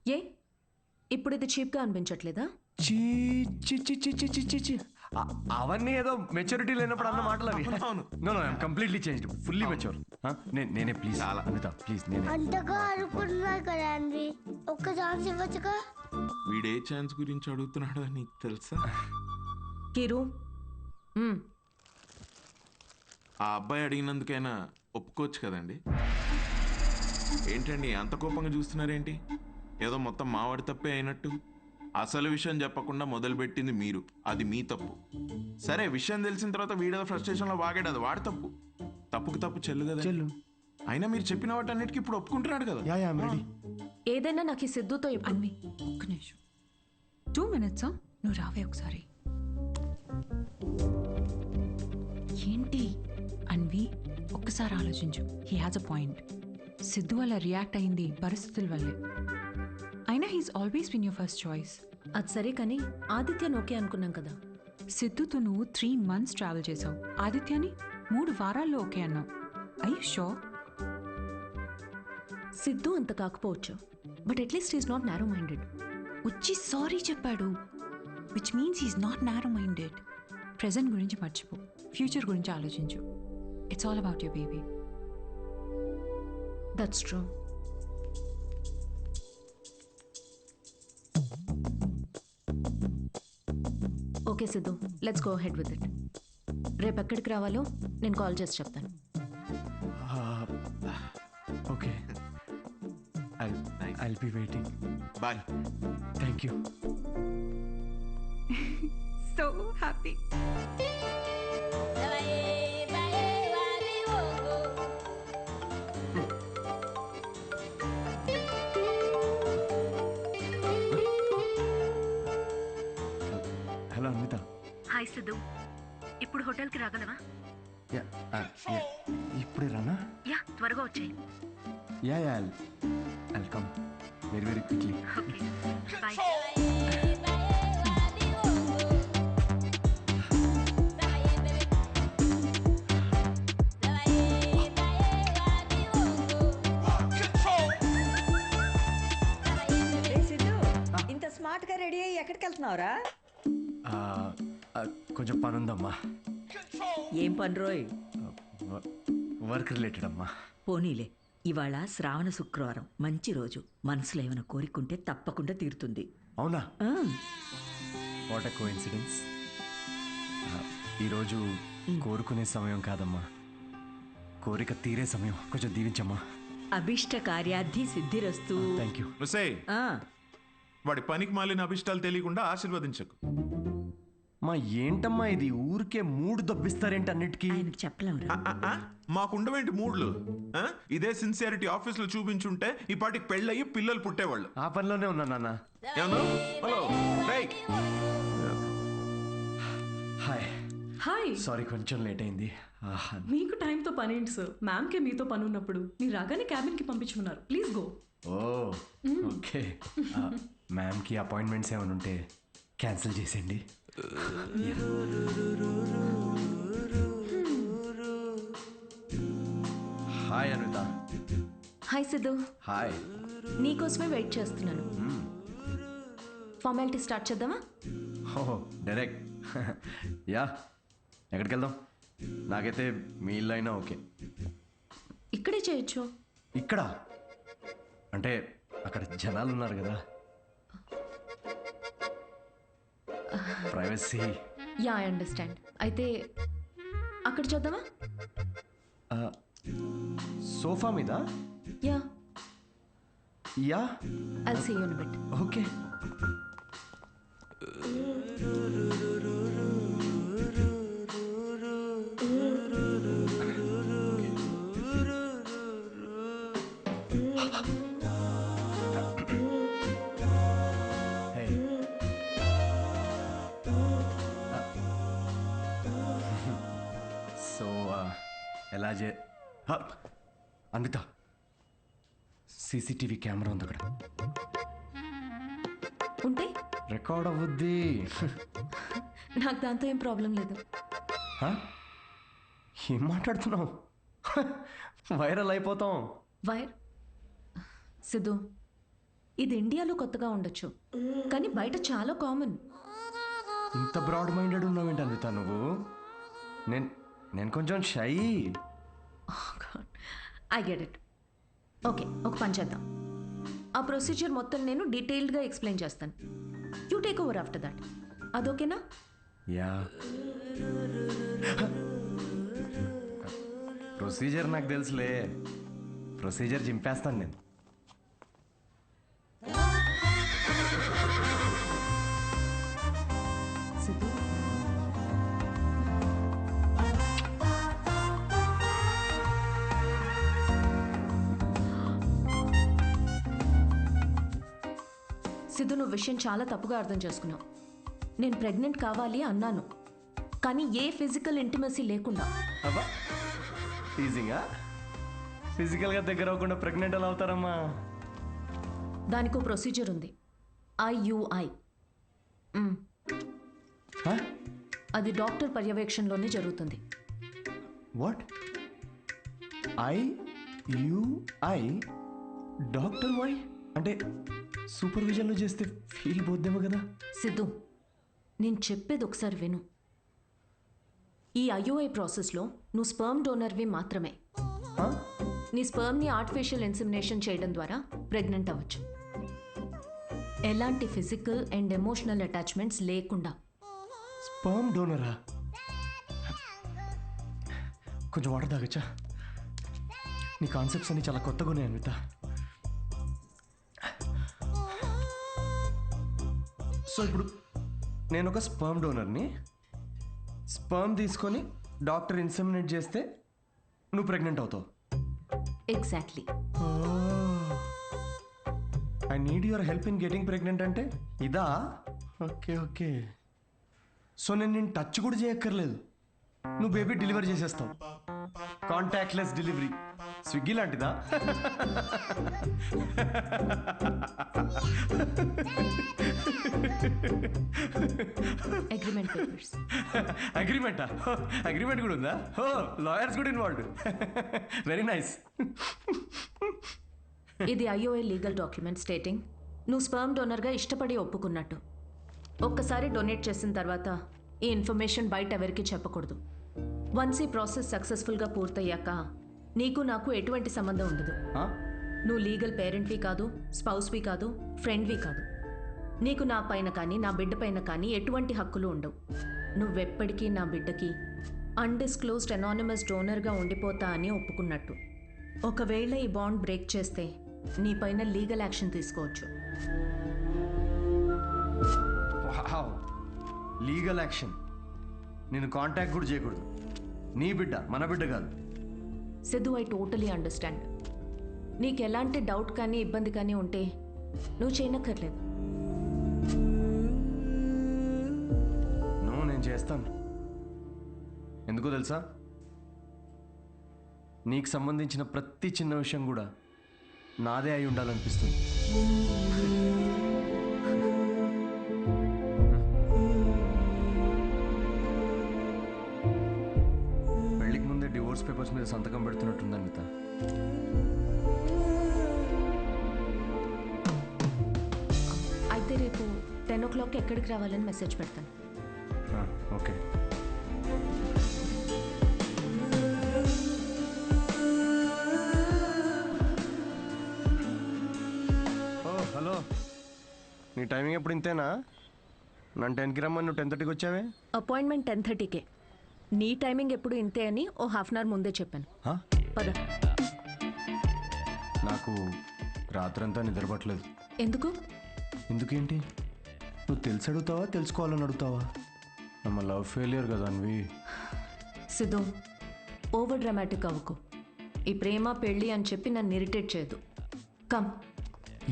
ఏ ఇప్పుడు ఇది చీప్గా అనిపించట్లేదా? చీ చీ చీ చీ చీ చీ చీ. అవన్నీ ఏదో మెచ్యూరిటీ లేనప్పుడు అన్న మాటలు అవి. No no, I'm completely changed, fully mature. నేనే ప్లీజ్ అనిత, ప్లీజ్ నేనే. అంతగా అనుకుంటున్నా కదా అండి, ఒక్క ఛాన్స్ ఇవ్వచ్చుగా. వీడే ఛాన్స్ గురించి అడుగుతున్నాడు నీకు తెలుసా? కిరు, ఆ అబ్బాయి అడిగినందుకైనా ఒప్పుకోవచ్చు కదండి. ఏంటండి అంత కోపంగా చూస్తున్నారేంటి? ఏదో మొత్తం మావాడి తప్పే అయినట్టు. అసలు విషయం చెప్పకుండా మొదలుపెట్టింది మీరు, అది మీ తప్పు. సరే, విషయం తెలిసిన తర్వాత వీడేదో ఫ్రస్ట్రేషన్లో వాగాడు, అది వాడి తప్పు. తప్పుకు తప్పు చెల్లు కదా. చెల్లు. అయినా మీరు చెప్పిన వాటన్నిటికీ ఇప్పుడు ఒప్పుకుంటున్నాడు కదా. ఏదైనా నాకు ఈ సిద్ధుతో అన్వి ఒక్క నిమిషం, 2 minutes. నువ్వు రావే ఒకసారి. ఏంటి అన్వి, ఒక్కసారి ఆలోచించు. He has a point. Siddhu వల్ల రియాక్ట్ అయింది పరిస్థితుల వల్లే. అయినా he's always been your first choice. అది సరే కానీ ఆదిత్యని ఓకే అనుకున్నాం కదా. సిద్ధుతో నువ్వు 3 months ట్రావెల్ చేసావు, ఆదిత్యని 3 వారాల్లో ఓకే అన్నావు. I you sure? సిద్ధు అంత కాకపోవచ్చు, but at least is not narrow minded. వచ్చి సారీ చెప్పాడు, which means he's not narrow minded. Present గురించి మర్చిపో, ఫ్యూచర్ గురించి ఆలోచించు. It's all about your baby. That's true. Okay Siddhu, let's go head with it. రేపు ఎక్కడికి రావాలో నేను కాల్ చేసి చెప్తాను. Okay, I'll be waiting. Bye. Thank you. So happy. Hello Anvita. Hi Siddhu, ఇప్పుడు హోటల్కి రాగలవా? ఇప్పుడే రానా? యా, త్వరగా వచ్చేయి. Yeah I'll come very very quickly. Okay, bye. ఇంత స్మార్ట్ గా రెడీ అయ్యి ఎక్కడికి వెళ్తున్నావురా? కొంచెం పని ఉందమ్మా. ఏం పని రోయ్? వర్క్ రిలేటెడ్ అమ్మా. పోనీలే, ఇవాళ శ్రావణ శుక్రవారం, మంచి రోజు. మనసులో ఏమైనా కోరికుంటే తప్పకుండా తీరుతుంది. అవునా? What a coincidence. ఈరోజు కోరుకునే సమయం కాదమ్మా, కోరిక తీరే సమయం. కొంచెం దీవించమ్మా. అభిష్ట కార్యార్థి సిద్ధిరస్తు. Thank you. వాడి పనికి మాలిన అభిష్టాలు తెలియకుండా ఆశీర్వదించకు. మా ఏంటమ్మా ఇది, ఊరికే మూడు దొబ్బిస్తారేంటి అన్నిటికీ? చెప్పలేము. మాకుండవేంటి మూడ్లు? ఇదే సిన్సియారిటీ ఆఫీస్లో చూపించుంటే ఈ పాటికి పెళ్ళయి పిల్లలు పుట్టేవాళ్ళు. ఆ పనిలోనే ఉన్నా నాన్న. Hello, hi. హాయ్. సారీ కొంచెం లేట్ అయింది. మీకు టైంతో పని ఏంటి సార్? మ్యామ్కే మీతో పని ఉన్నప్పుడు మీరు రాగానే క్యాబిన్కి పంపించుకున్నారు. Please go. Oh okay. మ్యామ్కి అపాయింట్మెంట్స్ ఏమైనా ఉంటే క్యాన్సిల్ చేసేయండి. Hi Anitha. Hi Siddhu. Hi. నీకోసమే వెయిట్ చేస్తున్నాను. ఫార్మాలిటీ స్టార్ట్ చేద్దామా? ఓహో డైరెక్ట్. యా, ఎక్కడికి వెళ్దాం? నాకైతే మీ ఇల్లు అయినా ఓకే. ఇక్కడే చేయొచ్చు. ఇక్కడ అంటే అక్కడ జనాలు ఉన్నారు కదా, ప్రైవసీ. Yeah, I understand. అయితే అక్కడ చూద్దామా? సోఫా మీద? Yeah. Yeah, I'll see you in a bit. Okay. So ఎలా అన్విత, సీసీటీవీ కెమెరా ఉంది అక్కడ. ఉంటే రికార్డ్ అవ్వద్ది. నాకు దాంతో ఏం ప్రాబ్లం లేదు. ఏం మాట్లాడుతున్నావు? వైరల్ అయిపోతాం. సిద్ధు, ఇది ఇండియాలో కొత్తగా ఉండొచ్చు, కానీ బయట చాలా కామన్. ఇంత బ్రాడ్ మైండెడ్ ఉన్నావేంటి అన్విత నువ్వు? నేను కొంచెం shy. I get it. Okay, ఒక పని చేద్దాం. ఆ ప్రొసీజర్ మొత్తం నేను డీటెయిల్డ్గా ఎక్స్ప్లెయిన్ చేస్తాను. You take over after that. అదోకేనా? యా. ప్రొసీజర్ నాకు తెలుసులే. ప్రొసీజర్ చింపేస్తాను నేను. సిద్ధు, సిద్ధు, నువ్వు విషయం చాలా తప్పుగా అర్థం చేసుకున్నావు. నేను ప్రెగ్నెంట్ కావాలి అన్నాను, కానీ ఏ ఫిజికల్ ఇంటిమసీ లేకుండా. అబ్బా, టీజింగా? ఫిజికల్గా దగ్గర అవ్వకుండా ప్రెగ్నెంట్ ఎలా అవుతారమ్మా? దానికో ప్రొసీజర్ ఉంది, IUI. అది డాక్టర్ పర్యవేక్షణలోనే జరుగుతుంది. వాట్? IUI? డాక్టర్ వై అంటే సూపర్విజన్లో చేస్తే ఫీల్ పోద్దేమో కదా? సిద్ధు, నేను చెప్పేది ఒకసారి విను. ఈ IUI ప్రాసెస్లో నువ్వు స్పర్మ్ డోనర్వి మాత్రమే. నీ స్పర్మ్ని ఆర్టిఫిషియల్ ఇన్సెమినేషన్ చేయడం ద్వారా ప్రెగ్నెంట్ అవ్వచ్చు, ఎలాంటి ఫిజికల్ అండ్ ఎమోషనల్ అటాచ్మెంట్స్ లేకుండా. స్పర్మ్ డోనరా? కొంచెం వాటర్ తాగచ్చా? నీ కాన్సెప్ట్స్ అన్ని చాలా కొత్తగా ఉన్నాయి అన్విత. సో ఇప్పుడు నేను ఒక స్పర్మ్ డోనర్ని. స్పర్మ్ తీసుకొని డాక్టర్ ఇన్సెమినేట్ చేస్తే నువ్వు ప్రెగ్నెంట్ అవుతావు. Exactly. I need your help in getting pregnant అంటే ఇదా? Okay okay. సో నేను టచ్ కూడా చేయక్కర్లేదు, నువ్వు బేబీ డెలివరీ చేసేస్తావు. Contactless delivery. స్విగ్గీ లాంటిదా? Agreement papers. అగ్రిమెంటా? అగ్రిమెంట్ కూడా ఉందా? ఓ, లాయర్స్ కూడా ఇన్వాల్వ్డ్. Very nice. ఇది IUI లీగల్ డాక్యుమెంట్ స్టేటింగ్ నువ్వు స్పర్మ్ డోనర్గా ఇష్టపడి ఒప్పుకున్నట్టు. ఒక్కసారి డొనేట్ చేసిన తర్వాత ఈ ఇన్ఫర్మేషన్ బయట ఎవరికి చెప్పకూడదు. వన్స్ ఈ ప్రాసెస్ సక్సెస్ఫుల్గా పూర్తయ్యాక నీకు నాకు ఎటువంటి సంబంధం ఉండదు. నువ్వు లీగల్ పేరెంట్వి కాదు, స్పౌస్వి కాదు, ఫ్రెండ్వి కాదు. నీకు నా పైన కానీ నా బిడ్డ పైన కానీ ఎటువంటి హక్కులు ఉండవు. నువ్వెప్పటికీ నా బిడ్డకి అన్డిస్క్లోజ్డ్ అనానిమస్ డోనర్గా ఉండిపోతా అని ఒప్పుకున్నట్టు. ఒకవేళ ఈ బాండ్ బ్రేక్ చేస్తే నీ పైన లీగల్ యాక్షన్ తీసుకోవచ్చు. Legal action? నేను కాంటాక్ట్ కూడా చేయకూడదు? నీ బిడ్డ మన బిడ్డ కాదు. Siddhu, I totally understand. నీకు ఎలాంటి డౌట్ కానీ ఇబ్బంది కానీ ఉంటే నువ్వు చేయనక్కర్లేదు. నేను చేస్తాను. ఎందుకో తెలుసా? నీకు సంబంధించిన ప్రతి చిన్న విషయం కూడా నాదే అయి ఉండాలనిపిస్తుంది. పెళ్ళికి ముందే డివోర్స్ పేపర్స్ మీద సంతకం పెడుతున్నట్టుంది అనిత. అయితే రేపు 10 o'clock ఎక్కడికి రావాలని మెసేజ్ పెడతాను. ఓకే. హలో, నీ టైమింగ్ ఎప్పుడు ఇంతేనా? నన్ను 10కి రమ్మని నువ్వు 10:30కి వచ్చావే. అపాయింట్మెంట్ 10:30కే. నీ టైమింగ్ ఎప్పుడు ఇంతే అని ఓ హాఫ్ అన్ అవర్ ముందే చెప్పాను. పద. నాకు రాత్రంతా నిద్రపట్టలేదు. ఎందుకు? ఎందుకేంటి? నువ్వు తెలిసి అడుగుతావా తెలుసుకోవాలని అడుగుతావా? నమ్మ లవ్ ఫెయిలియర్ కదా అన్వి. సిద్ధు, ఓవర్ డ్రామాటిక్ అవ్వకు. ఈ ప్రేమ పెళ్ళి అని చెప్పి నన్ను ఇరిటేట్ చేయదు. కమ్.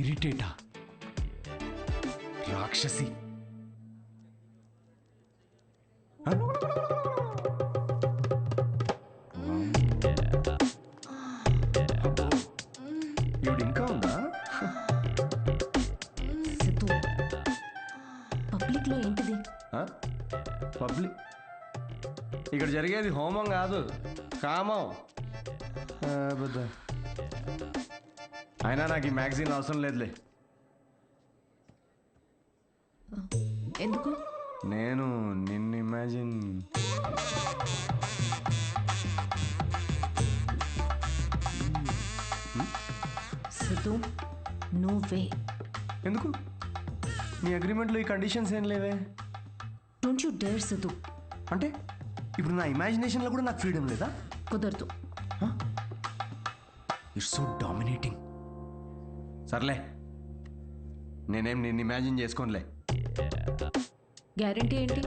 ఇరిటేటా? రాక్షసి. ఇవిడు ఇంకా ఉందా? సిద్ధు, పబ్లిక్లో ఏంటిది? పబ్లిక్ ఇక్కడ జరిగేది హోమం కాదు, కామం. అయినా నాకు ఈ మ్యాగజైన్ అవసరం లేదులే. ఎందుకు? నేను నిన్ను ఇమాజిన్ సిద్ధు, నువ్వే. ఎందుకు? నీ అగ్రిమెంట్లో ఈ కండిషన్స్ ఏం లేవే. Don't you dare Siddhu. అంటే ఇప్పుడు నా ఇమాజినేషన్లో కూడా నాకు ఫ్రీడమ్ లేదా? కుదరదు. It's so dominating. సర్లే, నేనేం నిన్ను ఇమాజిన్ చేసుకోనులే. గ్యారంటీ ఏంటి?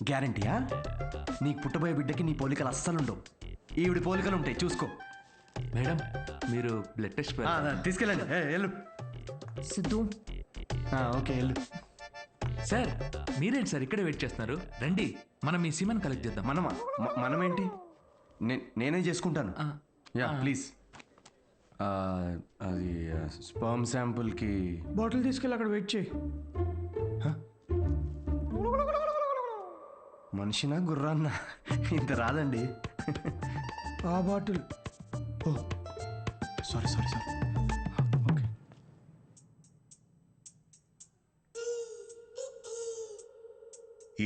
గ్యారంటీయా? నీకు పుట్టబోయే బిడ్డకి నీ పోలికలు అస్సలు ఉండవు. ఈవిడి పోలికలు ఉంటాయి, చూసుకో. మేడం, మీరు బ్లడ్ టెస్ట్ తీసుకెళ్ళండి. వెళ్ళు. సిద్ధు. ఓకే, వెళ్ళు. సార్, మీరేంటి సార్ ఇక్కడే వెయిట్ చేస్తున్నారు? రండి, మనం మీ సిమన్ కలెక్ట్ చేద్దాం. మనమా? మనమేంటి? నేనే చేసుకుంటాను. Yeah, please. అది స్పర్మ్ శాంపుల్కి బాటిల్ తీసుకెళ్ళి అక్కడ వెయిట్ చేయి. మనిషినా గుర్రాన్న? ఇంత రాదండి. ఆ బాటిల్. ఓ సారీ. ఓకే.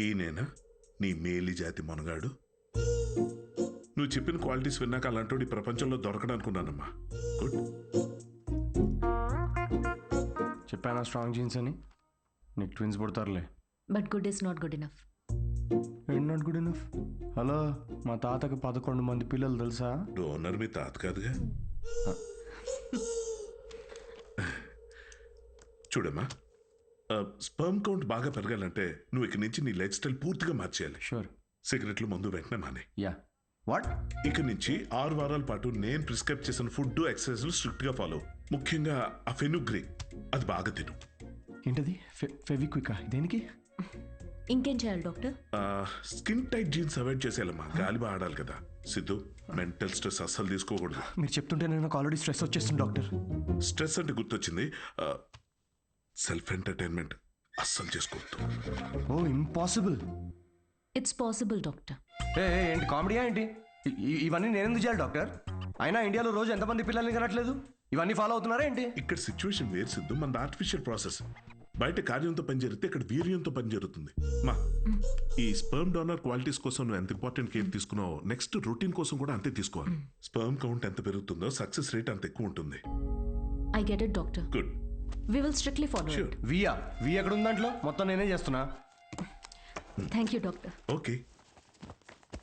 ఈయనేనా నీ మేలి జాతి మనగాడు? నువ్వు చెప్పిన క్వాలిటీస్ విన్నాక అలాంటి ఈ ప్రపంచంలో దొరకడనుకున్నానమ్మా. గుడ్. చెప్పానా స్ట్రాంగ్ జీన్స్ అని? నీకు ట్విన్స్ పుడతారులే. But good is not good enough. ఏంటి నాట్ గుడ్ ఇనఫ్? హలో, మా తాతకి 11 మంది పిల్లలు తెలుసా? డోనర్ మీ తాత కాదుగా. చూడమ్మా, స్పర్మ్ కౌంట్ బాగా పెరగాలంటే నువ్వు ఇక నుంచి నీ లైఫ్ స్టైల్ పూర్తిగా మార్చేయాలి. షూర్. సిగరెట్లు, మందు వెంటనే మానే. యా. వాట్? ఇక నుంచి 6 వారాల పాటు నేను ప్రిస్క్రైబ్ చేసిన ఫుడ్, ఎక్సర్సైజ్లు స్ట్రిక్ట్ గా ఫాలో. ముఖ్యంగా ఆ ఫెనుగ్రీ, అది బాగా తిను. ఏంటది? ఫెవిక్వికా? దేనికి? ఇంకేం చేయాలి doctor? Skin tight jeans avoid చేసేయాలమ్మా. గాలి బాగా ఆడాలి కదా. సిద్ధు, మెంటల్ స్ట్రెస్ అస్సలు తీసుకోకూడదు. మీరు చెప్తుంటే నాకు ఆల్రెడీ స్ట్రెస్ వచ్చేస్తుంది డాక్టర్. స్ట్రెస్ అంటే గుర్తొచ్చింది, సెల్ఫ్ ఎంటర్టైన్మెంట్ అస్సలు చేసుకోవద్దు. ఓ, ఇంపాసిబుల్. It's possible doctor. ఏంటి కామెడీయా ఏంటి? ఇవన్నీ నేను ఎందుకు చేయాలి డాక్టర్? అయినా ఇండియాలో రోజు ఎంతమంది పిల్లల్ని కనట్లేదు? ఇవన్నీ ఫాలో అవుతున్నారా ఏంటి? ఇక్కడ సిచ్యువేషన్ వేరు సిద్ధు, మన ఆర్టిఫిషియల్ ప్రాసెస్. బయట కార్యంతో పని జరిగితే ఇక్కడ వీర్యంతో పని జరుగుతుంది. మా ఈ స్పర్మ్ డోనర్ క్వాలిటీస్ కోసం నువ్వు ఎంత ఇంపార్టెంట్ కేర్ తీసుకున్నావో నెక్స్ట్ రొటీన్ కోసం కూడా అంతే తీసుకోవాలి. స్పర్మ్ కౌంట్ ఎంత పెరుగుతుందో సక్సెస్ రేట్ అంత ఎక్కువ ఉంటుంది. I get it doctor. Good. We will strictly follow it. We ఎక్కడ ఉంది దాంట్లో? మొత్తం నేనే చేస్తున్నా. Thank you doctor. Okay,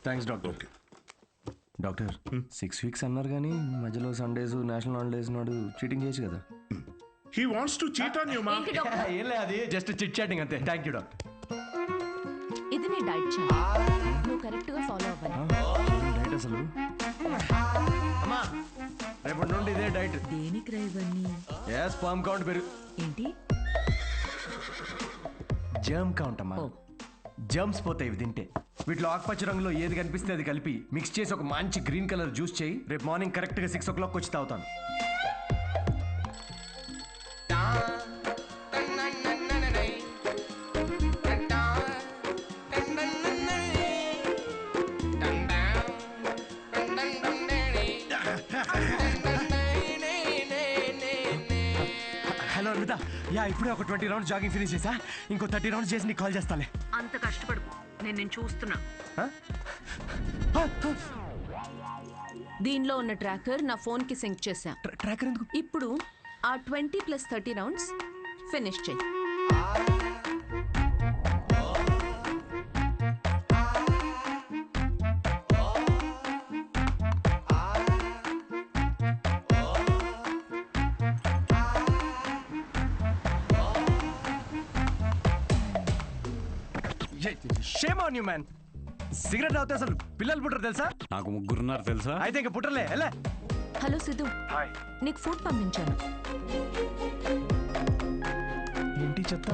thanks doctor. Okay doctor, 6 weeks అన్నారు కానీ మధ్యలో సండేస్, నేషనల్ హాలిడేస్ నాడు చీటింగ్ చేయొచ్చు కదా? He wants to cheat on you మా. ఏం లేదు, అది జస్ట్ చిట్ చాటింగ్ అంతే. Thank you doctor. ఇది నీ డైట్ చార్ట్, నువ్వు కరెక్ట్గా ఫాలో అవ్వాలి. డైట్ అసలు అమ్మా, రేపటి నుండి ఇదే డైట్. దేనికి రా ఇవన్నీ? స్పర్మ్ కౌంట్ పెరుగు. ఏంటి? జర్మ్ కౌంట్ అమ్మా. జర్మ్స్ పోతాయి ఇవి తింటే. వీటిలో ఆకుపచ్చ రంగులో ఏది కనిపిస్తే అది కలిపి మిక్స్ చేసి ఒక మంచి గ్రీన్ కలర్ జ్యూస్ చేయి. రేపు మార్నింగ్ కరెక్ట్గా 6 o'clock వచ్చి తాగుతాను. అమృత యా ఇప్పుడే ఒక 20 రౌండ్స్ జాగింగ్ ఫినిష్ చేసా ఇంకో 30 రౌండ్స్ చేసి నీకు కాల్ చేస్తాలే. అంత కష్టపడు, నేను చూస్తున్నా. దీనిలో ఉన్న ట్రాకర్ నా ఫోన్ కి సింక్ చేశా. ట్రాకర్ ఎందుకు? ఇప్పుడు ఆ 20+30 రౌండ్స్ ఫినిష్ చేయి. Shame on you man. Cigarette తాగితే అసలు పిల్లలు పుట్టరు తెలుసా? నాకు ముగ్గురున్నారు తెలుసా? అయితే ఇంక పుట్టలే. ఎలా? హలో సిద్ధు, నీకు ఫుడ్ పంపించాను. ఏంటి చెత్త?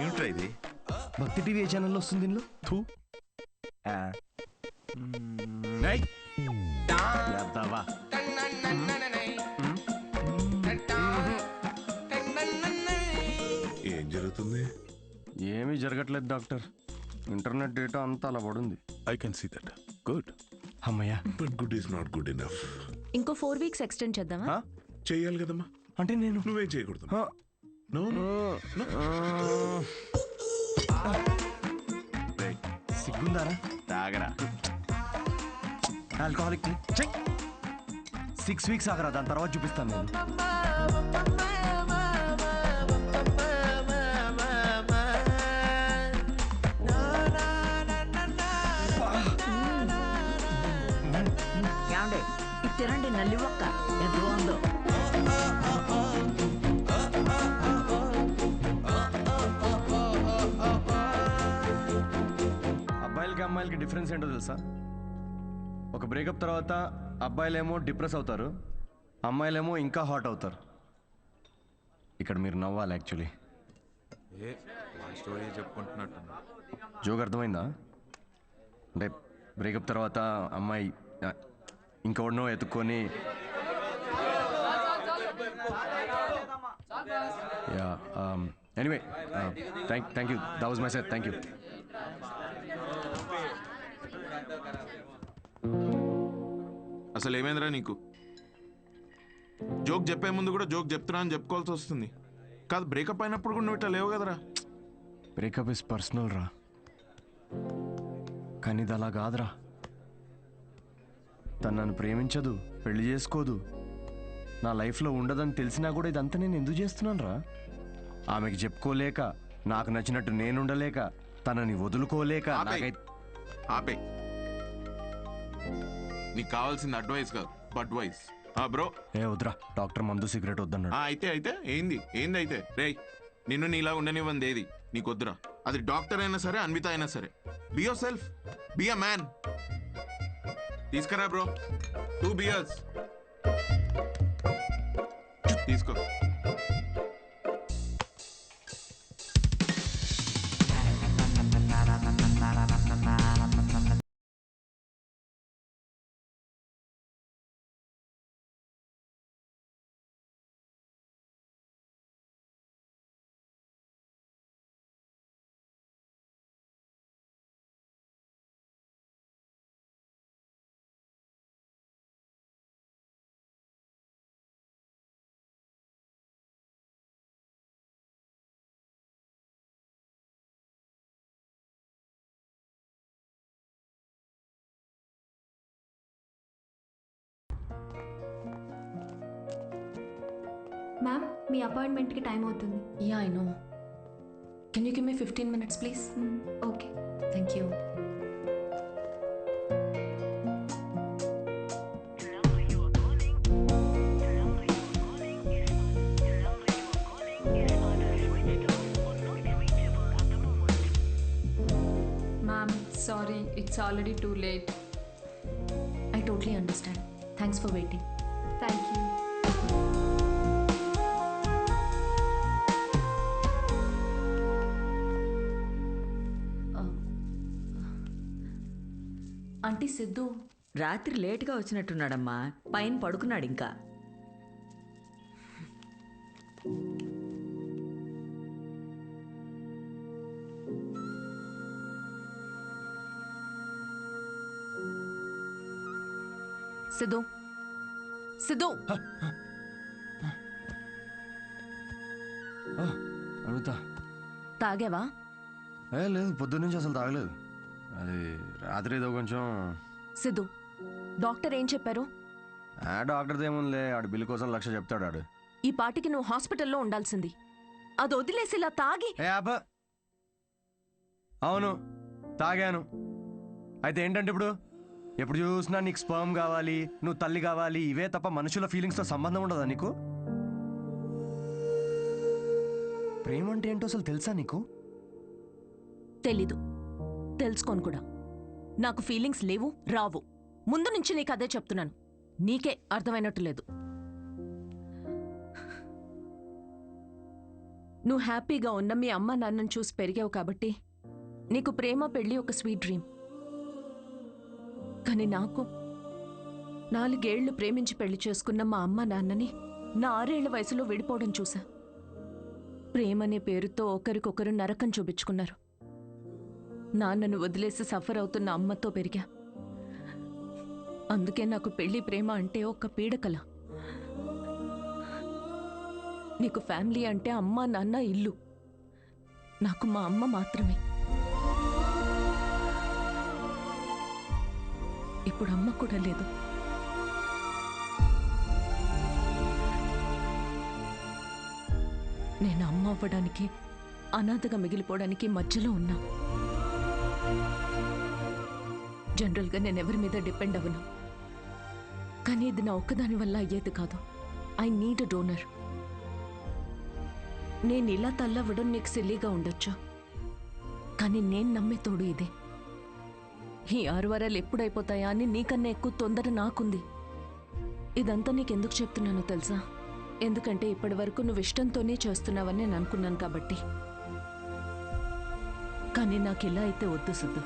ఏమిట్రా ఇది? భక్తి టీవీ ఛానల్లో వస్తుంది దీనిలో. థూ. ఏం జరుగుతుంది? ఏమీ జరగట్లేదు డాక్టర్. ఇంటర్నెట్ డేటా అంతా అలా పడుంది. I can see that. Good. అమ్మయ్యా. But good is not good enough. ఇంకో 4 వీక్స్ ఎక్స్టెండ్ చేద్దామా? చేయాలి కదమ్మా. అంటే నేను నువ్వేం చేయకూడదు. నో సిగ్గుందారా? తాగరా. ఆల్కహాలిక్ 6 వీక్స్ ఆగరా, దాని తర్వాత చూపిస్తాను నేను. ఏమండి ఇది తినండి, నల్లి ఒక్క ఎంత బాగుందో. అబ్బాయిలకి అమ్మాయిలకి డిఫరెన్స్ ఏంటో తెలుసా? ఒక బ్రేకప్ తర్వాత అబ్బాయిలేమో డిప్రెస్ అవుతారు, అమ్మాయిలేమో ఇంకా హాట్ అవుతారు. ఇక్కడ మీరు నవ్వాలి యాక్చువల్లీ. స్టోరీ చెప్పుకుంటున్నట్టు. జోక్ అర్థమైందా? అంటే బ్రేకప్ తర్వాత అమ్మాయి ఇంకెవడనో ఎత్తుక్కొని yeah anyway thank you, that was my set. Thank you. అసలు ఏమైందిరా నీకు? జోక్ చెప్పే ముందు కూడా జోక్ చెప్తున్నా అని చెప్పుకోవాల్సి వస్తుంది. కాదు బ్రేకప్ అయినప్పుడు కూడా నువ్వు ఇట్లా లేవు కదరా. బ్రేకప్ ఇస్ పర్సనల్ రా, కానీ ఇది అలా కాదురా. తను నన్ను ప్రేమించదు, పెళ్లి చేసుకోదు, నా లైఫ్లో ఉండదని తెలిసినా కూడా ఇదంతా నేను ఎందుకు చేస్తున్నాను రా? ఆమెకి చెప్పుకోలేక, నాకు నచ్చినట్టు నేనుండలేక, తనని వదులుకోలేక. ఆపే. నీకు కావాల్సింది అడ్వైస్ కాదు, బడ్వైస్. బ్రో ఏ వద్దురా, డాక్టర్ మందు సిగరెట్ వద్దన్నాడు. అయితే ఏంది అయితే రేయ్, నిన్ను నీలా ఉండనివ్వంది ఏది నీకు వద్దురా. అది డాక్టర్ అయినా సరే, అన్విత అయినా సరే. Be your self, be a man. తీసుకురా బ్రో 2 beers. తీసుకో. మ్యామ్ మీ అపాయింట్మెంట్కి టైం అవుతుంది. Yeah I know. Can you give me 15 minutes please? Okay, thank you. Ma'am sorry, it's already too late. I totally understand. Thanks for waiting. Thank you. Aunty Siddhu రాత్రి లేటుగా వచ్చినట్టున్నాడమ్మా, పైన పడుకున్నాడు ఇంకా. సిద్ధు సిద్ధు అడుగుతా. తాగావా? లేదు, పొద్దున్న నుంచి అసలు తాగలేదు. అది రాత్రి ఏదో కొంచెం. సిద్ధు, డాక్టర్ ఏం చెప్పారు? డాక్టర్ది ఏముందిలే, ఆడు బిల్లు కోసం 1,00,000 చెప్తాడు ఆడు. ఈ పాటికి నువ్వు హాస్పిటల్లో ఉండాల్సింది. అది వదిలేసి ఇలా తాగి. అవును, తాగాను. అయితే ఏంటంటే ఇప్పుడు ఎప్పుడు చూసినా నీకు స్పర్మ్ కావాలి, నువ్వు తల్లి కావాలి, ఇవే తప్ప మనుషుల ఫీలింగ్స్తో సంబంధం ఉండదా నీకు? ప్రేమ అంటే ఏంటో అసలు తెలుసా నీకు? తెలీదు, తెలుసుకోను కూడా. నాకు ఫీలింగ్స్ లేవు, రావు. ముందు నుంచి నీకు అదే చెప్తున్నాను. నీకే అర్థమైనట్టు లేదు. నువ్వు హ్యాపీగా ఉన్న మీ అమ్మ నాన్నను చూసి పెరిగావు కాబట్టి నీకు ప్రేమ పెళ్ళి ఒక స్వీట్ డ్రీమ్. కానీ నాకు 4 ఏళ్లు ప్రేమించి పెళ్లి చేసుకున్న మా అమ్మ నాన్నని నా 6 ఏళ్ల వయసులో విడిపోవడం చూసా. ప్రేమనే పేరుతో ఒకరికొకరు నరకం చూపించుకున్నారు. నాన్నను వదిలేసి సఫర్ అవుతున్న అమ్మతో పెరిగా. అందుకే నాకు పెళ్లి ప్రేమ అంటే ఒక పీడకల. నీకు ఫ్యామిలీ అంటే అమ్మ నాన్న ఇల్లు. నాకు మా అమ్మ మాత్రమే. ఇప్పుడు అమ్మ కూడా లేదు. నేను అమ్మ అవ్వడానికి, అనాథగా మిగిలిపోవడానికి మధ్యలో ఉన్నా. జనరల్గా నేను ఎవరి మీద డిపెండ్ అవ్వను. కానీ ఇది నా ఒక్కదాని వల్ల అయ్యేది కాదు. I need a donor. నేను ఇలా తల్లవ్వడం నీకు సిల్లీగా ఉండొచ్చు, కానీ నేను నమ్మే తోడు ఇదే. ఈ 6 వారాలు ఎప్పుడైపోతాయా అని నీకన్నా ఎక్కువ తొందర నాకుంది. ఇదంతా నీకెందుకు చెప్తున్నానో తెలుసా? ఎందుకంటే ఇప్పటి వరకు నువ్వు ఇష్టంతోనే చేస్తున్నావని నేను అనుకున్నాను కాబట్టి. కానీ నాకు ఇలా అయితే వద్దు సిద్ధు.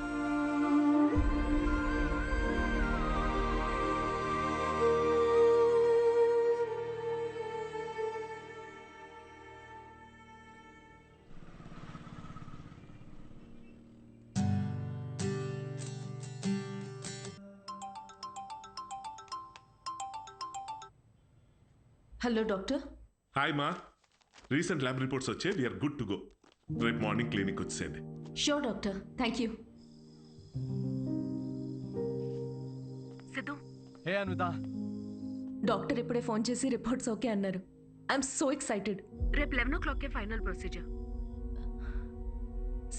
Hello doctor. హాయ్ మా, రీసెంట్ ల్యాబ్ రిపోర్ట్స్ వచ్చే, వీఆర్ గుడ్ టు గో. రేపు మార్నింగ్ క్లినిక్ వచ్చేయండి. Sure doctor, thank you. Siddhu. ఏ అన్విత. డాక్టర్ ఇప్పుడే ఫోన్ చేసి రిపోర్ట్స్ ఓకే అన్నారు. I'm so excited. రేపు 11 o'clock ఫైనల్ ప్రొసీజర్.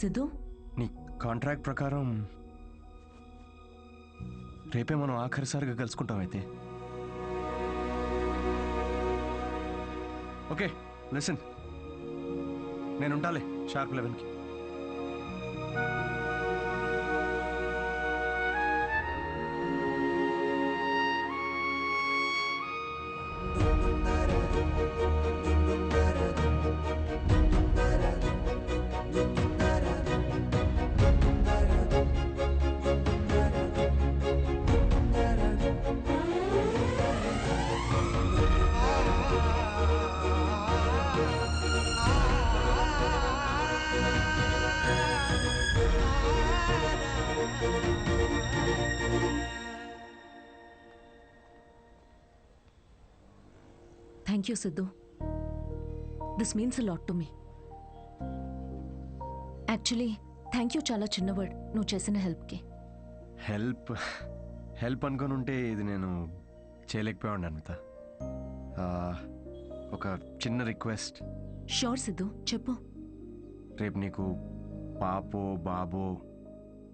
సిద్ధు, నీ కాంట్రాక్ట్ ప్రకారం రేపే మనం ఆఖరిసారిగా కలుసుకుంటాం. అయితే ఓకే, లిసన్, నేను ఉంటాలే షార్ప్ 11కి. Thank you Siddhu. This means a lot to me. Actually thank you చాలా చిన్న వర్డ్ నువ్వు చేసిన హెల్ప్కి. హెల్ప్ అనుకొని ఉంటే ఇది నేను చేయలేకపోయాను అన్విత. ఒక చిన్న రిక్వెస్ట్. షూర్ సిద్ధు, చెప్పు. రేపు నీకు పాపో బాబో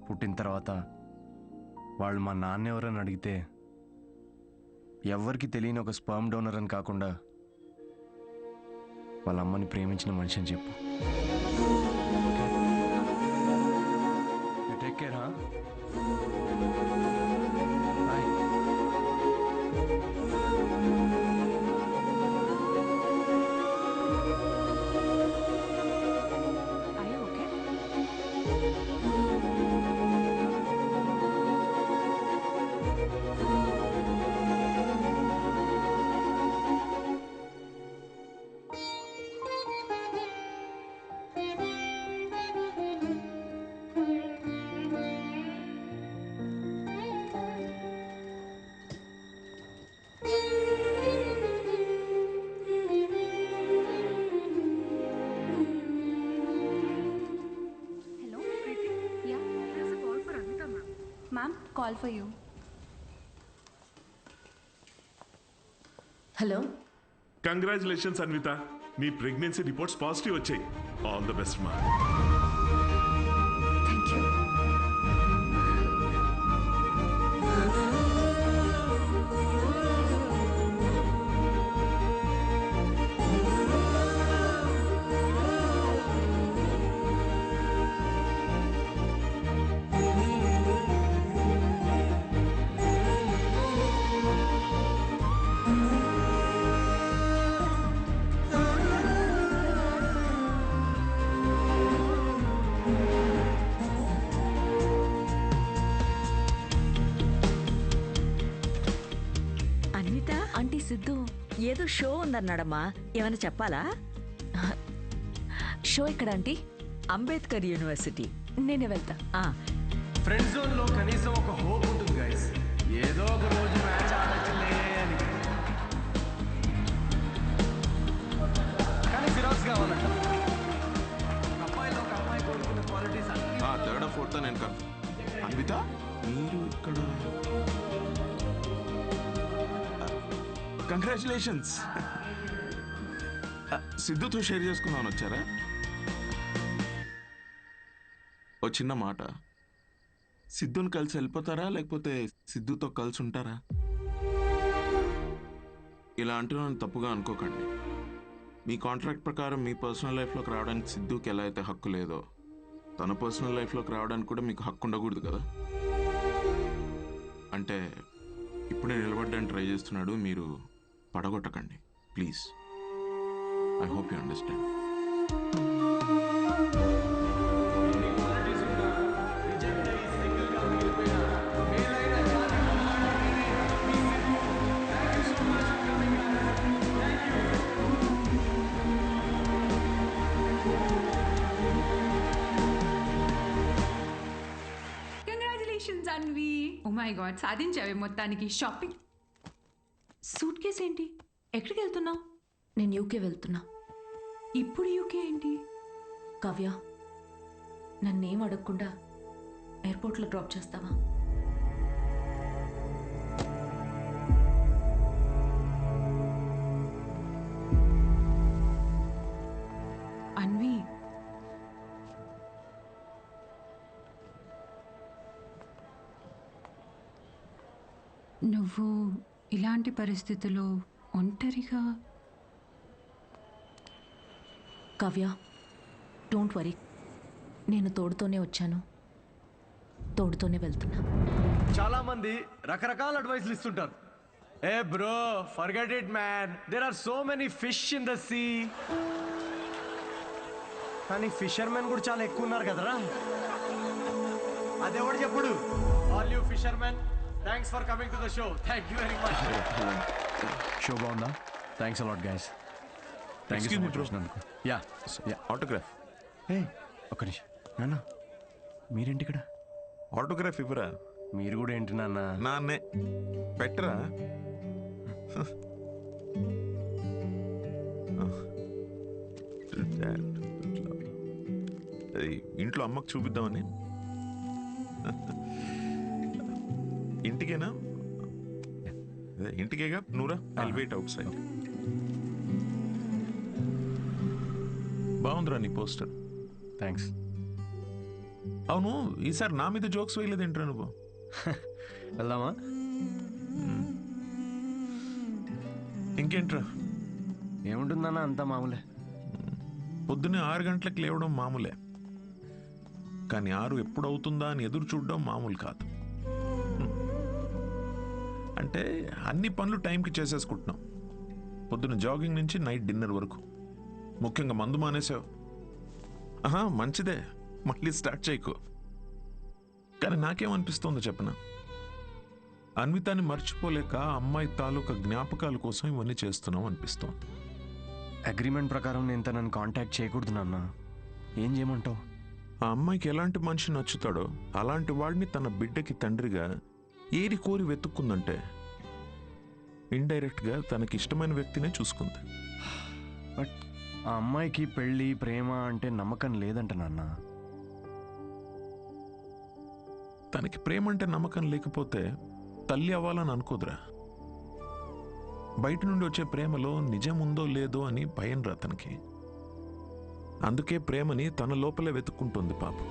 పుట్టిన తర్వాత వాళ్ళు మా నాన్న ఎవరని అడిగితే ఎవ్వరికి తెలియని ఒక స్పర్మ్ డోనర్ అని కాకుండా వాళ్ళ అమ్మని ప్రేమించిన మనిషి అని చెప్పు. Take care. Ma'am call for you. Hello. Congratulations Anvita, నీ ప్రెగ్నెన్సీ రిపోర్ట్స్ పాజిటివ్ వచ్చాయి. ఆల్ ద బెస్ట్ మా. Thank you. Anvita, aunty Siddhu ఏదో షో ఉందన్నాడమ్మా, ఏమైనా చెప్పాలా? షో ఎక్కడ ఆంటీ? అంబేద్కర్ యూనివర్సిటీ. నేనే వెళ్తా. ఫ్రెండ్ జోన్ లో కనీసం ఒక హోప్ ఉంటుంది గైస్, ఏదో ఒక రోజు మ్యాచ్ ఆడొచ్చులే అని. కానీ ఫిరాక్స్ కావాలంట. అమ్మాయిలో ఒక అమ్మాయి కోరుకున్న క్వాలిటీస్ అన్ని. థర్డ్ ఫోర్త్ నేను కన్ఫర్మ్. అన్విత మీరు ఇక్కడ? కంగ్రాచులేషన్స్. సిద్ధుతో షేర్ చేసుకుందామని వచ్చారా? ఓ చిన్న మాట, సిద్ధుని కలిసి వెళ్ళిపోతారా లేకపోతే సిద్ధుతో కలిసి ఉంటారా? ఇలా అంటున్నాను తప్పుగా అనుకోకండి. మీ కాంట్రాక్ట్ ప్రకారం మీ పర్సనల్ లైఫ్లోకి రావడానికి సిద్ధుకి ఎలా అయితే హక్కు లేదో, తన పర్సనల్ లైఫ్లోకి రావడానికి కూడా మీకు హక్కు ఉండకూడదు కదా. అంటే ఇప్పుడే నిలబడ్డానికి ట్రై చేస్తున్నాడు, మీరు పడగొట్టకండి please. I hope you understand. Congratulations Anvi. Oh my god, సాధించావే మొత్తానికి. షాపింగ్. సూట్ కేస్ ఏంటి? ఎక్కడికి వెళ్తున్నావు? నేను యూకే వెళ్తున్నా. ఇప్పుడు యూకే ఏంటి? కావ్య, నన్నేం అడగకుండా ఎయిర్పోర్ట్లో డ్రాప్ చేస్తావా? అన్వి, నువ్వు ఇలాంటి పరిస్థితుల్లో ఒంటరిగా? కావ్య, డోంట్ వరీ, నేను తోడుతోనే వచ్చాను, తోడుతోనే వెళ్తున్నా. చాలా మంది రకరకాల అడ్వైస్లు ఇస్తుంటారు. Hey bro, forget it man, there are so many fish in the sea. కానీ ఫిషర్మెన్ కూడా చాలా ఎక్కువ ఉన్నారు కదరా. అదెవడు చెప్పుడు? All you fishermen, thanks for coming to the show. Thank you very much. Show బాగుందా? Thanks a lot guys. Thank you so much వచ్చినందుకు. Yeah autograph. ఏ ఒక్క నిమిషం నాన్న, మీరేంటి ఇక్కడ? ఆటోగ్రాఫ్ ఇవ్వరా? మీరు కూడా ఏంటి నాన్న? నాన్నే పెట్టరా. ఇంట్లో అమ్మకు చూపిద్దామని. ఇంటికేనా? ఇంటికేగా. నూరా, ఐల్ వెయిట్ అవుట్ సైడ్. బాగుందిరా నీ పోస్టర్. థ్యాంక్స్. అవును, ఈసారి నా మీద జోక్స్ వేయలేదేంట్రా నువ్వు? వెళ్దామా? ఇంకేంట్రా? ఏముంటుందన్నా, అంతా మామూలే. పొద్దున్నే 6 గంటలకు లేవడం మామూలే, కానీ 6 ఎప్పుడు అవుతుందా అని ఎదురు చూడడం మామూలు కాదు. అంటే అన్ని పనులు టైంకి చేసేసుకుంటున్నాం. పొద్దున్న జాగింగ్ నుంచి నైట్ డిన్నర్ వరకు. ముఖ్యంగా మందు మానేసావు. మంచిదే, మళ్ళీ స్టార్ట్ చేయకు. కానీ నాకేమనిపిస్తోందో చెప్పనా, అన్వితాన్ని మర్చిపోలేక అమ్మాయి తాలూకా జ్ఞాపకాల కోసం ఇవన్నీ చేస్తున్నాం అనిపిస్తోంది. అగ్రిమెంట్ ప్రకారం నేను తనని కాంటాక్ట్ చేయకూడదు నాన్న. ఏం చేయమంటావు? ఆ అమ్మాయికి ఎలాంటి మనిషి నచ్చుతాడో అలాంటి వాడిని తన బిడ్డకి తండ్రిగా ఏరి కోరి వెతుక్కుందంటే ఇండైరెక్ట్గా తనకి ఇష్టమైన వ్యక్తినే చూసుకుంది. బట్ ఆ అమ్మాయికి పెళ్ళి, ప్రేమ అంటే నమ్మకం లేదంట నాన్న. తనకి ప్రేమ అంటే నమ్మకం లేకపోతే తల్లి అవ్వాలని అనుకోదురా. బయట నుండి వచ్చే ప్రేమలో నిజం ఉందో లేదో అని భయం రా తనకి. అందుకే ప్రేమని తన లోపలే వెతుక్కుంటుంది పాపం.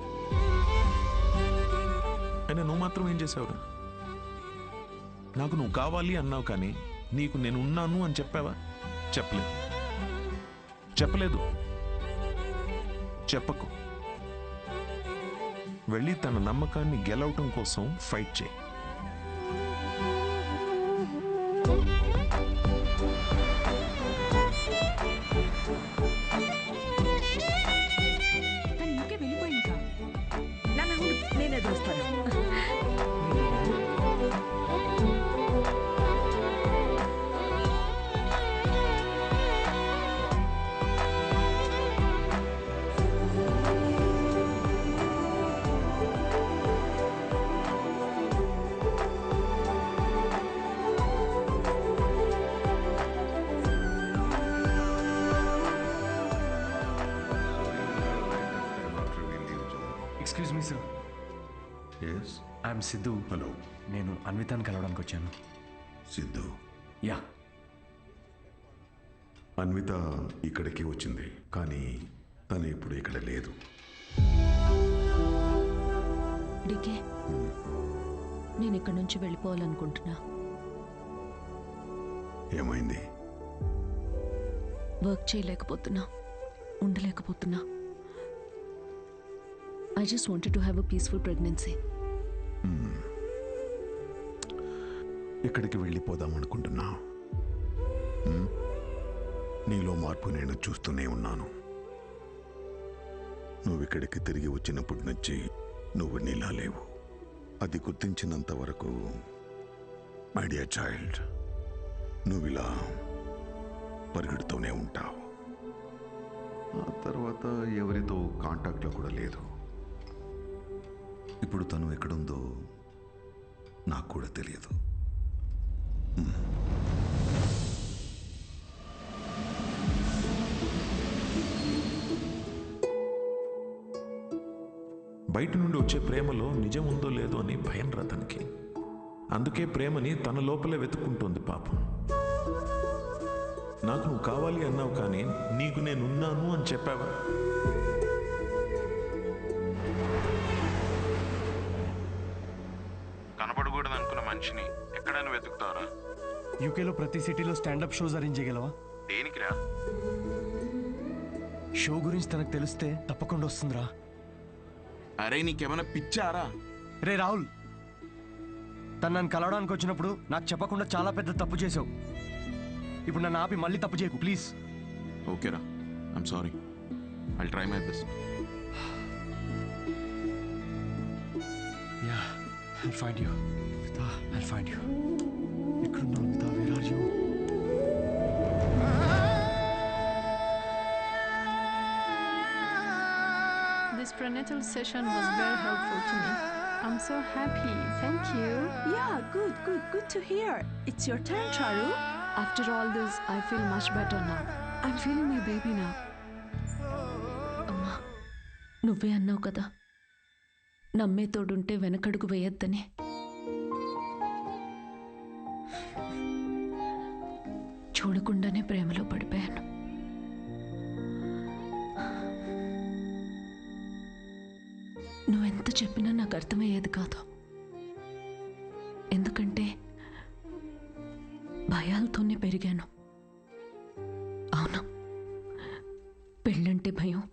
అయినా నువ్వు మాత్రం ఏం చేసావురా? నాకు నువ్వు కావాలి అన్నావు, కానీ నీకు నేను ఉన్నాను అని చెప్పావా? చెప్పలేదు. చెప్పకు. వెళ్ళి తన నమ్మకాన్ని గెలవటం కోసం ఫైట్ చేయి. నేనే చూస్తాను. Excuse me sir. Yes, I'm Siddhu. Hello. నేను అన్వితాన్ని కలవడానికి వచ్చాను. సిద్ధు? యా. అన్విత ఇక్కడికి వచ్చింది, కానీ తను ఇప్పుడు ఇక్కడ లేదు. డికే, నేను ఇక్కడి నుంచి వెళ్ళిపోవాలనుకుంటున్నా. ఏమైంది? Work చేయలేకపోతున్నా, ఉండలేకపోతున్నా. I just wanted to have a peaceful pregnancy. ఎక్కడికి వెళ్ళిపోదాం అనుకుంటున్నా? నీలో మార్పు నేను చూస్తూనే ఉన్నాను. నువ్వు ఇక్కడికి తిరిగి వచ్చినప్పటి నుంచి నువ్వు నీలా లేవు. అది గుర్తించినంత వరకు మై డియర్ చైల్డ్, నువ్వు ఇలా పరిగెడుతూనే ఉంటావు. ఆ తర్వాత ఎవరితో కాంటాక్ట్లో కూడా లేదు. ఇప్పుడు తను ఎక్కడుందో నాకు కూడా తెలియదు. బయట నుండి వచ్చే ప్రేమలో నిజం ఉందో లేదో అని భయం రా తనకి. అందుకే ప్రేమని తన లోపలే వెతుక్కుంటోంది పాపం. నాకు నువ్వు కావాలి అన్నావు, కానీ నీకు నేనున్నాను అని చెప్పావా? కనపడకూడదు అనుకున్న మనిషిని ఎక్కడైనా వెతుకుతారా? యూకేలో ప్రతి సిటీలో స్టాండప్ షోస్ అరేంజ్ చేయగలవా? దేనికిరా? షో గురించి తనకు తెలిస్తే తప్పకుండా వస్తుందిరా. అరే నీకేమైనా పిచ్చారా? రే రాహుల్, తను నన్ను కలవడానికి వచ్చినప్పుడు నాకు చెప్పకుండా చాలా పెద్ద తప్పు చేసావు. ఇప్పుడు నన్ను ఆపి మళ్ళీ తప్పు చేయకు ప్లీజ్. ఓకేరా, I'm sorry. I'll try my best. Yeah, I'll find you. Vita, I'll find you. ఎక్కడున్నావు Vita? Where are you? This prenatal session was very helpful to me. I'm so happy. Thank you. Yeah, good to hear. It's your turn, Charu. After all this, I feel much better now. I'm feeling my baby now. అమ్మా, నువ్వే అన్నావు కదా, నమ్మే తోడుంటే వెనకడుగు వేయొద్దని. చూడకుండానే ప్రేమలో పడిపోయాను. నువ్వెంత చెప్పినా నాకు అర్థమయ్యేది కాదు. ఎందుకంటే భయాలతోనే పెరిగాను. అవును, పెళ్ళంటే భయం,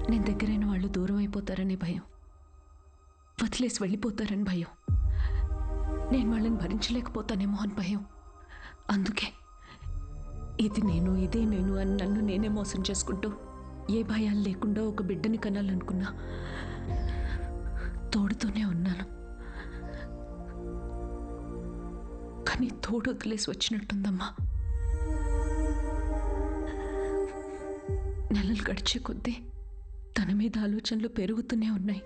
నేను దగ్గరైన వాళ్ళు దూరం అయిపోతారని భయం, వదిలేసి వెళ్ళిపోతారని భయం, నేను వాళ్ళని భరించలేకపోతానేమో అని భయం. అందుకే ఇది నేను, ఇదే నేను అని నన్ను నేనే మోసం చేసుకుంటూ ఏ భయాలు లేకుండా ఒక బిడ్డని కనాలనుకున్నా. తోడుతూనే ఉన్నాను, కానీ తోడు వదిలేసి వచ్చినట్టుందమ్మా. నెలలు గడిచే కొద్దీ తన మీద ఆలోచనలు పెరుగుతూనే ఉన్నాయి.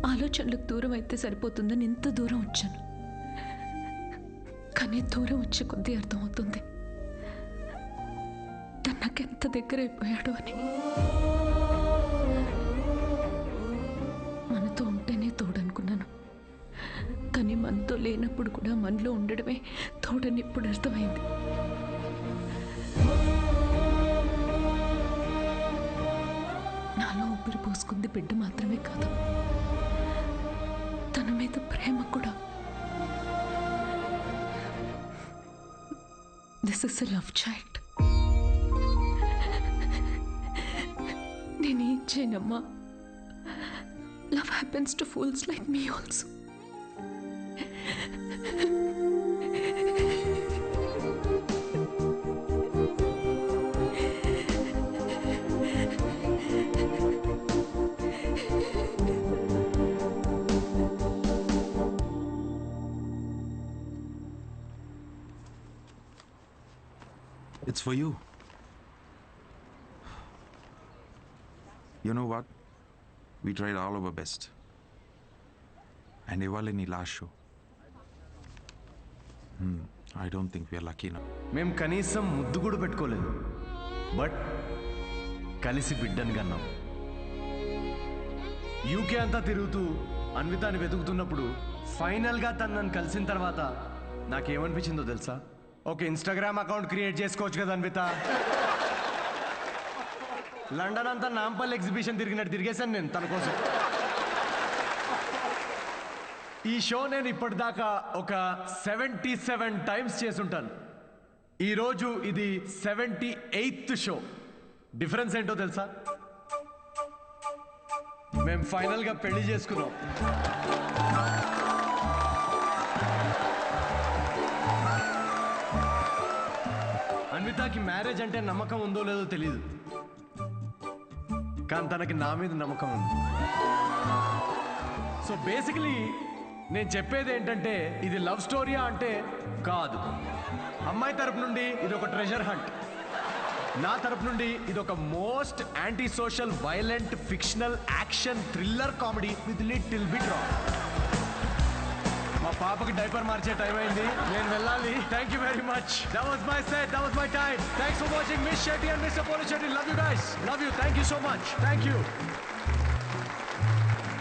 ఆలోచనలకు దూరం అయితే సరిపోతుందని ఎంత దూరం వచ్చాను, కానీ దూరం వచ్చే కొద్దీ అర్థమవుతుంది తను నాకెంత దగ్గర అయిపోయాడు అని. మనతో ఉంటేనే లేనప్పుడు కూడా మనలో ఉండడమే తోడని ఇప్పుడు అర్థమైంది. నాలో ఊపిరి పోసుకుంది బిడ్డ మాత్రమే కాదు, తన మీద ప్రేమ కూడా. This is a love child. నేనేం చేయనమ్మా. Love happens to fools like me also. It's for you. You know what? We tried all our best. And ఇవాళ నీ last show. I don't think we are lucky now. మేము కనీసం ముద్దు కూడా పెట్టుకోలేదు, but కలిసి బిడ్డను కన్నాం. యూకే అంతా తిరుగుతూ అన్వితాని వెతుకుతున్నప్పుడు ఫైనల్గా తను నన్ను కలిసిన తర్వాత నాకేమనిపించిందో తెలుసా? ఒక ఇన్స్టాగ్రామ్ అకౌంట్ క్రియేట్ చేసుకోవచ్చు కదా అన్విత. లండన్ అంతా నాంపల్లి ఎగ్జిబిషన్ తిరిగినట్టు తిరిగేశాను నేను తన కోసం. ఈ షో నేను ఇప్పటిదాకా ఒక 77 టైమ్స్ చేసుంటాను. ఈరోజు ఇది 78th షో. డిఫరెన్స్ ఏంటో తెలుసా? మేము ఫైనల్గా పెళ్లి చేసుకున్నాం. అన్వితాకి మ్యారేజ్ అంటే నమ్మకం ఉందో లేదో తెలీదు, కానీ తనకి నా మీద నమ్మకం ఉంది. సో బేసికలీ నేను చెప్పేది ఏంటంటే, ఇది లవ్ స్టోరీయా అంటే కాదు. అమ్మాయి తరపు నుండి ఇది ఒక ట్రెజర్ హంట్, నా తరపు నుండి ఇది ఒక most anti social violent fictional action thriller comedy with little bit raw. మా పాపకి డైపర్ మార్చే టైం అయింది, నేను వెళ్ళాలి. Thank you very much. That was my set, that was my time. Thanks for watching miss Shetty and mister Polishetty. Love you guys, love you. Thank you so much. Thank you.